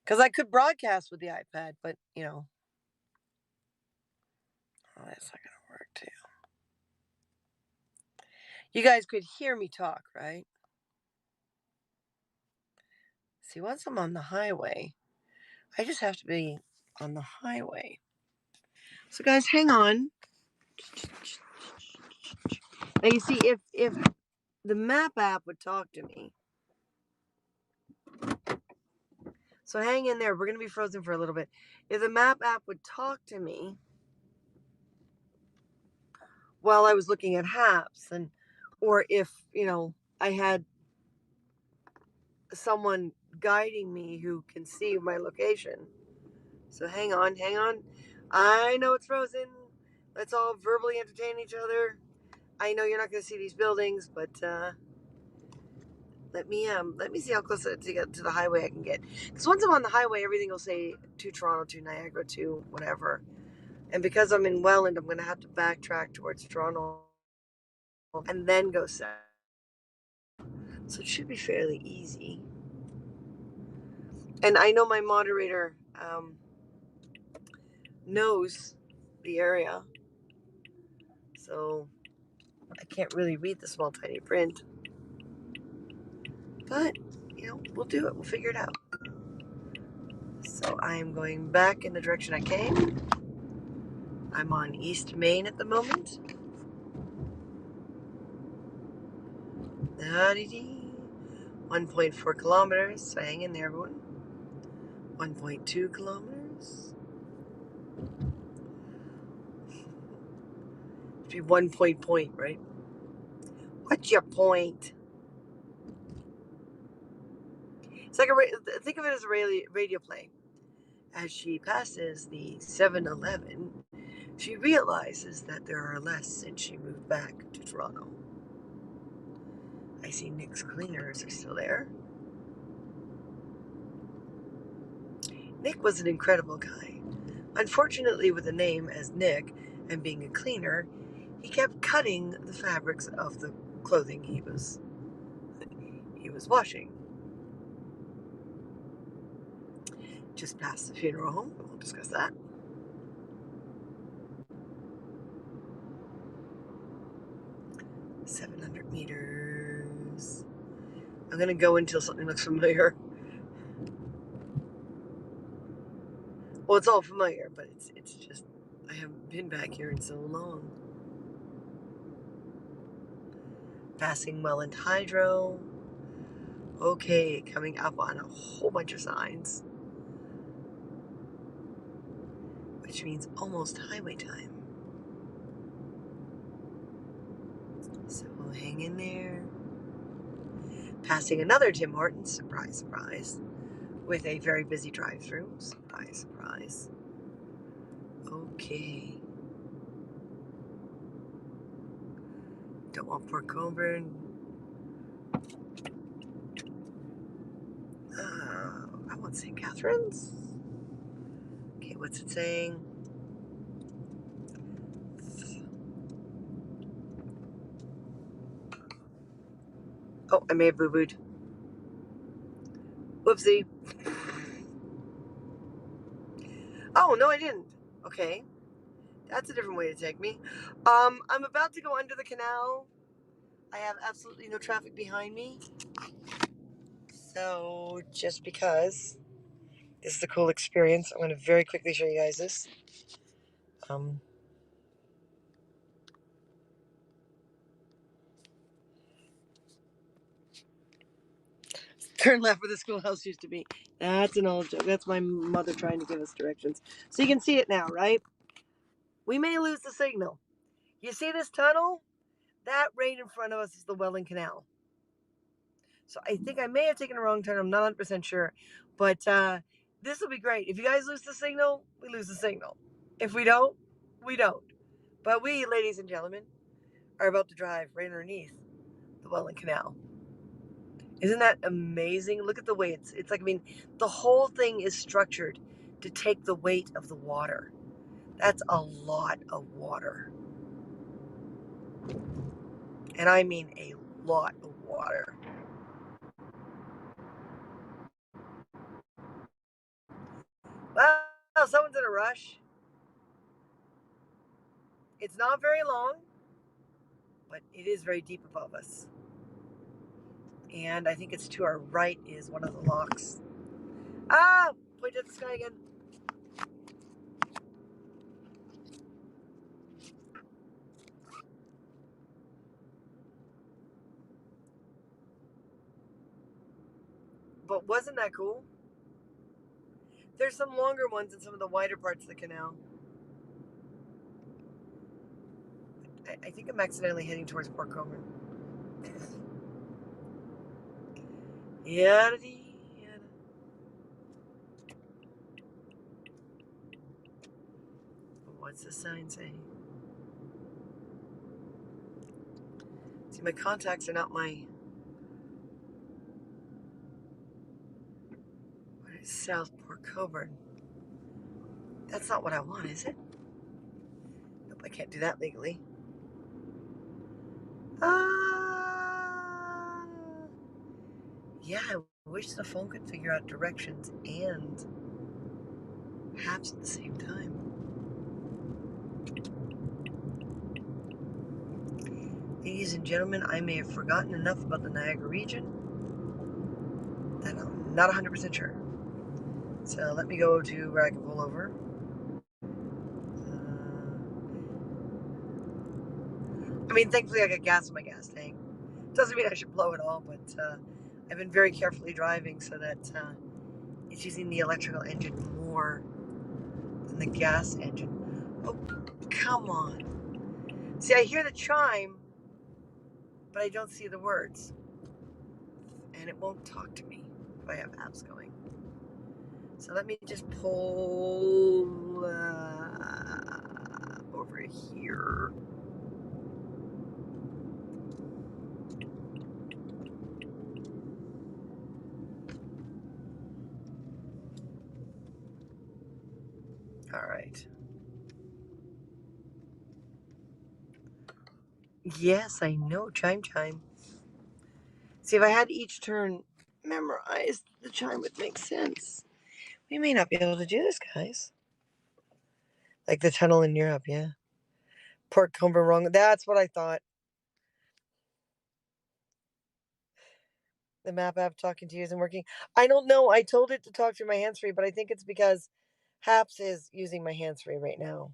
Speaker 1: Because I could broadcast with the iPad, but, oh, that's not going to work, too. You guys could hear me talk, right? See, once I'm on the highway, I just have to be on the highway. So, guys, hang on. Now, you see, if the map app would talk to me. So hang in there. We're going to be frozen for a little bit. If the map app would talk to me while I was looking at maps, or if, I had someone guiding me who can see my location. So hang on. I know it's frozen. Let's all verbally entertain each other. I know you're not going to see these buildings, but let me see how close to get to the highway I can get. Because once I'm on the highway, everything will say to Toronto, to Niagara, to whatever. And because I'm in Welland, I'm going to have to backtrack towards Toronto and then go south. So it should be fairly easy. And I know my moderator knows the area. So I can't really read the small, tiny print. But, we'll do it. We'll figure it out. So I am going back in the direction I came. I'm on East Main at the moment. 1.4 kilometers. So hang in there, everyone. 1.2 kilometers. It'd be 1 point, right? What's your point? It's like think of it as a radio play. As she passes the 7-Eleven, she realizes that there are less since she moved back to Toronto. I see Nick's cleaners are still there. Nick was an incredible guy. Unfortunately, with a name as Nick and being a cleaner, he kept cutting the fabrics of the clothing he was washing. Just past the funeral home, we'll discuss that. $700 meters. I'm gonna go until something looks familiar. Well, it's all familiar, but it's just I haven't been back here in so long. Passing Welland Hydro. Okay, coming up on a whole bunch of signs, which means almost highway time. So hang in there. Passing another Tim Hortons, surprise, surprise, with a very busy drive-through. Surprise, surprise. Okay. Don't want Port Colborne. I want St. Catharines. Okay, what's it saying? . Oh, I may have boo-booed. Whoopsie. Oh, no, I didn't. Okay. That's a different way to take me. I'm about to go under the canal. I have absolutely no traffic behind me. So, just because this is a cool experience, I'm going to very quickly show you guys this. Turn left where the schoolhouse used to be. That's an old joke. That's my mother trying to give us directions. So you can see it now, right? We may lose the signal. You see this tunnel? That right in front of us is the Welland Canal. So I think I may have taken a wrong turn. I'm not 100% sure. But this will be great. If you guys lose the signal, we lose the signal. If we don't, we don't. But we, ladies and gentlemen, are about to drive right underneath the Welland Canal. Isn't that amazing? Look at the way it's like, I mean, the whole thing is structured to take the weight of the water. That's a lot of water. And I mean a lot of water. Wow, someone's in a rush. It's not very long, but it is very deep above us. And I think it's to our right is one of the locks. Ah! Point at the sky again. But wasn't that cool? There's some longer ones in some of the wider parts of the canal. I think I'm accidentally heading towards Port Coburn. Yada. What's the sign saying? See, my contacts are not my... What is South Port Coburn? That's not what I want, is it? Nope, I can't do that legally. Yeah, I wish the phone could figure out directions and maps at the same time. Ladies and gentlemen, I may have forgotten enough about the Niagara region that I'm not 100% sure. So let me go to where I can pull over. I mean, thankfully I got gas in my gas tank. Doesn't mean I should blow it all, but I've been very carefully driving so that it's using the electrical engine more than the gas engine. Oh, come on. See, I hear the chime, but I don't see the words. And it won't talk to me if I have apps going. So let me just pull over here. All right. Yes, I know. Chime, chime. See, if I had each turn memorized, the chime would make sense. We may not be able to do this, guys. Like the tunnel in Europe, yeah. Port Coburn wrong. That's what I thought. The map app talking to you isn't working. I don't know. I told it to talk through my hands-free, but I think it's because Haps is using my hands-free right now.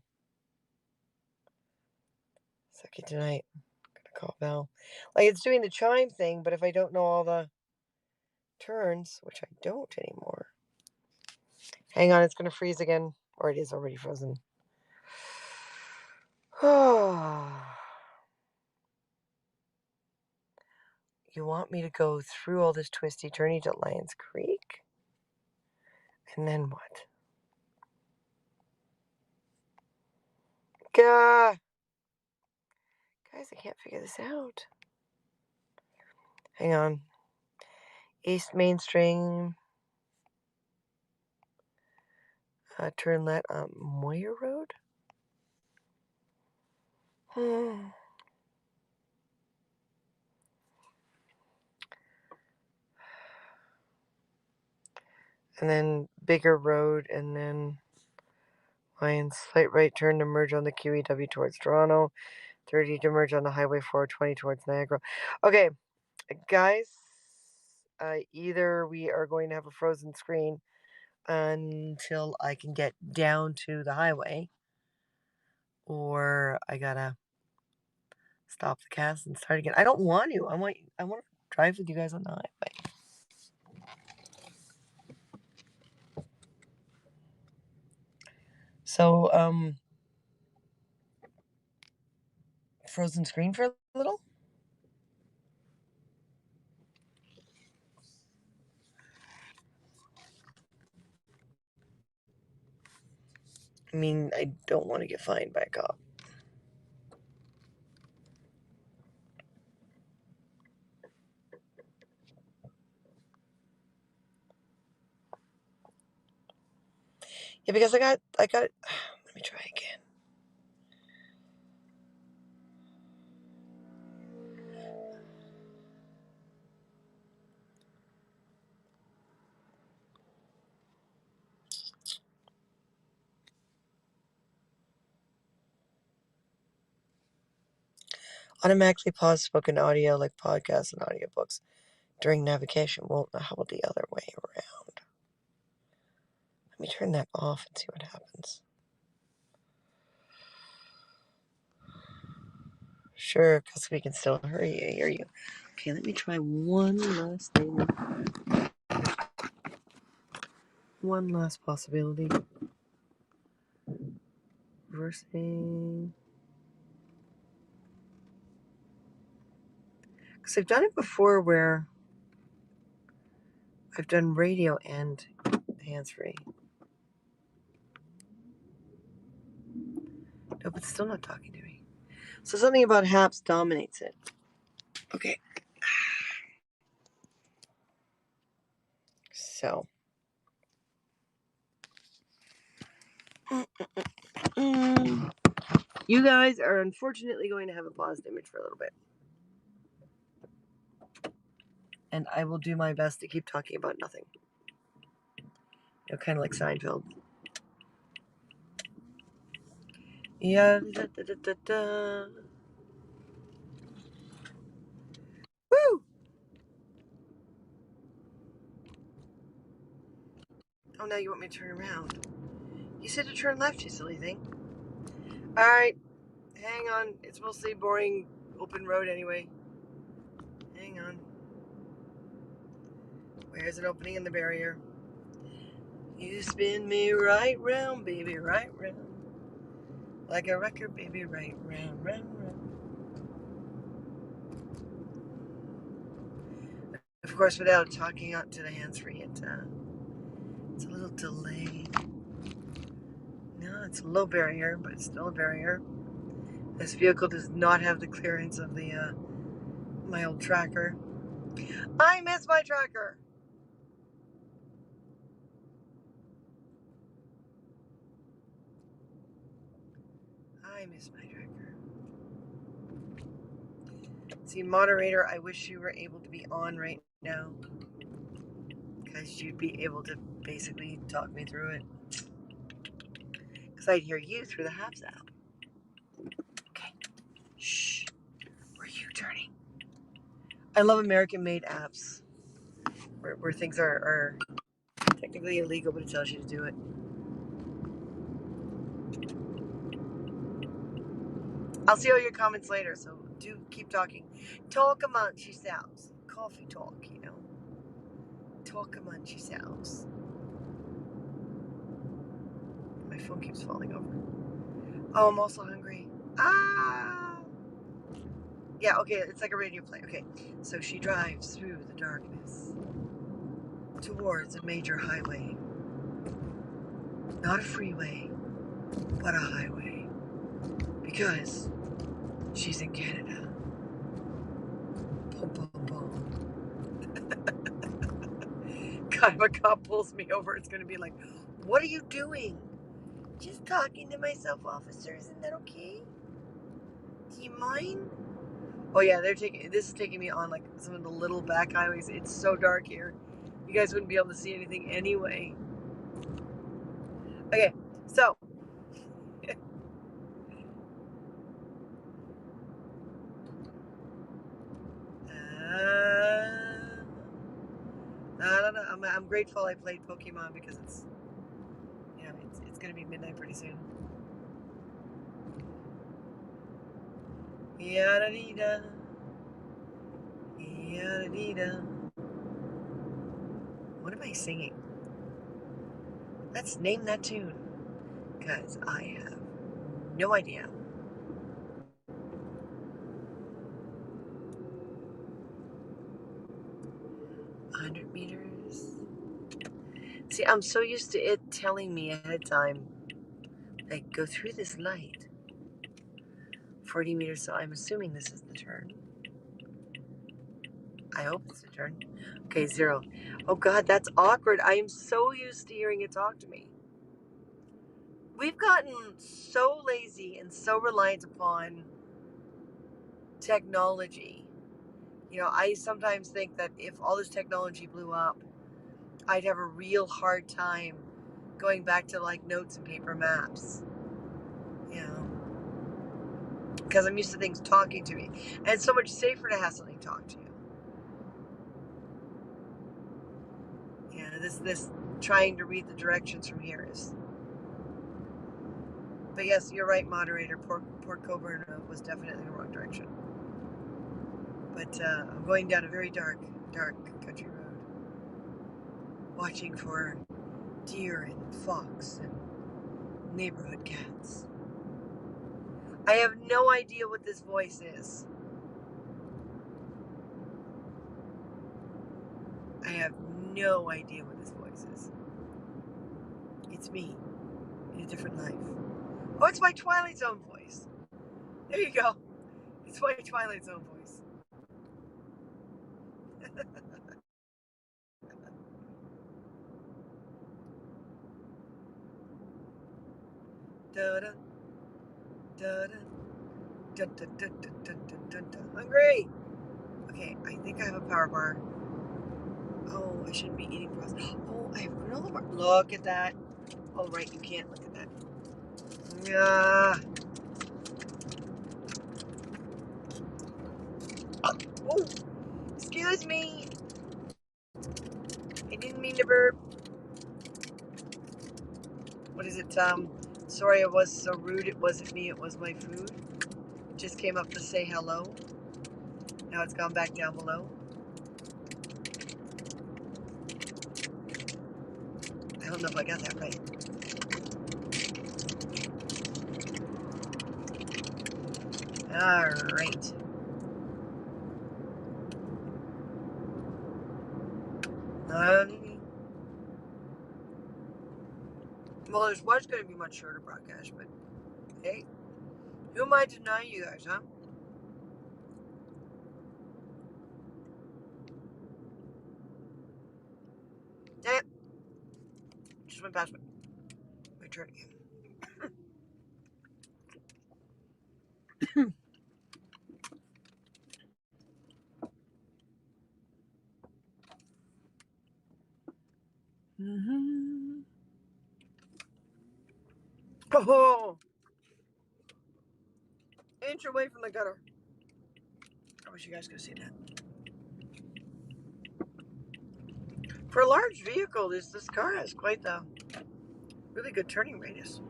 Speaker 1: Suck it tonight. I'm gonna call Val. Like it's doing the chime thing, but if I don't know all the turns, which I don't anymore. Hang on, it's gonna freeze again. Or it is already frozen. You want me to go through all this twisty turny to Lions Creek? And then what? Gah! Guys, I can't figure this out. Hang on. East Mainstream. Turn left on Moyer Road? and then Bigger Road, and then Lions, slight right turn to merge on the QEW towards Toronto, 30 to merge on the Highway 420 towards Niagara. Okay, guys, either we are going to have a frozen screen until I can get down to the highway, or I gotta stop the cast and start again. I don't want to. I want to drive with you guys on the highway. So, frozen screen for a little? I mean, I don't want to get fined by a cop. Yeah, because I got, let me try again. Automatically pause spoken audio like podcasts and audiobooks during navigation. Well, how about the other way around? Let me turn that off and see what happens. Sure, because we can still hear you. Okay, let me try one last thing. One last possibility. Reversing. Because I've done it before where I've done radio and hands-free. No, but it's still not talking to me. So something about Haps dominates it. Okay. So. You guys are unfortunately going to have a paused image for a little bit. And I will do my best to keep talking about nothing. You know, kind of like Seinfeld. Yeah. Woo! Oh, now you want me to turn around. You said to turn left, you silly thing. Alright. Hang on. It's mostly boring open road anyway. Hang on. Where's an opening in the barrier? You spin me right round, baby, right round. Like a record, baby, right round, round, round. Of course, without talking out to the hands-free, it's a little delayed. No, it's a low barrier, but it's still a barrier. This vehicle does not have the clearance of the my old tracker. I miss my tracker. I miss my tracker. See, moderator, I wish you were able to be on right now, because you'd be able to basically talk me through it. Because I'd hear you through the Habs app. Okay. Shh. Where are you turning? I love American-made apps where things are technically illegal, but it tells you to do it. I'll see all your comments later, so do keep talking. Talk amongst yourselves. Coffee talk, you know. Talk amongst yourselves. My phone keeps falling over. Oh, I'm also hungry. Ah! Yeah, okay, it's like a radio play. Okay, so she drives through the darkness towards a major highway. Not a freeway, but a highway. Because she's in Canada. Boom, boom, boom. God, if a cop pulls me over, it's going to be like, what are you doing? Just talking to myself, officer. Isn't that okay? Do you mind? Oh yeah, this is taking me on like some of the little back highways. It's so dark here. You guys wouldn't be able to see anything anyway. Okay, so I don't know. I'm grateful I played Pokemon because it's gonna be midnight pretty soon. Yada dee da, yada dee da. What am I singing? Let's name that tune, because I have no idea. 100 meters. See, I'm so used to it telling me ahead of time, like, go through this light. 40 meters, so I'm assuming this is the turn. I hope it's the turn. Okay, 0. Oh God, that's awkward. I am so used to hearing it talk to me. We've gotten so lazy and so reliant upon technology. You know, I sometimes think that if all this technology blew up, I'd have a real hard time going back to like notes and paper maps. You know, because I'm used to things talking to me, and it's so much safer to have something talk to you. Yeah, this trying to read the directions from here is. But yes, you're right, moderator. Port Coburn was definitely the wrong direction. But I'm going down a very dark country road, watching for deer and fox and neighborhood cats. I have no idea what this voice is. I have no idea what this voice is. It's me in a different life. Oh, it's my Twilight Zone voice. There you go. It's my Twilight Zone voice. Da-da, da-da, da-da-da-da-da-da-da. Hungry! Okay, I think I have a power bar. Oh, I shouldn't be eating processed. Oh, I have granola bar. Look at that. Oh, right, you can't look at that. Yeah. Oh, excuse me. I didn't mean to burp. What is it? Sorry I was so rude. It wasn't me. It was my food. Just came up to say hello. Now it's gone back down below. I don't know if I got that right. All right. Well, there was going to be much shorter broadcast, but hey, who am I to deny you guys, huh? Eh, just went past my turn again. Mm-hmm. Oh, inch away from the gutter. I wish you guys could see that. For a large vehicle, this car has quite the really good turning radius.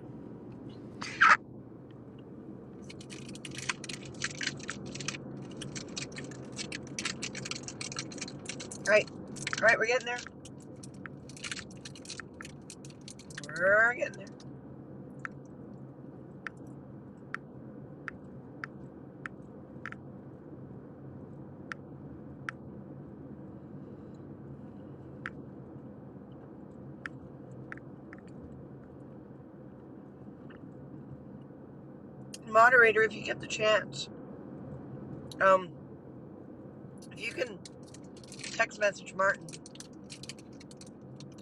Speaker 1: All right, we're getting there. We're getting there. Moderator, if you get the chance, if you can text message Martin,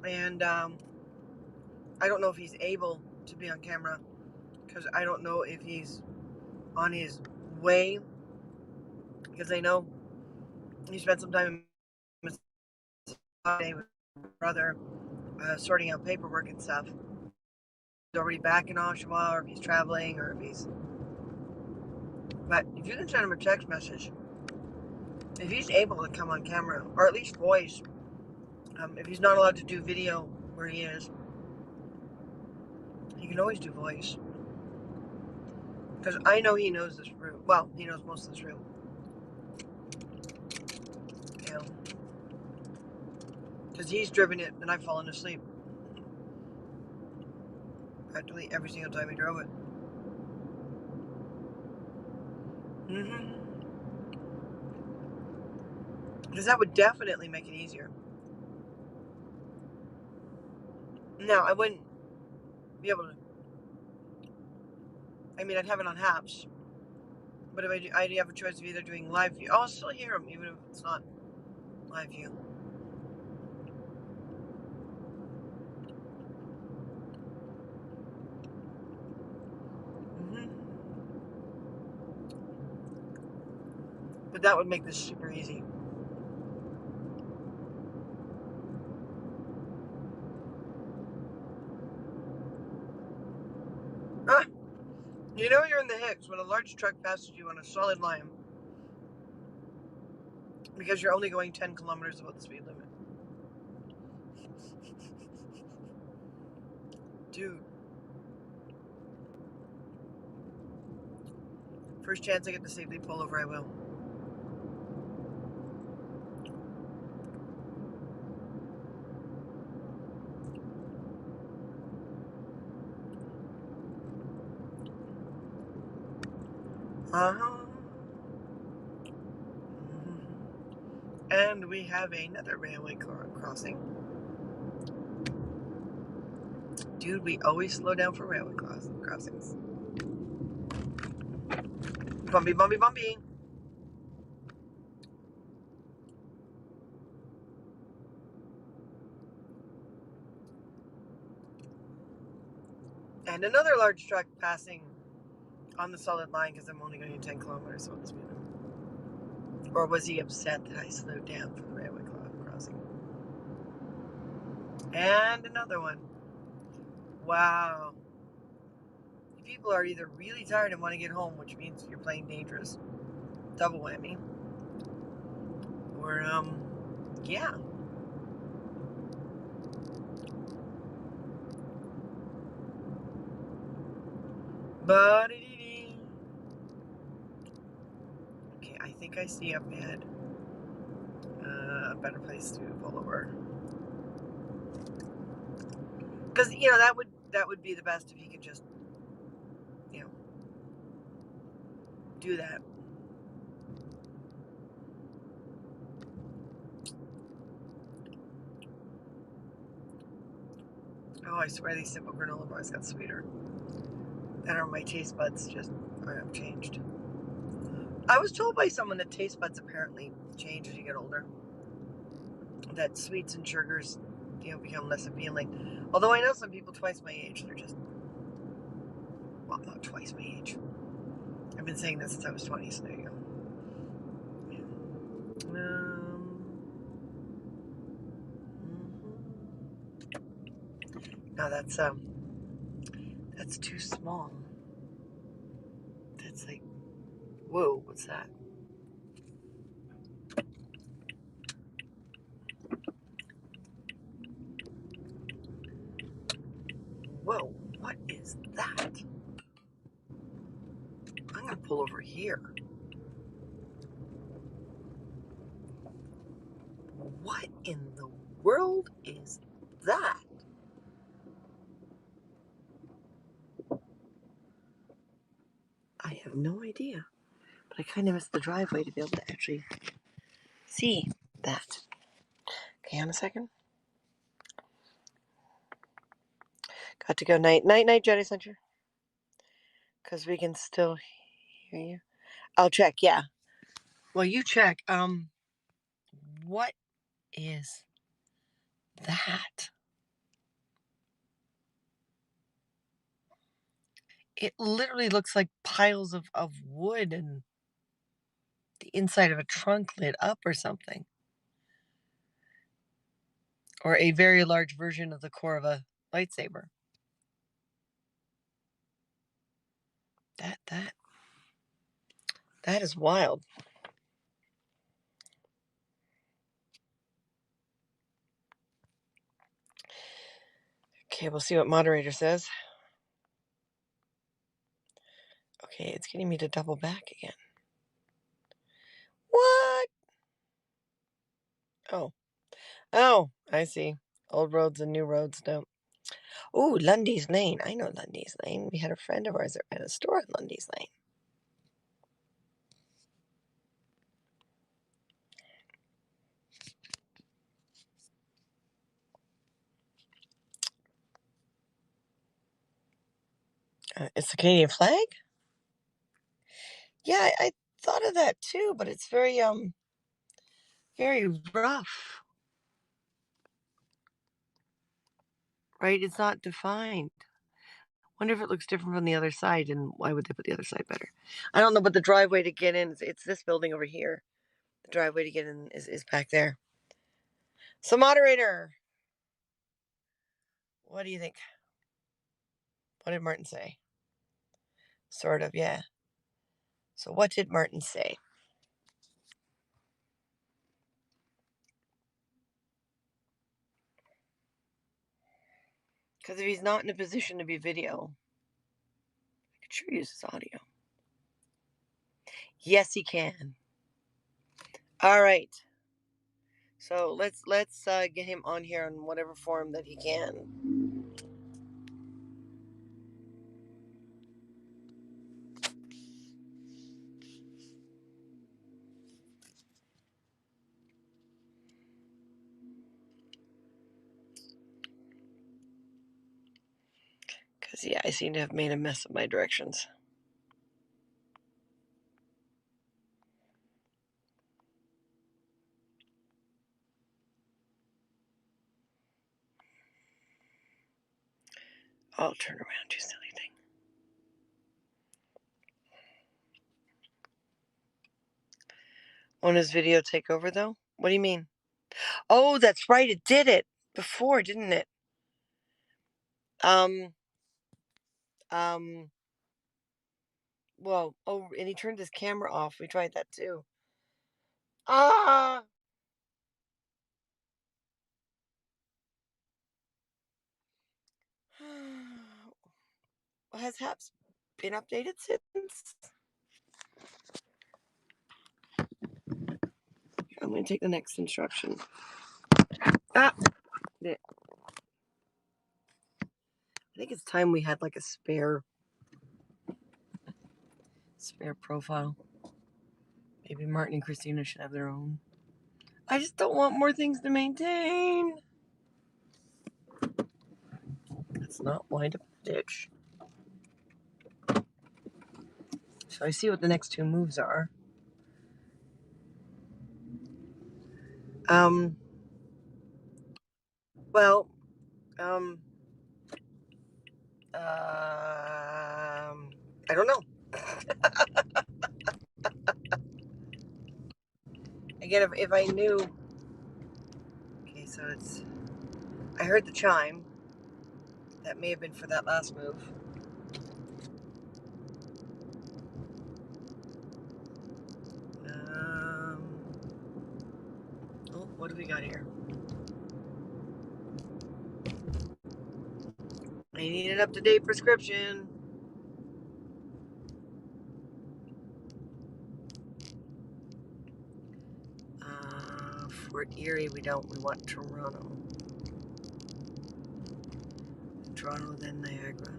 Speaker 1: and I don't know if he's able to be on camera, because I don't know if he's on his way, because I know he spent some time with brother sorting out paperwork and stuff. He's already back in Oshawa, or if he's traveling, or if he's. But if you can send him a text message, if he's able to come on camera, or at least voice, if he's not allowed to do video where he is, he can always do voice. Because I know he knows this route. Well, he knows most of this route. You know, because he's driven it and I've fallen asleep practically every single time he drove it. Because that would definitely make it easier. Now, I wouldn't be able to. I mean, I'd have it on Haps. But if I'd have a choice of either doing live view. I'll still hear him, even if it's not live view. But that would make this super easy. Ah, you know you're in the Hicks when a large truck passes you on a solid line because you're only going 10 kilometers above the speed limit. Dude. First chance I get to safely pull over, I will. And we have another railway crossing. Dude, we always slow down for railway crossings. Bumpy, bumpy, bumpy. And another large truck passing on the solid line because I'm only going 10 kilometers above the speed limit. Or was he upset that I slowed down for the railway crossing? And another one. Wow. People are either really tired and want to get home, which means you're playing dangerous. Double whammy. Or, yeah. Okay, I think I see up ahead a better place to pull over. Because, you know, that would be the best if you could just, you know, do that. Oh, I swear these simple granola bars got sweeter. I don't know, my taste buds just have changed. I was told by someone that taste buds apparently change as you get older. That sweets and sugars, you know, become less appealing. Although I know some people twice my age, they're just, well, not twice my age. I've been saying this since I was 20, so there you go. No, that's too small. That's like, whoa, what's that? Whoa, what is that? I'm gonna pull over here. What in the world is that? I have no idea, but I kind of missed the driveway to be able to actually see that. Okay, on a second. Got to go night, Jetty Center, because we can still hear you. I'll check. Yeah. Well, you check. What is that? It literally looks like piles of wood and the inside of a trunk lit up or something. Or a very large version of the core of a lightsaber. That is wild. Okay, we'll see what moderator says. Okay, it's getting me to double back again. What? Oh, I see. Old roads and new roads. No. Oh, Lundy's Lane. I know Lundy's Lane. We had a friend of ours that ran a store on Lundy's Lane. It's the Canadian flag? Yeah, I thought of that too, but it's very rough. Right? It's not defined. Wonder if it looks different from the other side, and why would they put the other side better? I don't know, but the driveway to get in, it's this building over here. The driveway to get in is back there. So, moderator, what do you think? What did Martin say? Sort of, yeah. So, what did Martin say? Because if he's not in a position to be video, I could sure use his audio. Yes, he can. All right. So let's get him on here in whatever form that he can. Because, yeah, I seem to have made a mess of my directions. I'll turn around, you silly thing. Won't his video take over, though? What do you mean? Oh, that's right. It did it before, didn't it? Well, oh, and he turned his camera off. We tried that, too. Ah! Has HAPS been updated since? I'm going to take the next instruction. Ah! I think it's time we had like a spare profile. Maybe Martin and Christina should have their own. I just don't want more things to maintain. Let's not wind up in the ditch. So I see what the next two moves are. Well, I don't know. Again, if I knew. Okay, so it's. I heard the chime. That may have been for that last move. Oh, what do we got here? I need an up-to-date prescription. Fort Erie, we don't. We want Toronto. Toronto, then Niagara.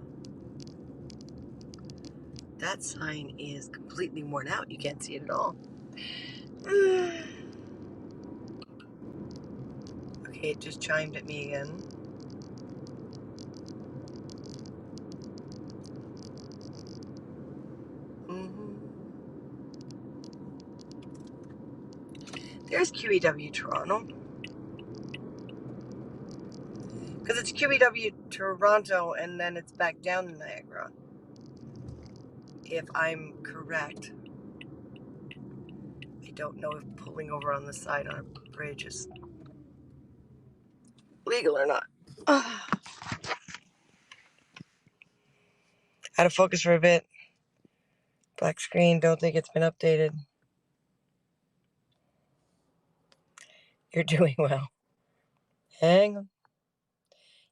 Speaker 1: That sign is completely worn out. You can't see it at all. Okay, it just chimed at me again. There's QEW Toronto. Because it's QEW Toronto and then it's back down to Niagara. If I'm correct. I don't know if pulling over on the side on a bridge is legal or not. Out of focus for a bit. Black screen, don't think it's been updated. You're doing well. Hang on.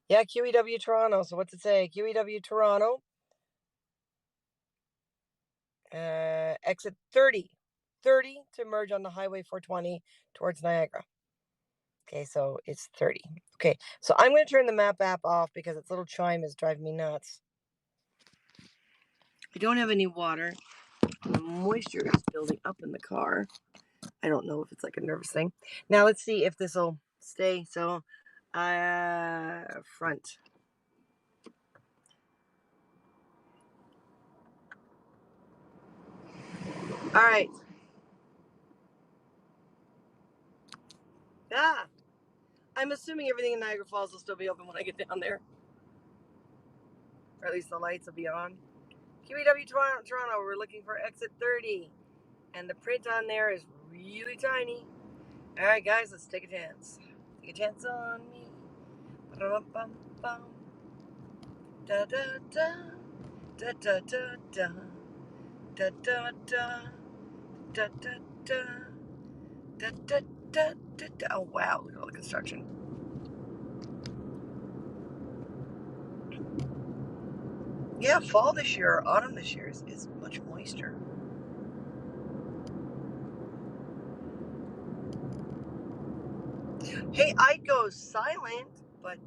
Speaker 1: Yeah, QEW Toronto. So what's it say? QEW Toronto. Exit 30. 30 to merge on the Highway 420 towards Niagara. Okay, so it's 30. Okay, so I'm going to turn the map app off because its little chime is driving me nuts. I don't have any water. The moisture is building up in the car. I don't know if it's like a nervous thing. Now let's see if this will stay. So, front. All right. I'm assuming everything in Niagara Falls will still be open when I get down there. Or at least the lights will be on. QEW Toronto, we're looking for exit 30. And the print on there is really tiny. All right, guys, let's take a chance. Take a chance on me. Ba-da-bum-bum-bum. Da-da-da. Da-da-da-da. Da-da-da. Da-da-da. Da-da-da-da-da. Oh, wow, look at all the construction. Yeah, fall this year, or autumn this year is much moister. Hey, I'd go silent, but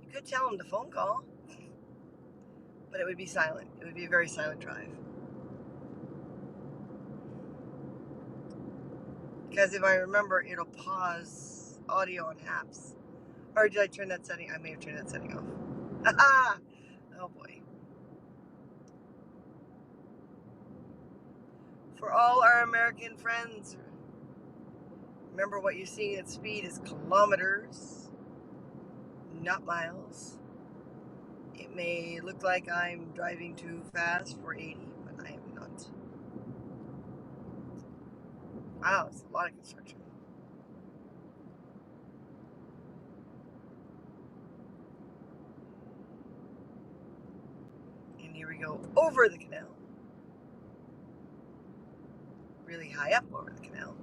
Speaker 1: you could tell him the phone call. But it would be silent. It would be a very silent drive. Because if I remember, it'll pause audio on apps. Or did I turn that setting? I may have turned that setting off. Oh boy. For all our American friends, remember what you're seeing at speed is kilometers, not miles. It may look like I'm driving too fast for 80, but I am not. Wow, it's a lot of construction. And here we go over the canal. Really high up over the canal.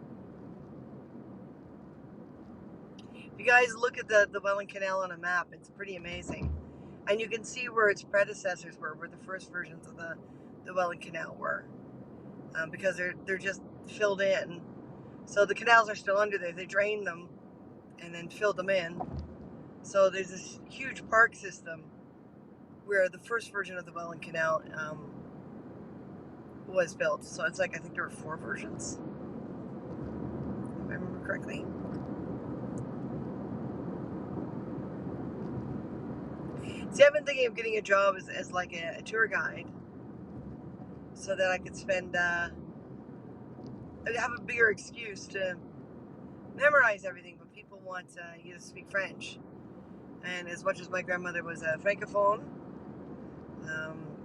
Speaker 1: If you guys look at the Welland Canal on a map, it's pretty amazing. And you can see where its predecessors were, where the first versions of the Welland Canal were. Because they're just filled in. So the canals are still under there. They drained them and then filled them in. So there's this huge park system where the first version of the Welland Canal was built. So it's like, I think there were 4 versions, if I remember correctly. See, I've been thinking of getting a job as like a tour guide so that I could spend, have a bigger excuse to memorize everything, but people want you to speak French. And as much as my grandmother was a francophone,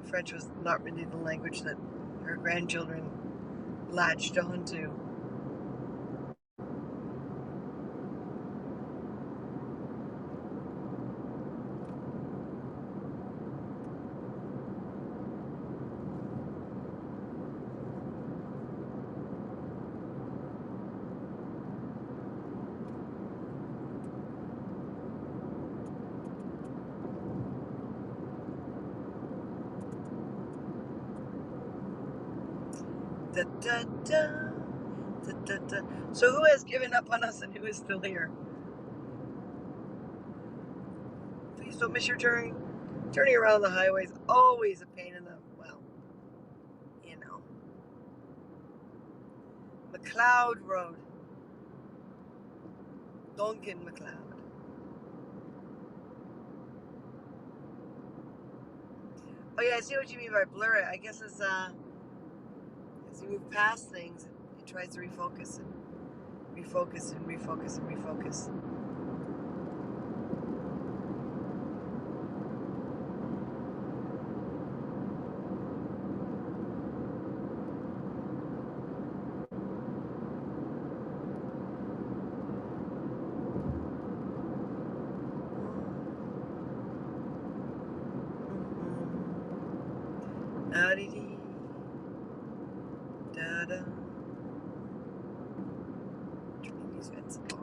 Speaker 1: French was not really the language that her grandchildren latched onto. Da, da, da, da, da, da. So who has given up on us and who is still here? Please don't miss your turn. Turning around the highway is always a pain in the, well, you know. McLeod Road. Duncan McLeod. Oh yeah, I see what you mean by blur it. I guess it's as you move past things, it tries to refocus and refocus and refocus and refocus. Da-dee-dee. Da-da. Turning these vents off.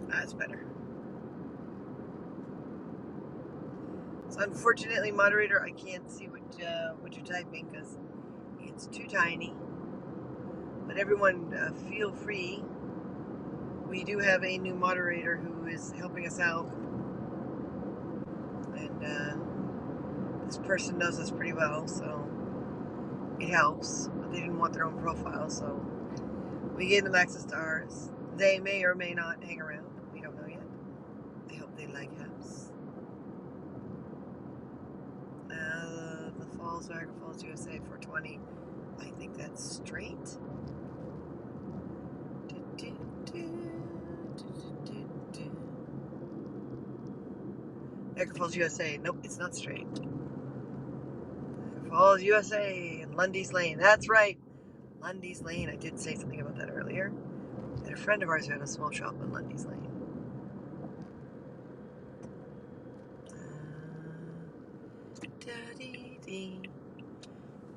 Speaker 1: That's better. So unfortunately, moderator, I can't see what you're typing because it's too tiny. But everyone, feel free. We do have a new moderator who is helping us out, and this person knows us pretty well, so it helps. But they didn't want their own profile, so we gave them access to ours. They may or may not hang around. We don't know yet. I hope they like us. The Falls, Niagara Falls, USA 420. I think that's straight. Niagara Falls, USA. Nope, it's not straight. Niagara Falls, USA, and Lundy's Lane. That's right. Lundy's Lane. I did say something about that earlier. And a friend of ours had a small shop on Lundy's Lane.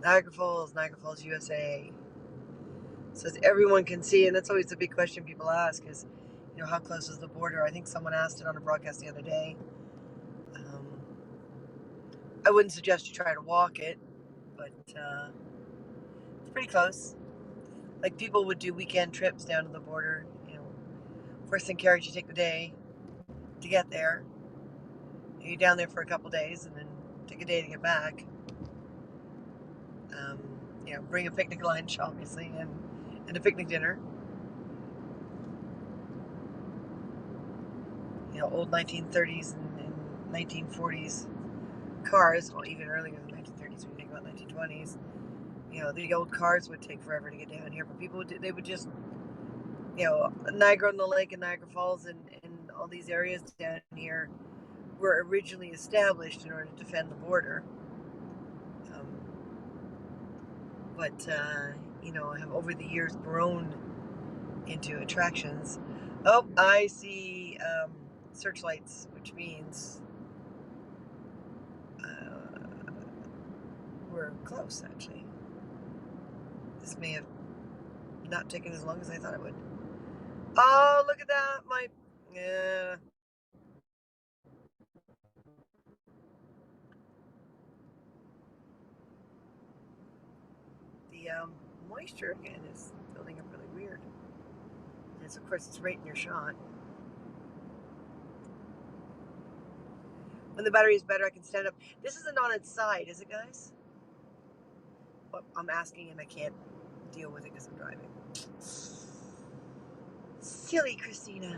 Speaker 1: Niagara Falls, USA. So that everyone can see, and that's always the big question people ask is, how close is the border? I think someone asked it on a broadcast the other day. I wouldn't suggest you try to walk it, but it's pretty close. Like people would do weekend trips down to the border. First thing carriage, you take the day to get there. You're down there for a couple days, and then take a day to get back. Bring a picnic lunch, obviously, and a picnic dinner. Old 1930s and 1940s cars, well, even earlier than 1930s when you think about 1920s. The old cars would take forever to get down here, but people would just, Niagara on the Lake and Niagara Falls and all these areas down here were originally established in order to defend the border. But have over the years grown into attractions. Oh, I see searchlights, which means we're close, actually. This may have not taken as long as I thought it would. Oh, look at that. The moisture again is building up really weird. And of course, it's right in your shot. When the battery is better, I can stand up. This isn't on its side, is it, guys? Well, I'm asking and I can't deal with it because I'm driving. Silly Christina.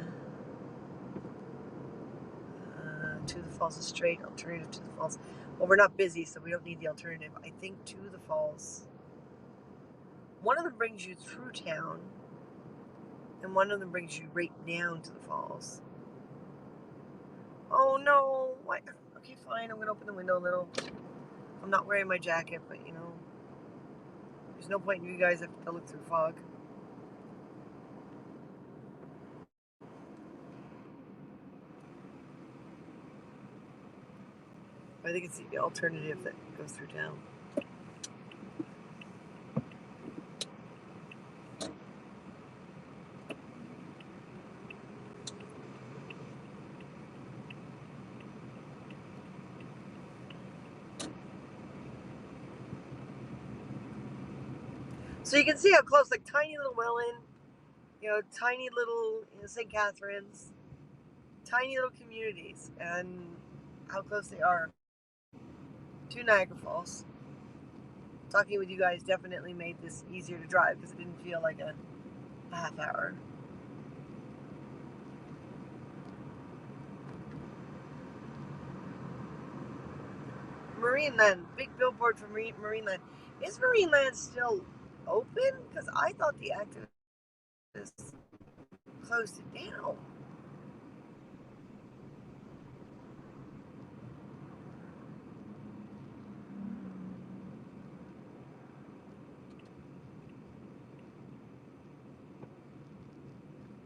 Speaker 1: To the Falls is straight. Alternative to the Falls. Well, we're not busy, so we don't need the alternative. I think to the Falls. One of them brings you through town, and one of them brings you right down to the falls. Oh no! What? Okay, fine. I'm gonna open the window a little. I'm not wearing my jacket, but there's no point in you guys have to look through fog. I think it's the alternative that goes through town. So you can see how close, like tiny little Welland, tiny little St. Catharines, tiny little communities, and how close they are to Niagara Falls. Talking with you guys definitely made this easier to drive because it didn't feel like a half hour. Marineland, big billboard for Marineland. Is Marineland still open? Because I thought the activists closed it down.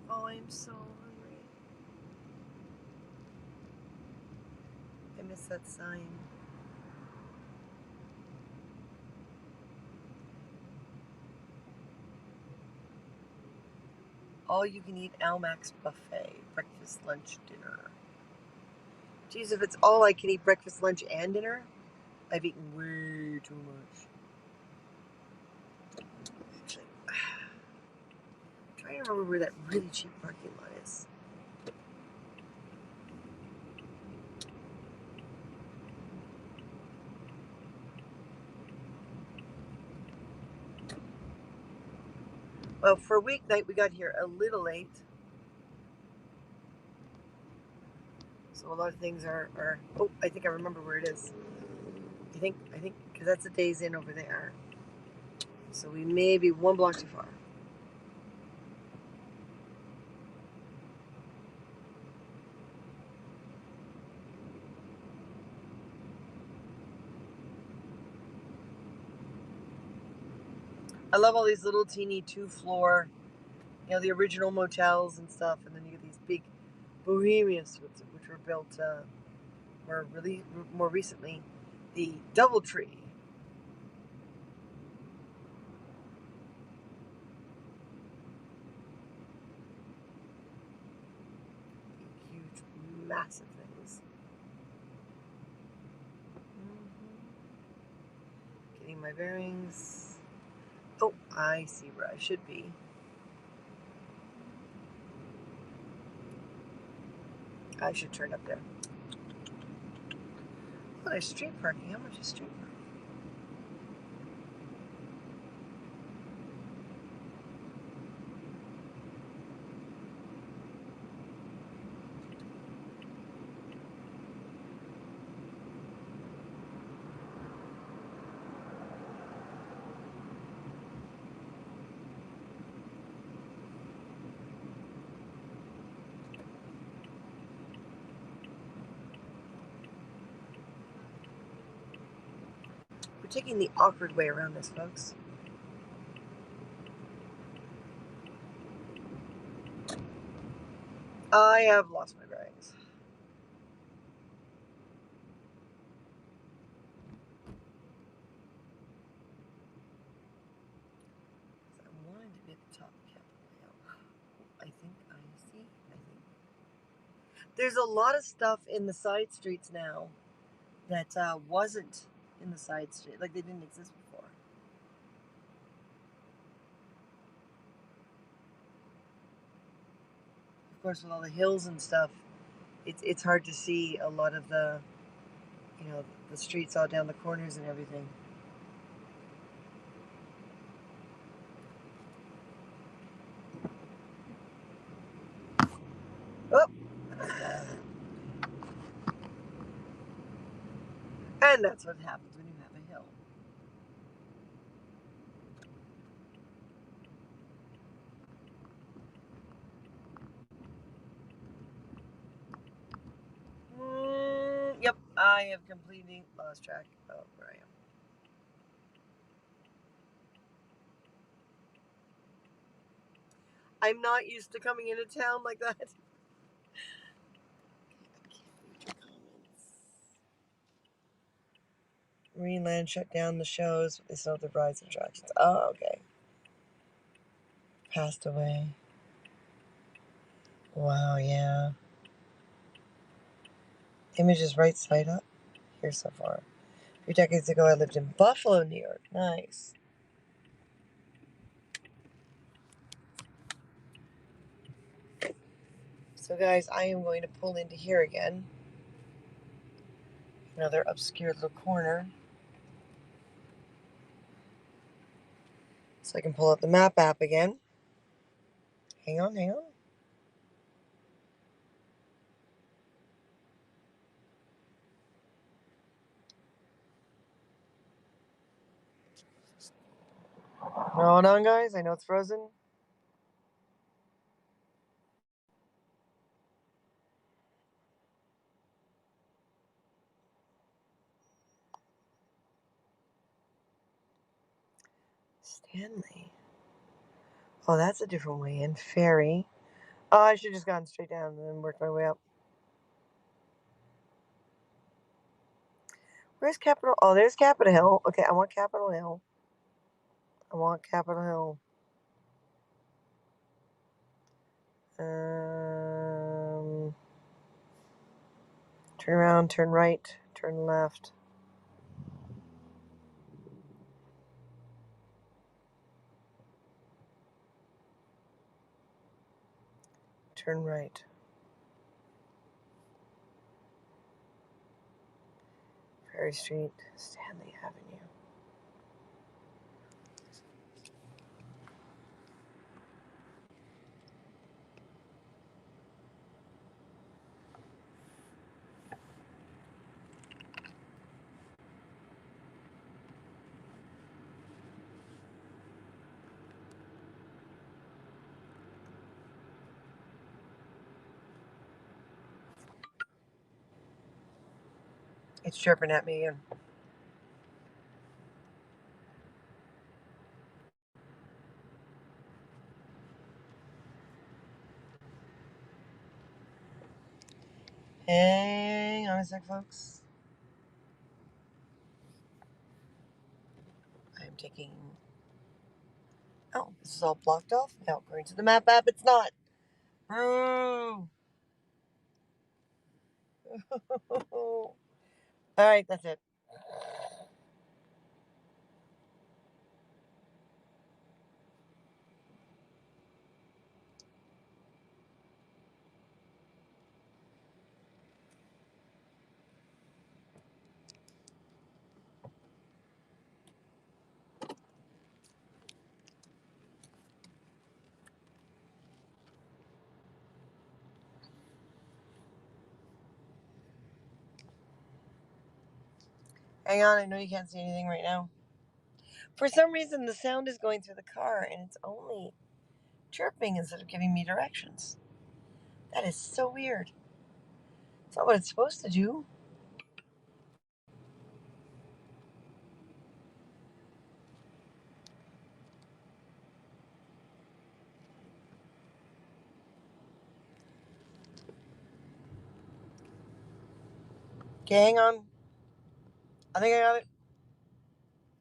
Speaker 1: Oh, I'm so hungry. I miss that sign. All you can eat Almax buffet, breakfast, lunch, dinner. Geez, if it's all I can eat breakfast, lunch, and dinner, I've eaten way too much. Actually, I'm trying to remember where that really cheap parking lot is. Well, for a weeknight, we got here a little late. So a lot of things are oh, I think I remember where it is. I think, because that's a Days Inn over there. So we may be one block too far. I love all these little teeny 2-floor, the original motels and stuff, and then you get these big bohemian suites, which were built more recently, the DoubleTree. Huge, massive things. Getting my bearings. Oh, I see where I should be. I should turn up there. Oh, there's street parking. How much is street parking? We're taking the awkward way around this, folks. I have lost my bearings. I wanted to be at the top of Capitol Hill. I think I see. I think there's a lot of stuff in the side streets now that wasn't in the side street, like they didn't exist before. Of course, with all the hills and stuff, it's hard to see a lot of the streets all down the corners and everything. Oh, and that's what happens when you have a hill. Yep, I have completely lost track of where I am. I'm not used to coming into town like that. Greenland shut down the shows. They still have the rides and attractions. Oh, okay. Passed away. Wow, yeah. Image is right side up here so far. A few decades ago, I lived in Buffalo, New York. Nice. So, guys, I am going to pull into here again. Another obscure little corner. So I can pull out the map app again. Hang on, hang on. Hold on, guys. I know it's frozen. Stanley. Oh, that's a different way in. Ferry. Oh, I should have just gone straight down and then worked my way up. Where's Capitol? Oh, there's Capitol Hill. Okay, I want Capitol Hill. I want Capitol Hill. Turn around, turn right, turn left. Turn right. Ferry Street, Stanley Avenue. It's chirping at me again. Hang on a sec, folks. I'm taking... Oh, this is all blocked off? No, according to the map app, it's not. All right, that's it. Hang on, I know you can't see anything right now. For some reason, the sound is going through the car and it's only chirping instead of giving me directions. That is so weird. It's not what it's supposed to do. Okay, hang on. I think I got it.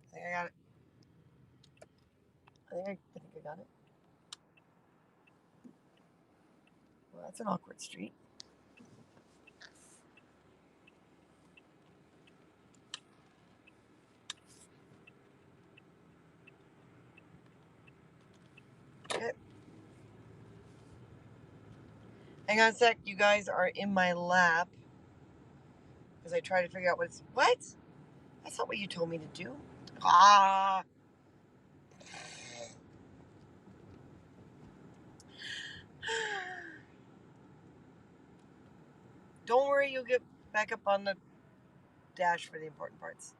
Speaker 1: I think I got it. I think I got it. Well, that's an awkward street. Okay. Hang on a sec. You guys are in my lap because I try to figure out what's... What? That's not what you told me to do. Ah. Don't worry, you'll get back up on the dash for the important parts.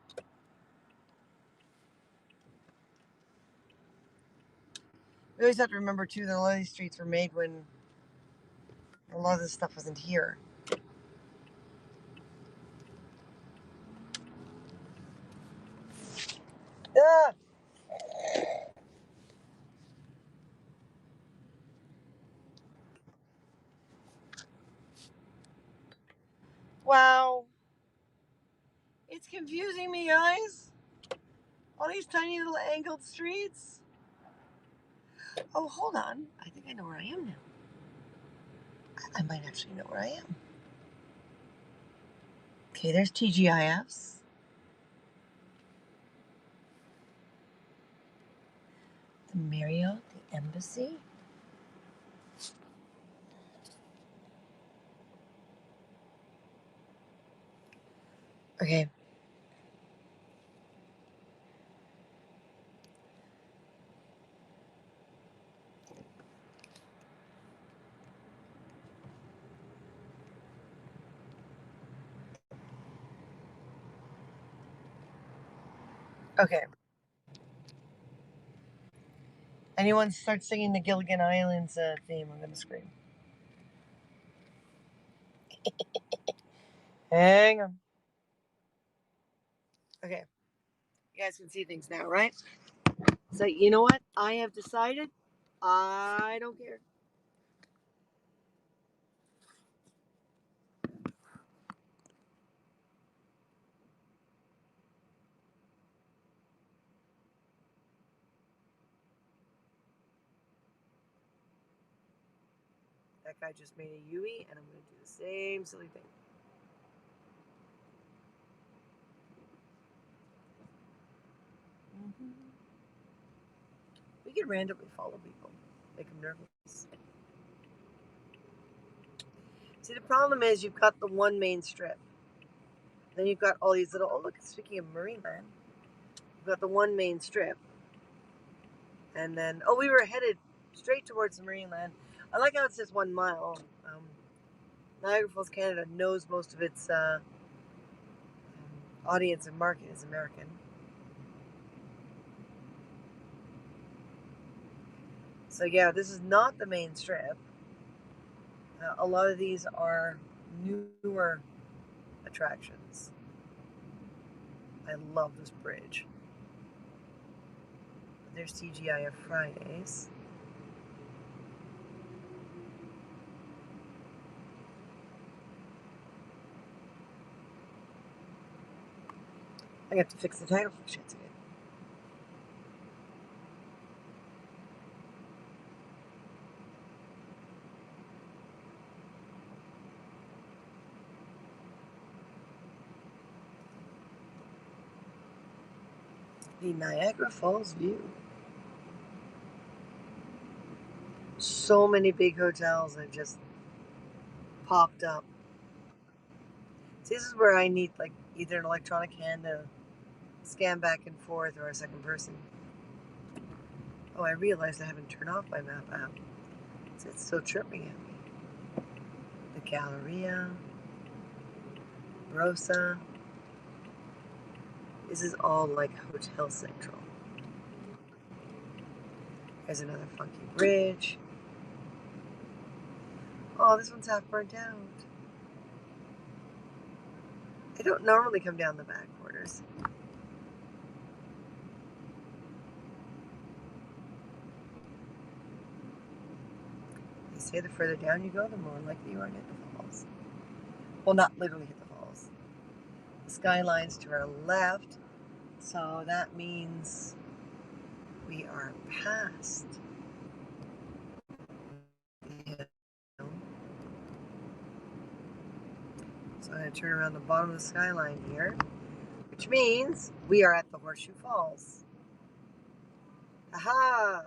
Speaker 1: We always have to remember, too, that a lot of these streets were made when a lot of this stuff wasn't here. Ah! Wow. It's confusing me, guys. All these tiny little angled streets. Oh, hold on. I think I know where I am now. I might actually know where I am. Okay, there's TGIFs. The Marriott, the Embassy. Okay. Okay. Anyone start singing the Gilligan Islands theme, I'm gonna scream. Hang on. Okay. You guys can see things now, right? So you know what? I have decided I don't care. That guy just made a Yui, and I'm going to do the same silly thing. We can randomly follow people, make them nervous. See, the problem is you've got the one main strip. Then you've got all these little, oh, look, speaking of Marineland, you've got the one main strip. And then, oh, we were headed straight towards the Marineland. I like how it says 1 mile. Niagara Falls, Canada knows most of its audience and market is American. So yeah, this is not the main strip. A lot of these are newer attractions. I love this bridge. There's TGIF Fridays. I have to fix the title for shits again. The Niagara Falls view. So many big hotels have just popped up. See, this is where I need like either an electronic hand to scan back and forth or a second person. Oh, I realized I haven't turned off my map app. It's still tripping at me. The Galleria, Brosa. This is all like Hotel Central. There's another funky bridge. Oh, this one's half burnt out. I don't normally come down the back quarters. They say the further down you go, the more likely you are to hit the falls. Well, not literally hit the falls. The skyline's to our left, so that means we are past the hill. So I'm going to turn around the bottom of the skyline here, which means we are at the Horseshoe Falls. Aha!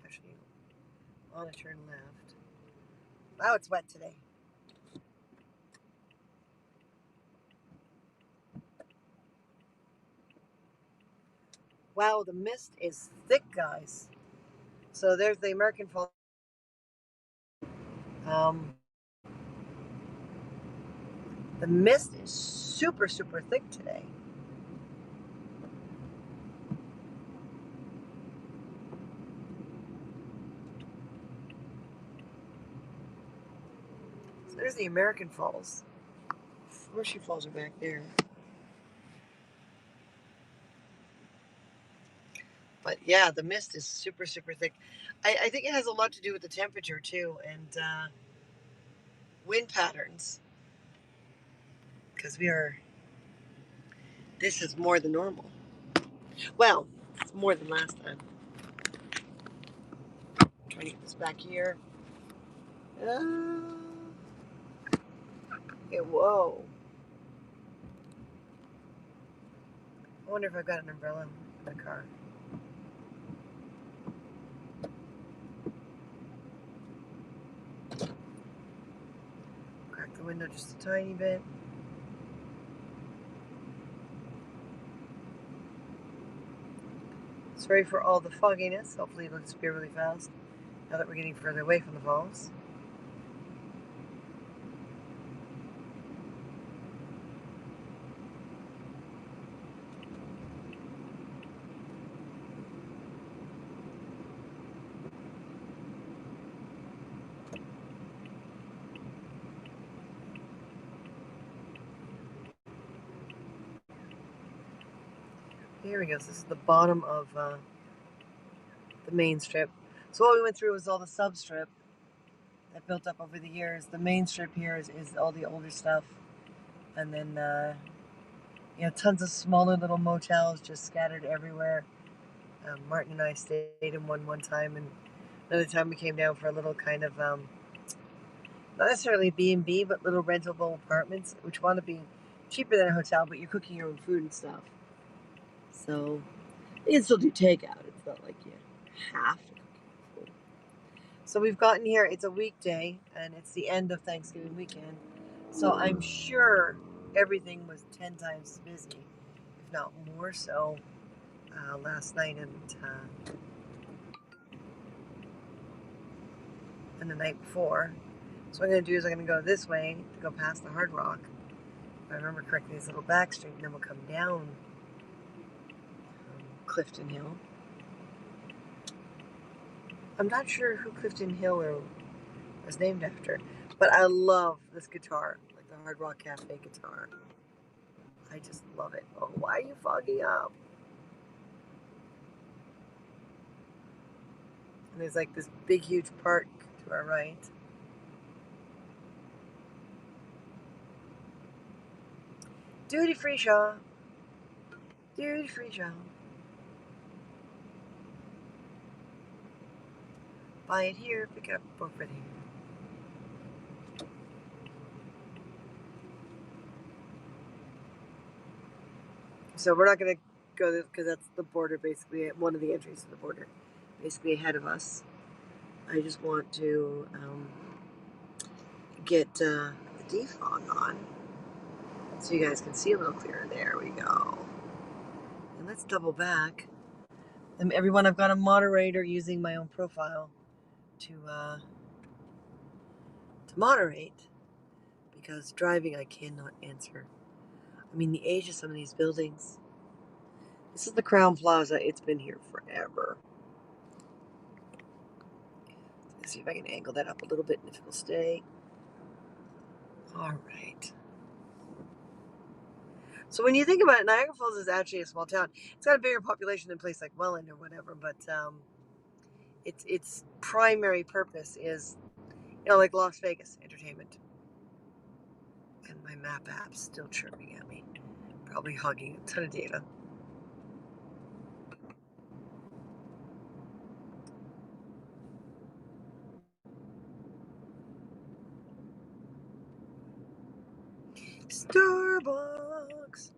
Speaker 1: Actually, I want to turn left. Wow, it's wet today. Wow, the mist is thick, guys. So there's the American Falls. The mist is super, super thick today. So there's the American Falls. Horseshoe Falls are back there. But yeah, the mist is super, super thick. I think it has a lot to do with the temperature too, and wind patterns. Because this is more than normal. Well, it's more than last time. I'm trying to get this back here. Okay, whoa. I wonder if I've got an umbrella in the car. Crack the window just a tiny bit. Sorry for all the fogginess. Hopefully it'll disappear really fast now that we're getting further away from the falls. Here we go. So this is the bottom of the main strip. So what we went through was all the sub-strip that built up over the years. The main strip here is all the older stuff. And then Yeah, tons of smaller little motels just scattered everywhere. Martin and I stayed in one time, and another time we came down for a little kind of not necessarily B&B, but little rentable apartments, which want to be cheaper than a hotel, but you're cooking your own food and stuff. So you can still do takeout. It's not like you have to cook your food. So we've gotten here. It's a weekday, and it's the end of Thanksgiving weekend. So I'm sure everything was 10 times as busy, if not more so, last night and the night before. So what I'm going to do is I'm going to go this way to go past the Hard Rock. If I remember correctly, this little back street, and then we'll come down Clifton Hill. I'm not sure who Clifton Hill was named after, but I love this guitar, like the Hard Rock Cafe guitar. I just love it. Oh, why are you fogging up? And there's like this big, huge park to our right. Duty free shop. Duty free shop. Buy it here, pick it up over there. So we're not going to go there because that's the border, basically, one of the entries to the border, basically ahead of us. I just want to get the defog on so you guys can see a little clearer. There we go. And let's double back. And everyone, I've got a moderator using my own profile to moderate, because driving I cannot answer. I mean, the age of some of these buildings. This is the Crown Plaza. It's been here forever. Let's see if I can angle that up a little bit and if it'll stay. All right. So when you think about it, Niagara Falls is actually a small town. It's got a bigger population than a place like Welland or whatever, but its primary purpose is, like Las Vegas, entertainment. And my map app's still chirping at me, probably hogging a ton of data. Starbucks.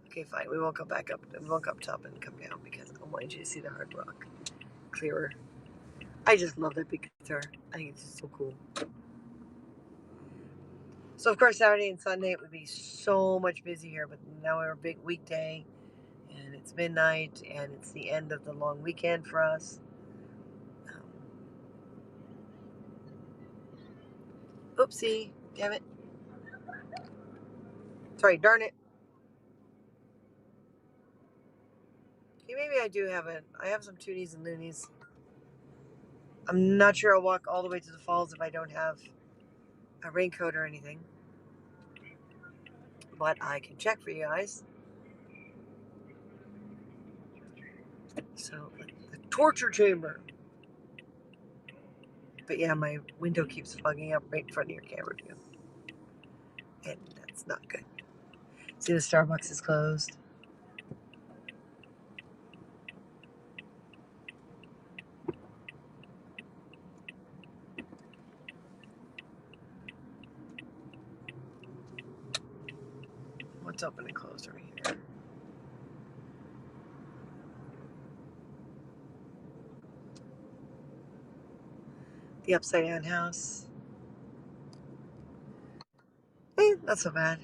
Speaker 1: Okay, fine. We won't go back up. We won't go up top and come down because I want you to see the Hard Rock clearer. I just love that big guitar. I think it's just so cool. So of course Saturday and Sunday it would be so much busier, but now we're a big weekday, and it's midnight, and it's the end of the long weekend for us. Oopsie, damn it. Sorry, darn it. Okay, maybe I do have it. I have some toonies and loonies. I'm not sure I'll walk all the way to the falls if I don't have a raincoat or anything. But I can check for you guys. So, the torture chamber. But yeah, my window keeps fogging up right in front of your camera view. And that's not good. See, the Starbucks is closed. What's open and closed over here? The Upside Down House. Not so bad.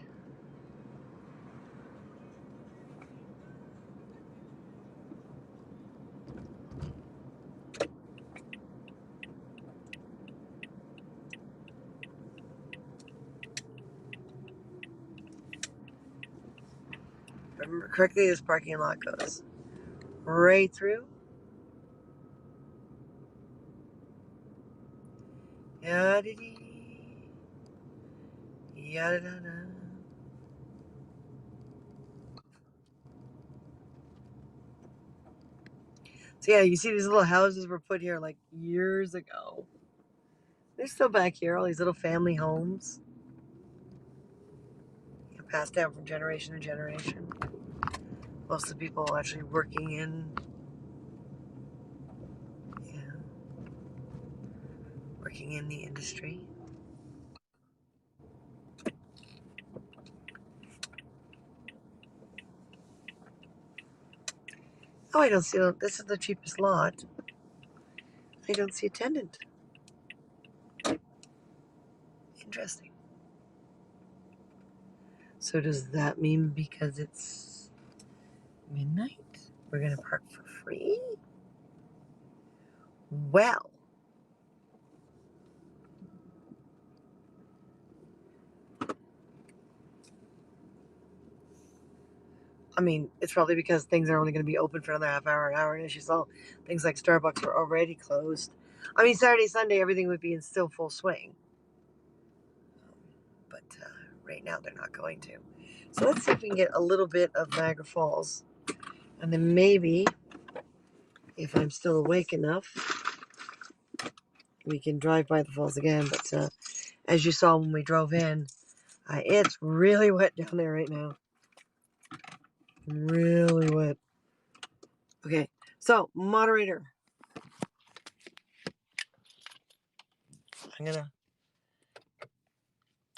Speaker 1: If I remember correctly, this parking lot goes right through. Yada-dee. Yada-da-da. So yeah, you see these little houses were put here like years ago. They're still back here, all these little family homes. Yep, passed down from generation to generation. Most of the people actually working in, working in the industry. Oh, I don't see. This is the cheapest lot. I don't see a tenant. Interesting. So does that mean because it's midnight, we're gonna park for free? Well, I mean, it's probably because things are only going to be open for another half hour, an hour. And as you saw, things like Starbucks were already closed. I mean, Saturday, Sunday, everything would be in still full swing. But right now, they're not going to. So let's see if we can get a little bit of Niagara Falls. And then maybe, if I'm still awake enough, we can drive by the falls again. But as you saw when we drove in, it's really wet down there right now. Really wet. Okay, so moderator. I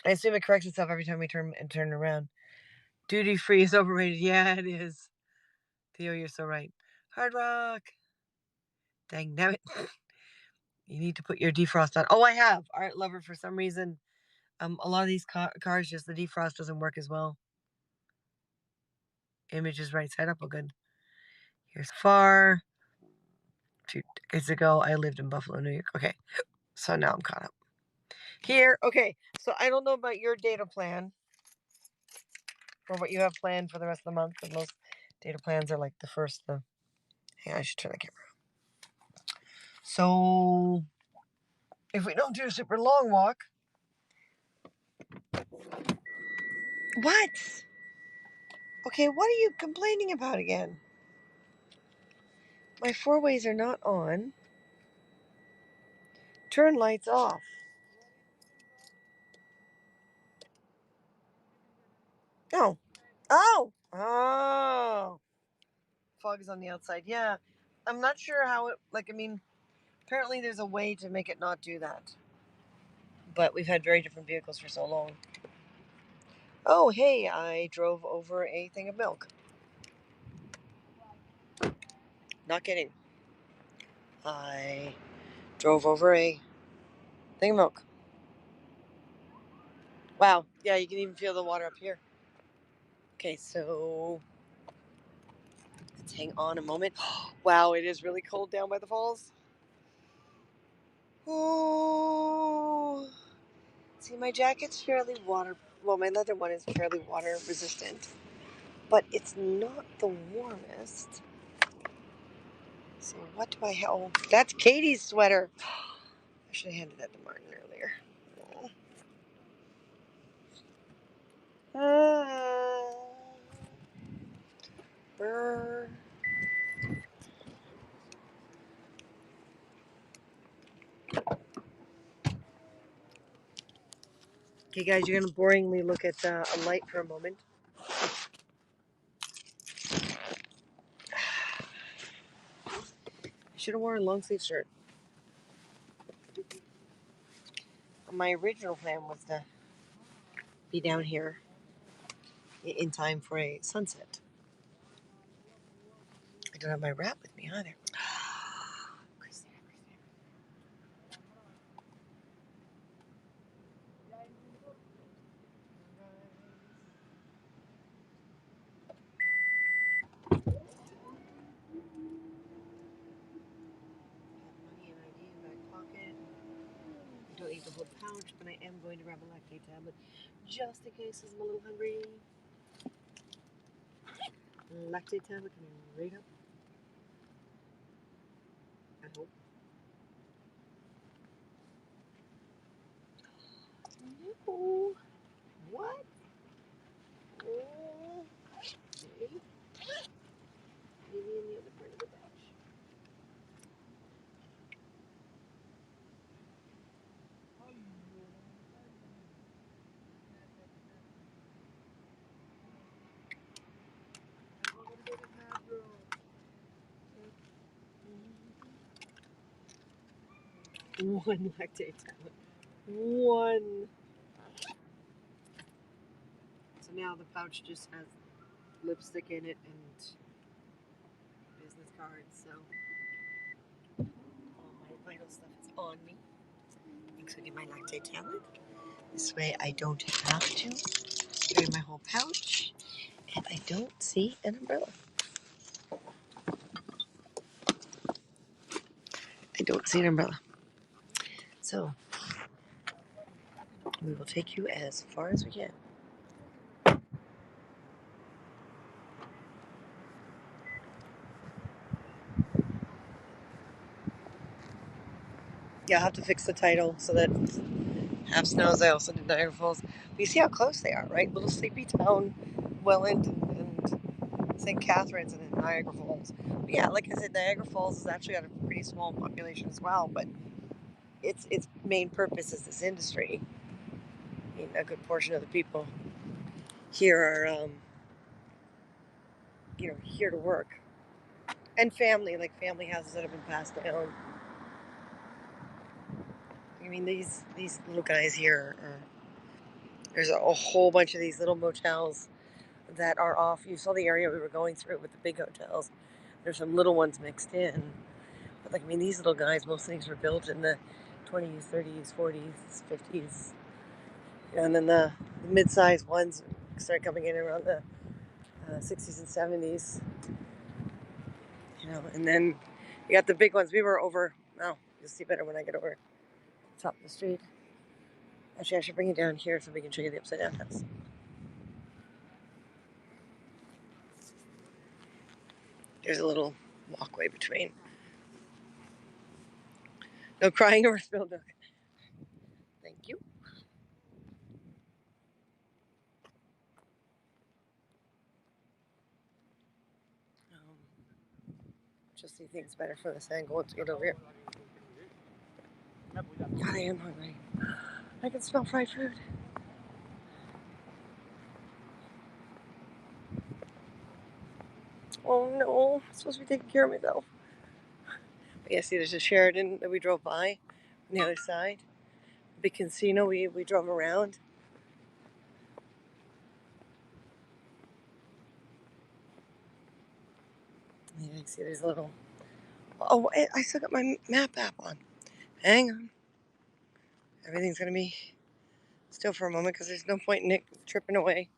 Speaker 1: assume it corrects itself every time we turn around. Duty free is overrated. Yeah, it is. Theo, you're so right. Hard Rock. Dang nabbit. You need to put your defrost on. Oh, I have. Art Lover, for some reason, a lot of these cars, just the defrost doesn't work as well. Image is right side up. Oh, good. Here's far. 2 decades ago, I lived in Buffalo, New York. Okay, so now I'm caught up. Here, okay, so I don't know about your data plan or what you have planned for the rest of the month, because most data plans are like the first. Hey, I should turn the camera on. So, if we don't do a super long walk. What? Okay, what are you complaining about again? My four ways are not on. Turn lights off. No. Oh! Oh! Fog is on the outside. Yeah. I'm not sure how it, apparently there's a way to make it not do that. But we've had very different vehicles for so long. Oh, hey, I drove over a thing of milk. Not kidding. I drove over a thing of milk. Wow. Yeah, you can even feel the water up here. Okay, so let's hang on a moment. Wow, it is really cold down by the falls. Oh. See, my jacket's fairly well, my leather one is fairly water resistant, but it's not the warmest. So what do I have? Oh, that's Katie's sweater. I should have handed that to Martin earlier. Brr. Okay, guys, you're gonna boringly look at a light for a moment. I should have worn a long sleeve shirt. My original plan was to be down here in time for a sunset. I don't have my wrap with me either. Money and ID in my pocket. I don't need the whole pouch, but I am going to grab a lactate tablet just in case I'm a little hungry. Lactate tablet coming right up. I hope. No. What? Oh. Okay. Maybe in the other part of the pouch. One lactate tablet. One. So now the pouch just has lipstick in it and business cards. So all my vital stuff is on me, including my lactate tablet. This way I don't have to carry my whole pouch, and I don't see an umbrella. I don't see an umbrella. So we will take you as far as we can. Yeah, I'll have to fix the title so that half snows. I also did Niagara Falls. But you see how close they are, right? Little sleepy town, Welland and St. Catharines, and then Niagara Falls. But yeah, like I said, Niagara Falls has actually got a pretty small population as well, but its main purpose is this industry. I mean, a good portion of the people here are, here to work, and family, like family houses that have been passed down. I mean, these little guys here there's a whole bunch of these little motels that are off. You saw the area we were going through with the big hotels. There's some little ones mixed in. But like, I mean, these little guys, most things were built in the 20s, 30s, 40s, 50s. And then the mid-sized ones started coming in around the 60s and 70s. And then you got the big ones. We were over, you'll see better when I get over the top of the street. Actually, I should bring you down here so we can show you the upside down house. There's a little walkway between. No crying over spilled milk. Thank you. Just see things better from this angle. Let's get over here. God, I am hungry. I can smell fried food. Oh no, I'm supposed to be taking care of myself. But yeah, see, there's a Sheridan that we drove by on the other side. Big casino, we drove around. Yeah, you see there's a little... Oh, I still got my map app on. Hang on. Everything's going to be still for a moment because there's no point in Nick tripping away.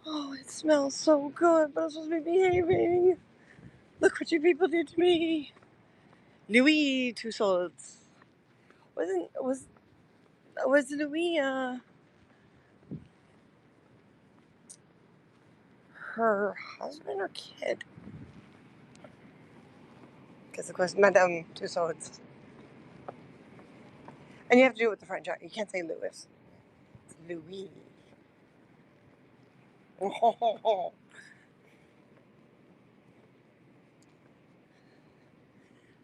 Speaker 1: Oh, it smells so good, but I'm supposed to be behaving. Look what you people did to me. Louis Tussauds. Was Louis her husband or kid? Because of course, Madame Tussauds. And you have to do it with the French. You can't say Louis. It's Louis. Oh.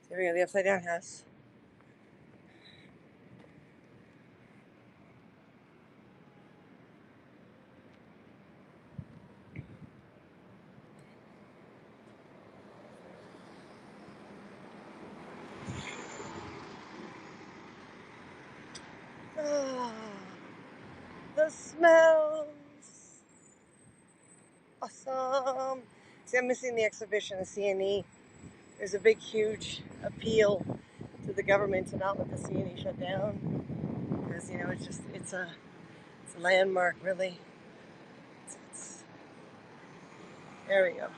Speaker 1: Here we go, the upside down house. Oh, the smells. Awesome. See, I'm missing the exhibition, the CNE. There's a big, huge appeal to the government to not let the CNE shut down. Because, it's a landmark, really. There we go.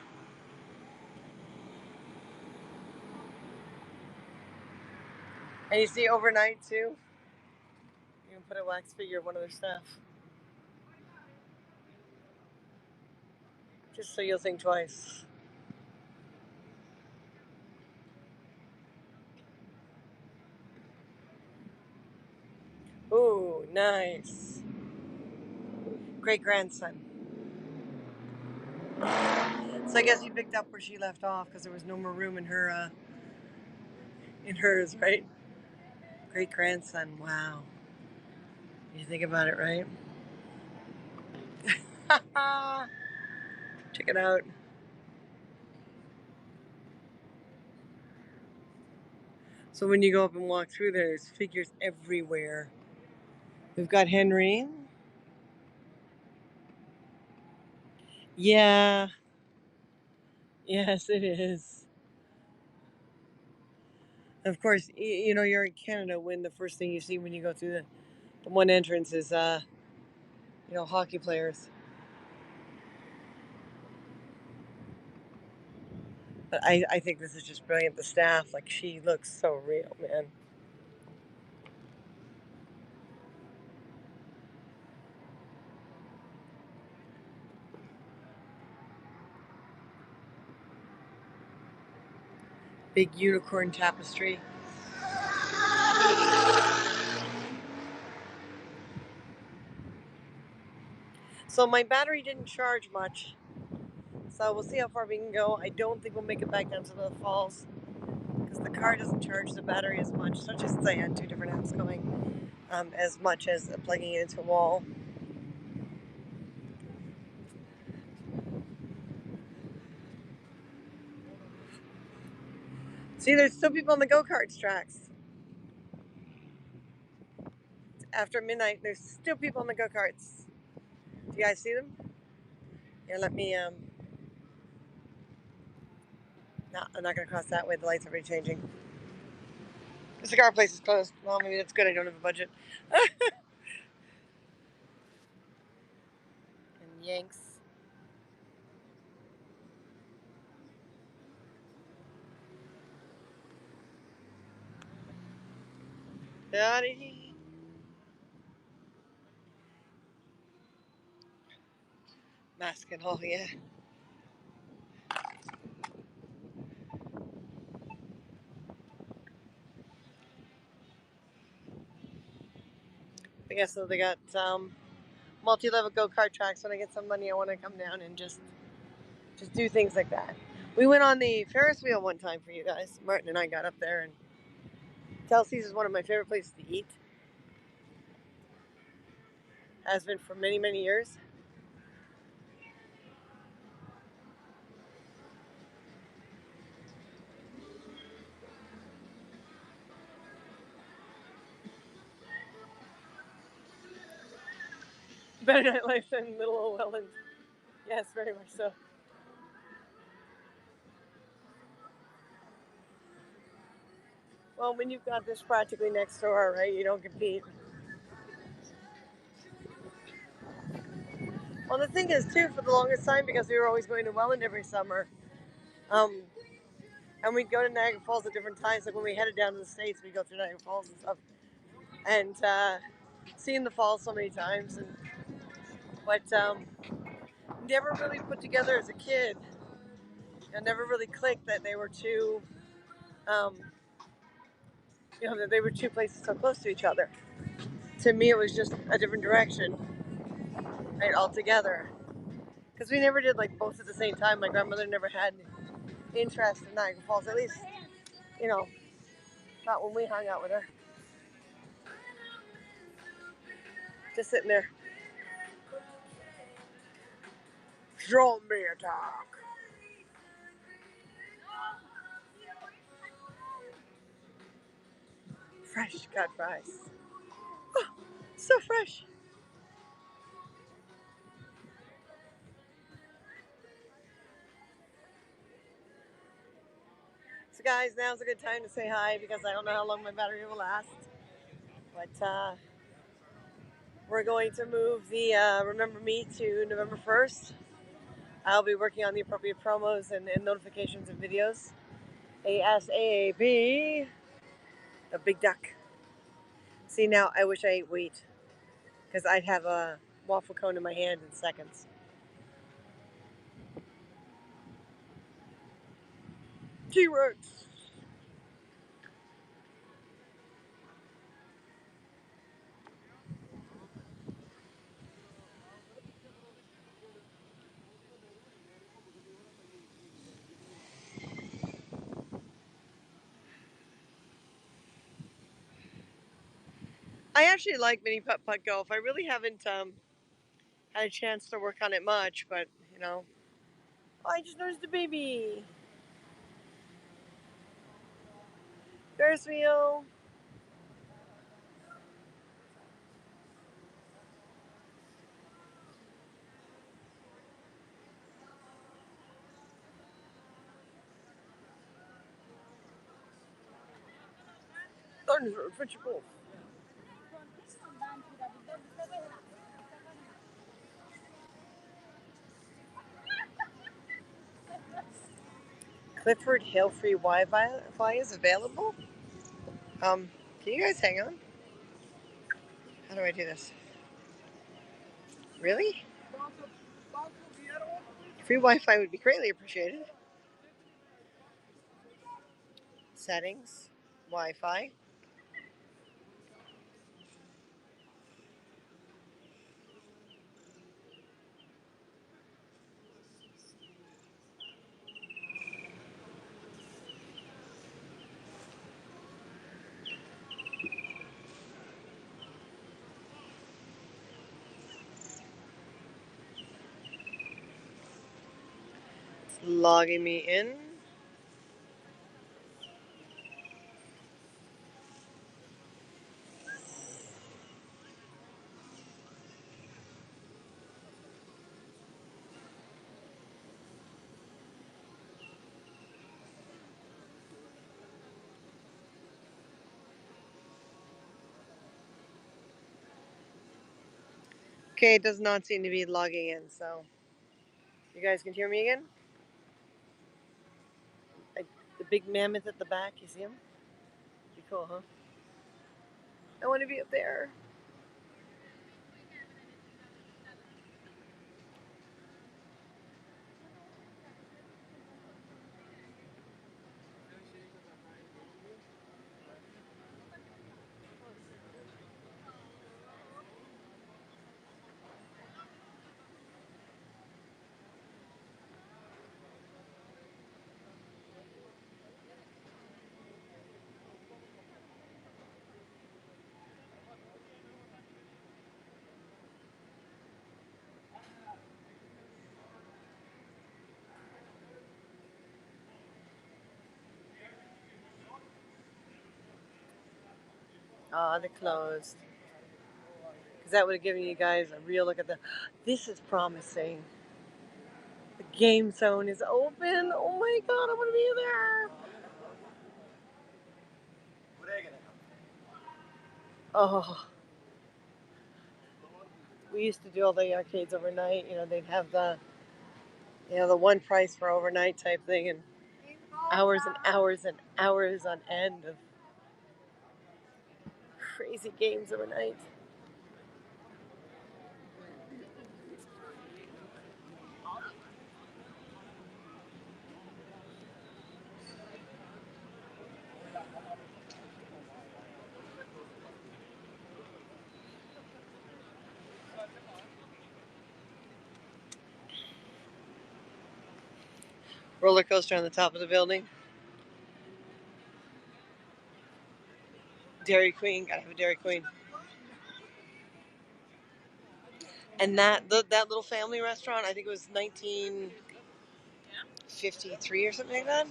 Speaker 1: And you see overnight, too, you can put a wax figure of one of their staff. Just so you'll think twice. Ooh, nice. Great grandson. So I guess you picked up where she left off because there was no more room in her, in hers, right? Great grandson. Wow. You think about it, right? Check it out. So when you go up and walk through there, there's figures everywhere. We've got Henry. Yeah, yes, it is. Of course, you know, you're in Canada when the first thing you see when you go through the one entrance is, you know, hockey players. But I think this is just brilliant. The staff, like, she looks so real, man. Big unicorn tapestry. So my battery didn't charge much. So we'll see how far we can go. I don't think we'll make it back down to the falls because the car doesn't charge the battery as much. So just since I had two different apps going, as much as plugging it into a wall. See, there's still people on the go-karts tracks. After midnight, there's still people on the go-karts. Do you guys see them? Here, let me, no, I'm not going to cross that way. The lights are already changing. The cigar place is closed. Well, maybe that's good. I don't have a budget. And Yanks. Daddy. Mask and all, yeah. I guess so. They got multi-level go-kart tracks. When I get some money, I want to come down and just do things like that. We went on the Ferris wheel one time for you guys. Martin and I got up there, and Kelsey's is one of my favorite places to eat. Has been for many, many years. Better nightlife than middle of Welland. Yes, very much so. Well, when you've got this practically next door, right, you don't compete. Well, the thing is, too, for the longest time, because we were always going to Welland every summer, um, and we'd go to Niagara Falls at different times. Like when we headed down to the States, we'd go through Niagara Falls and stuff. And seeing the falls so many times, and but never really put together as a kid. It never really clicked that they were two, um, you know, that they were two places so close to each other. To me, it was just a different direction, right, altogether. Because we never did like both at the same time. My grandmother never had interest in Niagara Falls, at least, you know, not when we hung out with her. Just sitting there. Show me a talk. Fresh cut fries. Oh, so fresh. So, guys, now's a good time to say hi because I don't know how long my battery will last. But we're going to move the Remember Me to November 1st. I'll be working on the appropriate promos and notifications and videos. ASAP. A big duck. See, now I wish I ate wheat because I'd have a waffle cone in my hand in seconds. T-Rex. I actually like mini putt golf. I really haven't had a chance to work on it much, but you know, oh, I just noticed a baby. Ferris wheel. Clifford Hill free Wi-Fi is available. Can you guys hang on? How do I do this? Really? Free Wi-Fi would be greatly appreciated. Settings, Wi-Fi. It's logging me in. Okay, it does not seem to be logging in, so you guys can hear me again? The big mammoth at the back, you see him? Be cool, huh? I want to be up there. Ah, they're closed. Because that would have given you guys a real look at the. This is promising. The game zone is open. Oh my god, I want to be there. Oh, we used to do all the arcades overnight. You know, they'd have the one price for overnight type thing, and hours and hours and hours on end of crazy games overnight. Roller coaster on the top of the building. Dairy Queen, gotta have a Dairy Queen. And that little family restaurant, I think it was 1953 or something like that.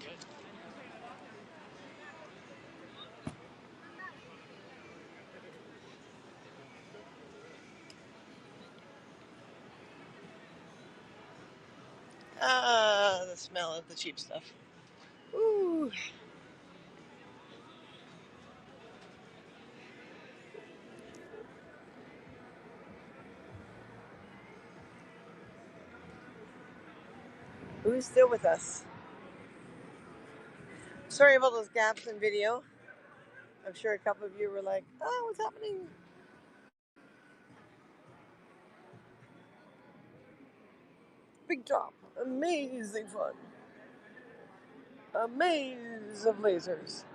Speaker 1: Ah, the smell of the cheap stuff. Ooh. Who's still with us? Sorry about those gaps in video. I'm sure a couple of you were like, oh, what's happening? Big drop. Amazing fun. A maze of lasers.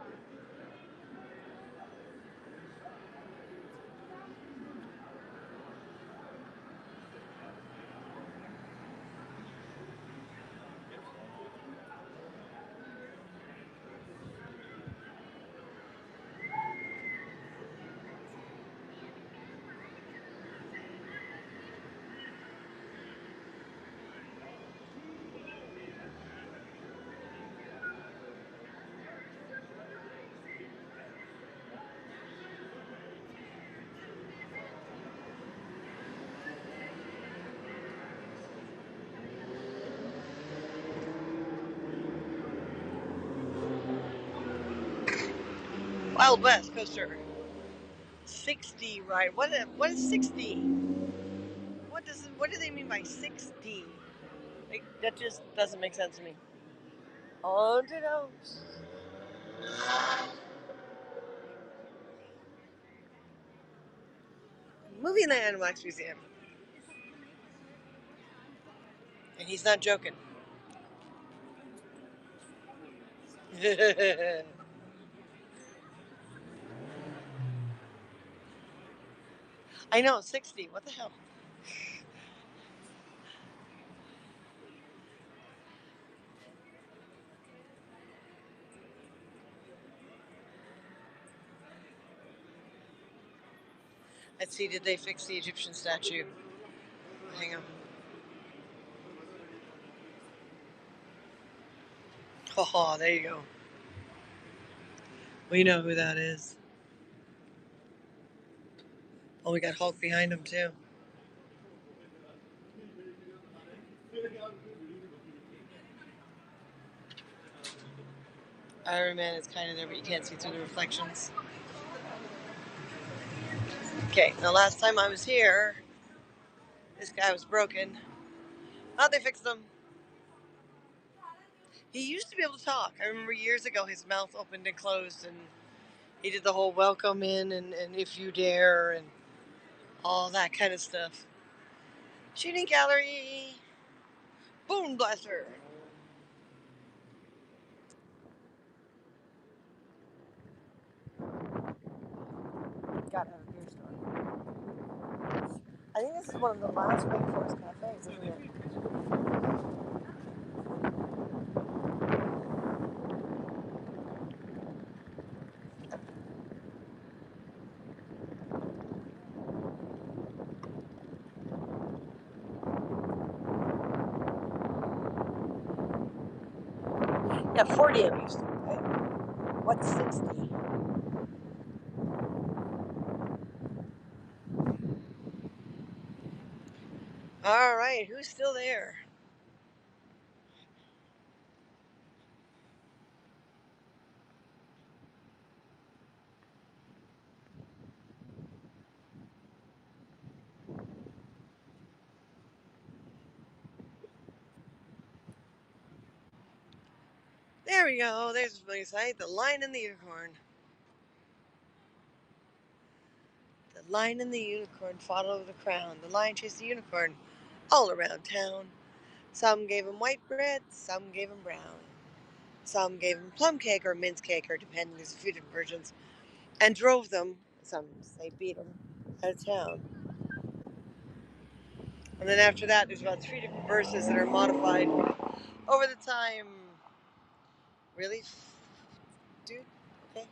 Speaker 1: Wild West coaster. 60, right? What is 60? What do they mean by 60? Like, that just doesn't make sense to me. Haunted house. Movie Land Wax Museum. And he's not joking. I know, 60. What the hell? Let's see, did they fix the Egyptian statue? Hang on. Oh, there you go. We know who that is. Oh, we got Hulk behind him, too. Iron Man is kind of there, but you can't see through the reflections. Okay, the last time I was here, this guy was broken. Oh, they fixed him. He used to be able to talk. I remember years ago his mouth opened and closed, and he did the whole welcome in and if you dare and all that kind of stuff. Shooting gallery. Boom blaster. Got out of beer store. I think this is one of the last rainforest cafes, isn't it? Yeah, 40 it used to be, right? What's 60? All right, who's still there? There we go. There's a familiar sight. The Lion and the Unicorn. The Lion and the Unicorn fought over the crown. The lion chased the unicorn all around town. Some gave him white bread, some gave him brown. Some gave him plum cake or mince cake, or depending, there's a few different versions, and drove them, some say beat them, out of town. And then after that, there's about 3 different verses that are modified over the time. Really? Dude? Okay.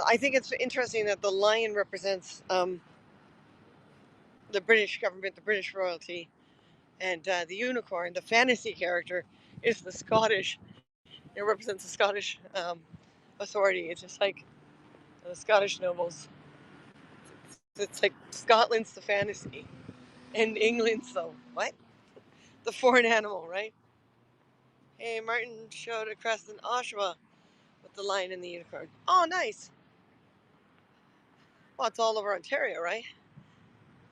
Speaker 1: I think it's interesting that the lion represents the British government, the British royalty, and the unicorn, the fantasy character, is the Scottish. It represents the Scottish authority. It's just like the Scottish nobles. It's like Scotland's the fantasy, and England's the what? The foreign animal, right? Hey, Martin showed a crest in Oshawa with the lion and the unicorn. Oh, nice. Well, it's all over Ontario, right?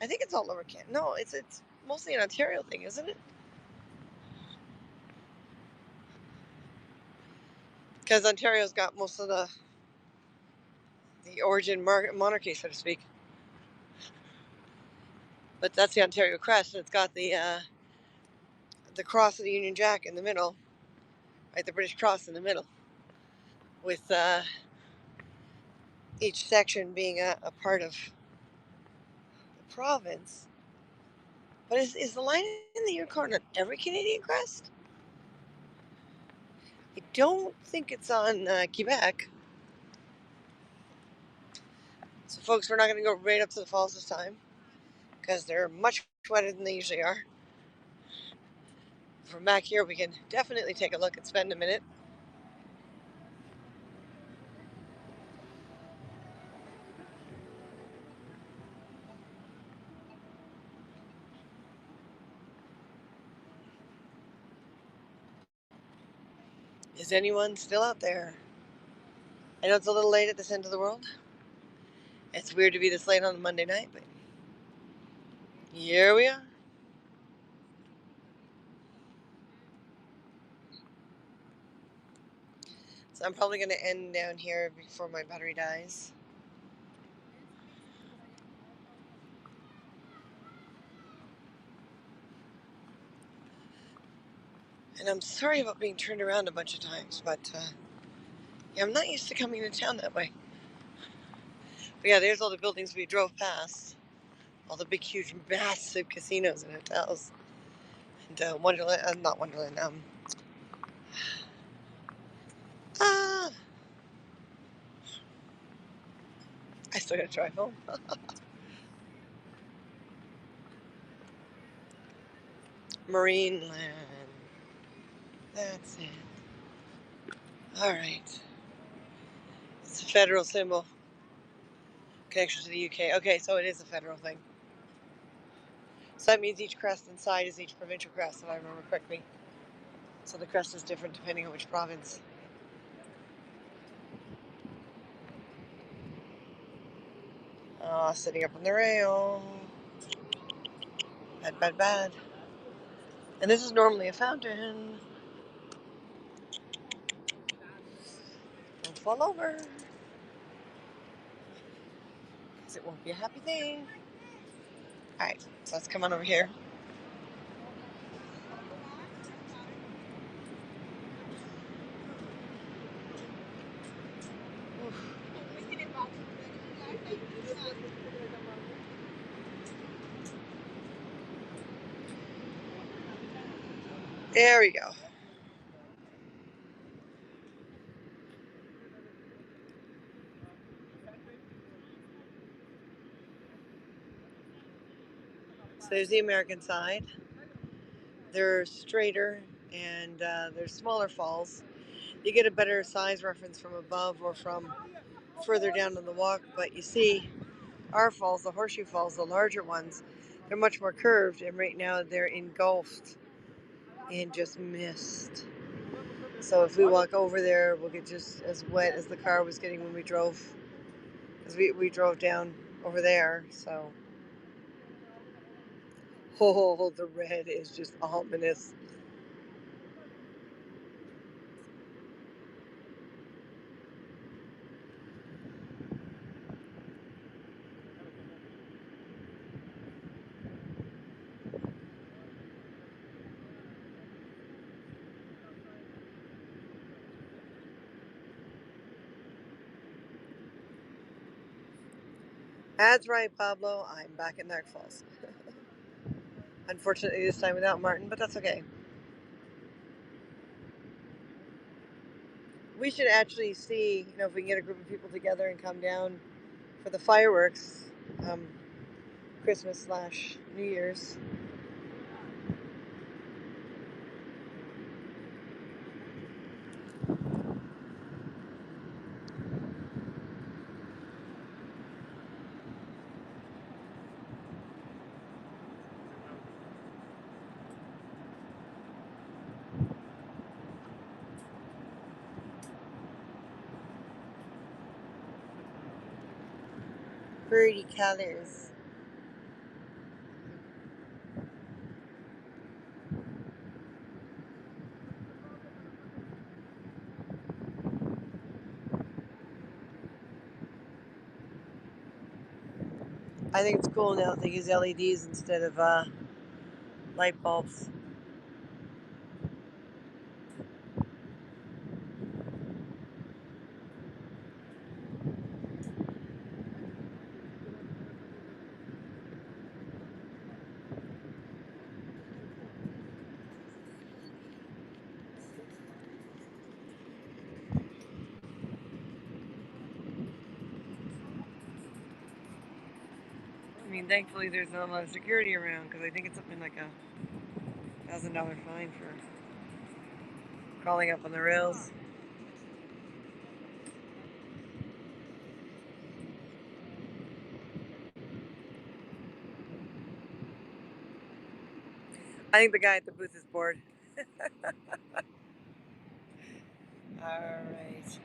Speaker 1: I think it's all over Canada. No, it's mostly an Ontario thing, isn't it? Because Ontario's got most of the origin monarchy, so to speak. But that's the Ontario crest, and it's got the cross of the Union Jack in the middle, right? The British cross in the middle, with each section being a part of the province. But is the lion in the unicorn on every Canadian crest? I don't think it's on Quebec. So, folks, we're not going to go right up to the falls this time because they're much wetter than they usually are. From back here, we can definitely take a look and spend a minute. Is anyone still out there? I know it's a little late at this end of the world. It's weird to be this late on a Monday night, but here we are. So I'm probably going to end down here before my battery dies. And I'm sorry about being turned around a bunch of times, but yeah, I'm not used to coming to town that way. But yeah, there's all the buildings we drove past. All the big, huge, massive casinos and hotels. And Wonderland, not Wonderland, ah, I still gotta drive home. Marineland. That's it. Alright. It's a federal symbol. Connection to the UK. Okay, so it is a federal thing. So that means each crest inside is each provincial crest, if I remember correctly. So the crest is different depending on which province. Sitting up on the rail. Bad, bad, bad. And this is normally a fountain. Don't fall over. Because it won't be a happy thing. Alright, so let's come on over here. Oof. There we go. So there's the American side. They're straighter and they're smaller falls. You get a better size reference from above or from further down on the walk, but you see our falls, the horseshoe falls, the larger ones, they're much more curved, and right now they're engulfed in just mist. So if we walk over there, we'll get just as wet as the car was getting when we drove, because we drove down over there. So, oh, the red is just ominous. That's right, Pablo. I'm back at Niagara Falls. Unfortunately, this time without Martin, but that's okay. We should actually see, if we can get a group of people together and come down for the fireworks, um, Christmas/New Year's. Pretty colors. I think it's cool now that they use LEDs instead of light bulbs. I mean, thankfully there's not a lot of security around because I think it's something like $1,000 fine for crawling up on the rails. I think the guy at the booth is bored. Alright.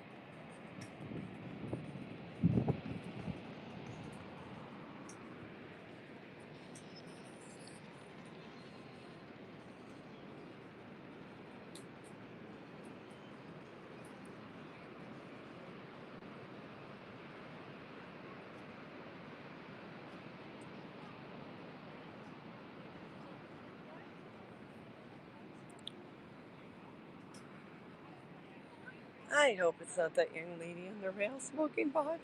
Speaker 1: I hope it's not that young lady on the rail smoking pot.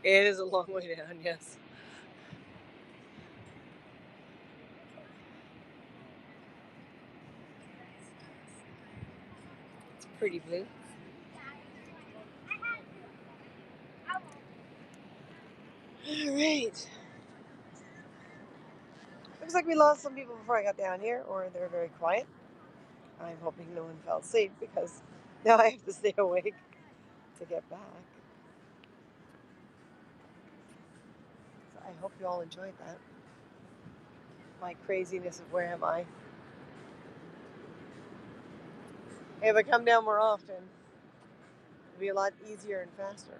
Speaker 1: It is a long way down, yes. It's pretty blue. Alright. Looks like we lost some people before I got down here, or they're very quiet. I'm hoping no one fell asleep because now I have to stay awake to get back. So I hope you all enjoyed that. My craziness of where am I. If I come down more often, it'll be a lot easier and faster.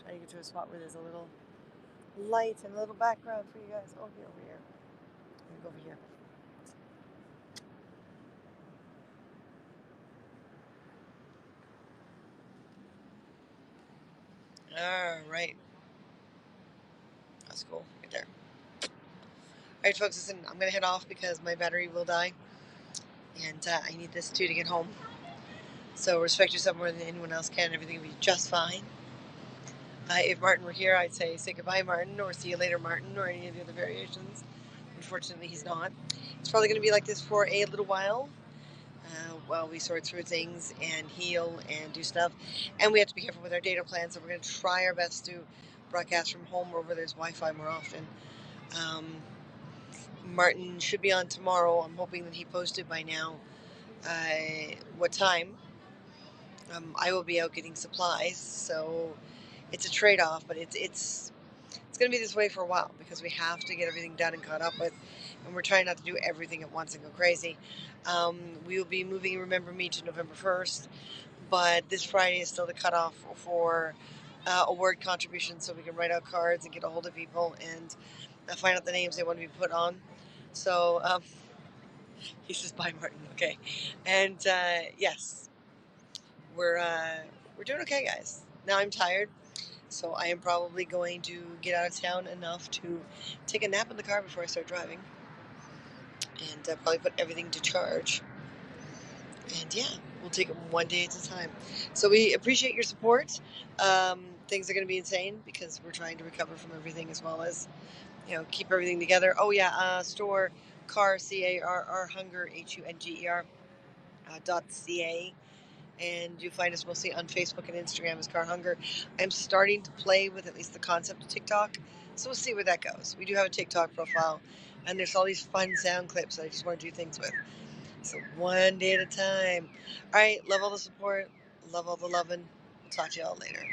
Speaker 1: Trying to get to a spot where there's a little light and a little background for you guys. Oh, here, over here. I'm gonna go over here. All right. That's cool. Right there. All right, folks, listen, I'm going to head off because my battery will die. And I need this too to get home. So respect yourself more than anyone else can. Everything will be just fine. If Martin were here, I'd say goodbye, Martin, or see you later, Martin, or any of the other variations. Unfortunately, he's not. It's probably going to be like this for a little while. While we sort through things and heal and do stuff. And we have to be careful with our data plans, so we're going to try our best to broadcast from home or where there's Wi-Fi more often. Martin should be on tomorrow. I'm hoping that he posted by now what time. I will be out getting supplies, so it's a trade-off, but it's going to be this way for a while because we have to get everything done and caught up with, and we're trying not to do everything at once and go crazy. We will be moving Remember Me to November 1st, but this Friday is still the cutoff for award contributions, so we can write out cards and get a hold of people and find out the names they want to be put on. So he says bye, Martin. Okay, and yes, we're doing okay, guys. Now I'm tired. So I am probably going to get out of town enough to take a nap in the car before I start driving. And probably put everything to charge. And yeah, we'll take it one day at a time. So we appreciate your support. Things are going to be insane because we're trying to recover from everything as well as, keep everything together. Oh yeah, store car, C-A-R-R, hunger, Hunger, .ca. And you find us mostly on Facebook and Instagram as Car Hunger. I'm starting to play with at least the concept of TikTok, so we'll see where that goes. We do have a TikTok profile, and there's all these fun sound clips that I just want to do things with. So one day at a time. All right, love all the support, love all the loving. We'll talk to y'all later.